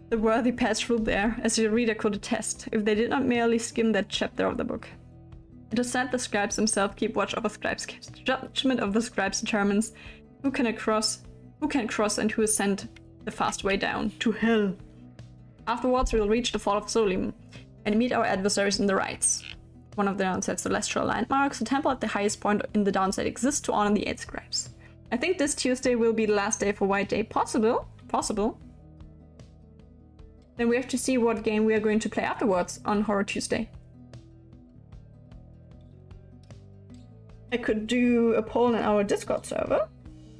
the worthy pass through there, as the reader could attest, if they did not merely skim that chapter of the book. It is said the scribes themselves keep watch over Scribe's Gate. Judgment of the scribes determines who can cross and who is sent the fast way down to hell. Afterwards, we will reach the Fall of Solim and meet our adversaries in the rites. One of the downside's celestial landmarks, a temple at the highest point in the downside exists to honor the 8 scribes. I think this Tuesday will be the last day for White Day. Possible. Then we have to see what game we are going to play afterwards on Horror Tuesday. I could do a poll in our Discord server,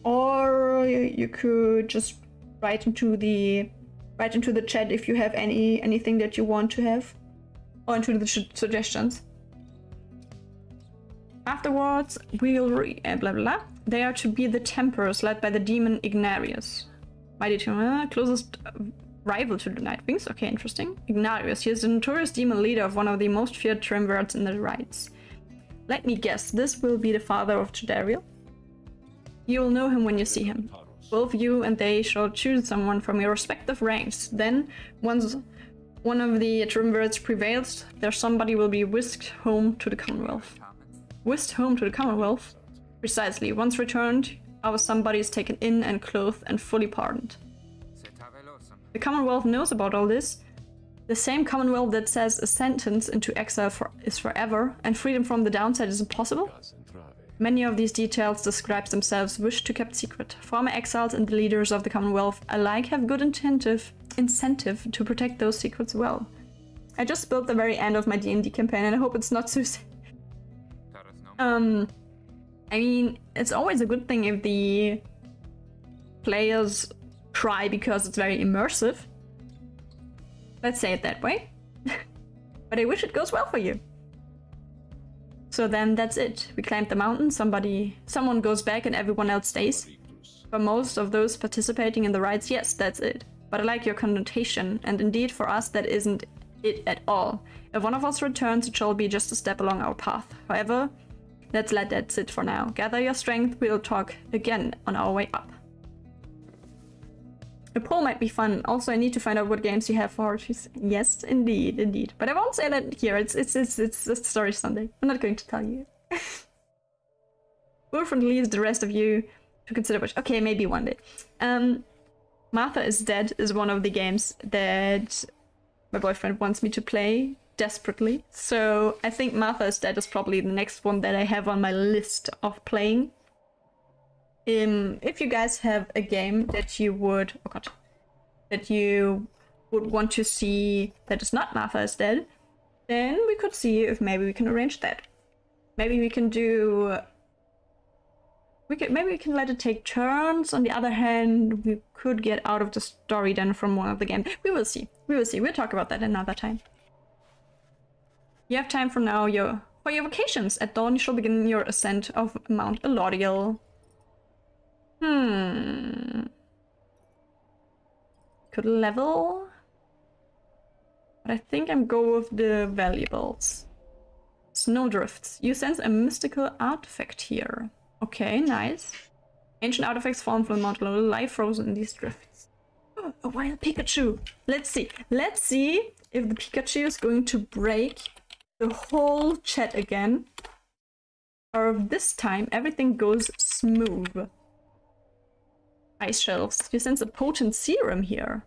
or you could just write into the chat if you have anything that you want to have, or into the suggestions. Afterwards, we'll blah blah blah. They are to be the Templars led by the demon Ignarius. Mighty closest rival to the Nightwings. Okay, interesting. Ignarius, he is the notorious demon leader of one of the most feared triumvirates in the rites. Let me guess, this will be the father of Jodariel? You will know him when you see him. Both you and they shall choose someone from your respective ranks. Then, once one of the triumvirates prevails, there somebody will be whisked home to the Commonwealth. Whisked home to the Commonwealth? Precisely. Once returned, our somebody is taken in and clothed and fully pardoned. The Commonwealth knows about all this. The same Commonwealth that says a sentence into exile is forever and freedom from the downside is impossible. Many of these details describes themselves wish to kept secret. Former exiles and the leaders of the Commonwealth alike have good incentive to protect those secrets well. I just spilled the very end of my D&D campaign and I hope it's not suicide. I mean, it's always a good thing if the players cry because it's very immersive. Let's say it that way. But I wish it goes well for you. So then that's it. We climbed the mountain, someone goes back and everyone else stays. For most of those participating in the rides, yes, that's it. But I like your connotation, and indeed for us that isn't it at all. If one of us returns, it shall be just a step along our path. However, let's let that sit for now. Gather your strength, we'll talk again on our way up. A poll might be fun. Also, I need to find out what games you have for horses. Yes, indeed, indeed. But I won't say that here. It's a story Sunday. I'm not going to tell you. Wolfram leaves the rest of you to consider which. Okay, maybe one day. Martha is Dead is one of the games that my boyfriend wants me to play desperately. So I think Martha is Dead is probably the next one that I have on my list of playing. If you guys have a game that you would, that you would want to see that is not Martha is Dead, then we could see if maybe we can arrange that. Maybe we can do, maybe we can let it take turns. On the other hand, we could get out of the story then from one of the games. We will see. We will see. We'll talk about that another time. You have time from now for your vacations. At dawn, you shall begin your ascent of Mount Elodial. Could level, but I think I'm go with the valuables. Snowdrifts. You sense a mystical artifact here. Okay, nice. Ancient artifacts fallen from the Mount Elodial lie frozen in these drifts. Oh, a wild Pikachu. Let's see. Let's see if the Pikachu is going to break the whole chat again, or if this time everything goes smooth. Ice shelves. You sense a potent serum here.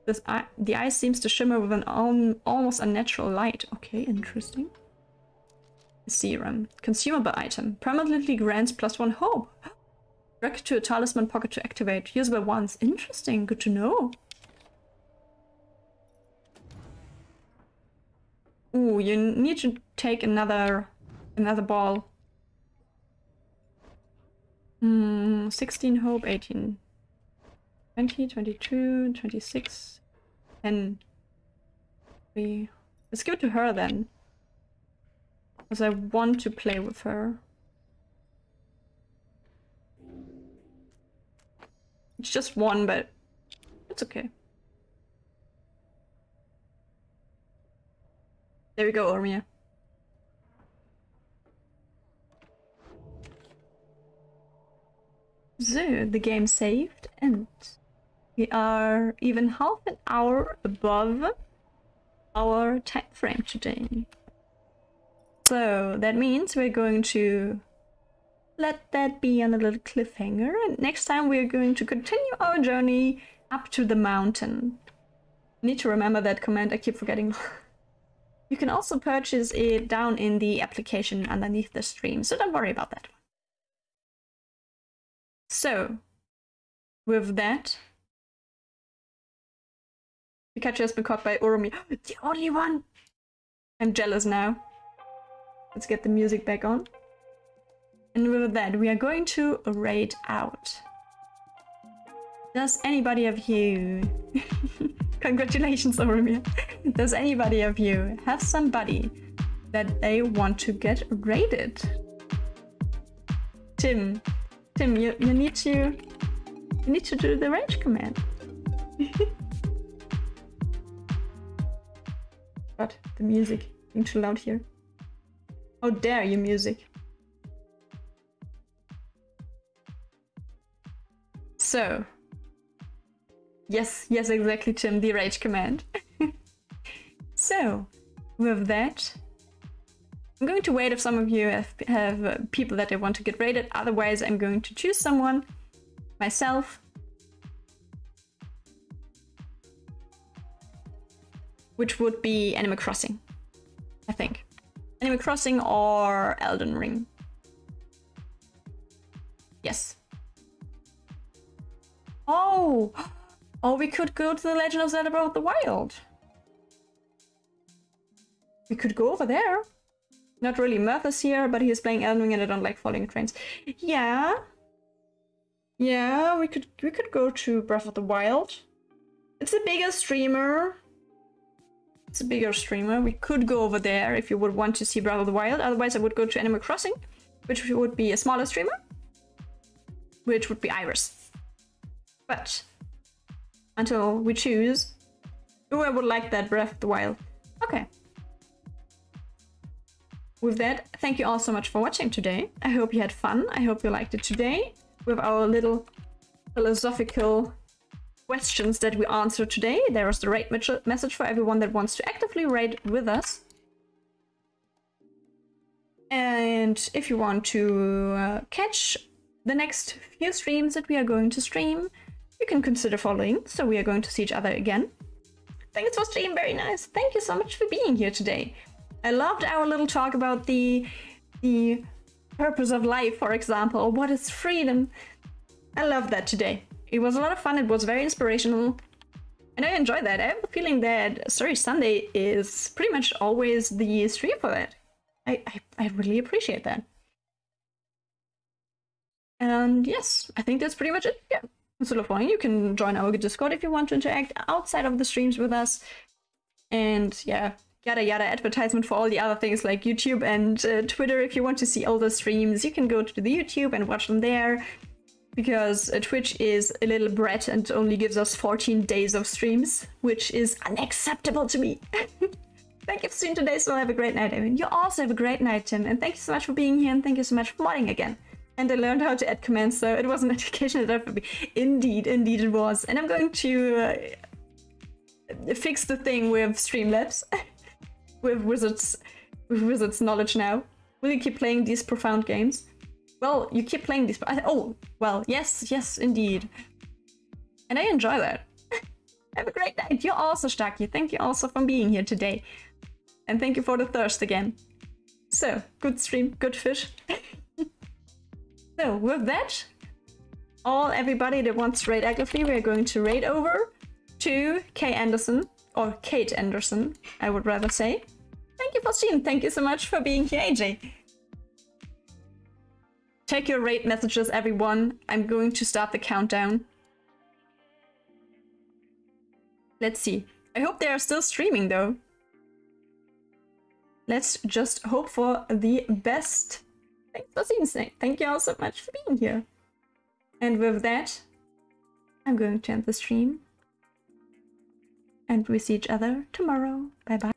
The ice seems to shimmer with an almost unnatural light. Okay, interesting. Serum. Consumable item. Permanently grants +1 hope. Drag to a talisman pocket to activate. Usable once. Interesting. Good to know. Ooh, you need to take another ball. 16 hope, 18, 20, 22, 26, 10. Let's give it to her then. Because I want to play with her. It's just one, but it's okay. There we go, Ormia. So, the game saved, and we are even half an hour above our time frame today. So, that means we're going to let that be on a little cliffhanger, and next time we're going to continue our journey up to the mountain. I need to remember that command, I keep forgetting. You can also purchase it down in the application underneath the stream, so don't worry about that. So, with that, Pikachu has been caught by Urumi. The only one! I'm jealous now. Let's get the music back on. And with that, we are going to raid out. Does anybody of you... Congratulations, Urumi. Does anybody of you have somebody that they want to get raided? Tim, you need to do the rage command. God, the music being too loud here. How dare you, music? So, yes, exactly, Tim, the rage command. So, with that, I'm going to wait if some of you have people that they want to get rated. Otherwise, I'm going to choose someone myself. Which would be Animal Crossing, I think. Animal Crossing or Elden Ring. Yes. Oh! Oh, we could go to the Legend of Zelda Breath of the Wild. We could go over there. Not really, Murtha's here, but he's playing Elden Ring and I don't like following trains. Yeah. Yeah, we could go to Breath of the Wild. It's a bigger streamer. It's a bigger streamer. We could go over there if you would want to see Breath of the Wild. Otherwise, I would go to Animal Crossing, which would be a smaller streamer, which would be Iris. But until we choose, oh, I would like that Breath of the Wild. Okay. With that, thank you all so much for watching today. I hope you had fun. I hope you liked it today with our little philosophical questions that we answered today. There is the rate message for everyone that wants to actively rate with us. And if you want to catch the next few streams that we are going to stream, you can consider following. So we are going to see each other again. Thanks for stream, very nice. Thank you so much for being here today. I loved our little talk about the purpose of life, for example, or what is freedom. I love that today. It was a lot of fun, it was very inspirational, and I enjoyed that. I have a feeling that Story Sunday is pretty much always the stream for that. I really appreciate that. And yes, I think that's pretty much it. Yeah, consider following. You can join our Discord if you want to interact outside of the streams with us. And yeah, yada yada, advertisement for all the other things like YouTube and Twitter. If you want to see older streams, you can go to the YouTube and watch them there. Because Twitch is a little brat and only gives us 14 days of streams, which is unacceptable to me. Thank you for seeing today, so have a great night, Evan. You also have a great night, Tim, and thank you so much for being here, and thank you so much for modding again. And I learned how to add commands, so it was an education for me. Indeed, indeed it was. And I'm going to fix the thing with Streamlabs, with Wizards knowledge now. Will you keep playing these profound games? Well, you keep playing these. Oh, well, yes, indeed. And I enjoy that. Have a great night. You're also Starkey. Thank you also for being here today. And thank you for the thirst again. So, good stream, good fish. So, with that, everybody that wants to raid actively, we're going to raid over to Kate Anderson, I would rather say. Thank you for streaming. Thank you so much for being here, AJ. Check your rate messages, everyone. I'm going to start the countdown. Let's see. I hope they are still streaming, though. Let's just hope for the best. Thanks for seeing Snake. Thank you all so much for being here. And with that, I'm going to end the stream. And we see each other tomorrow. Bye-bye.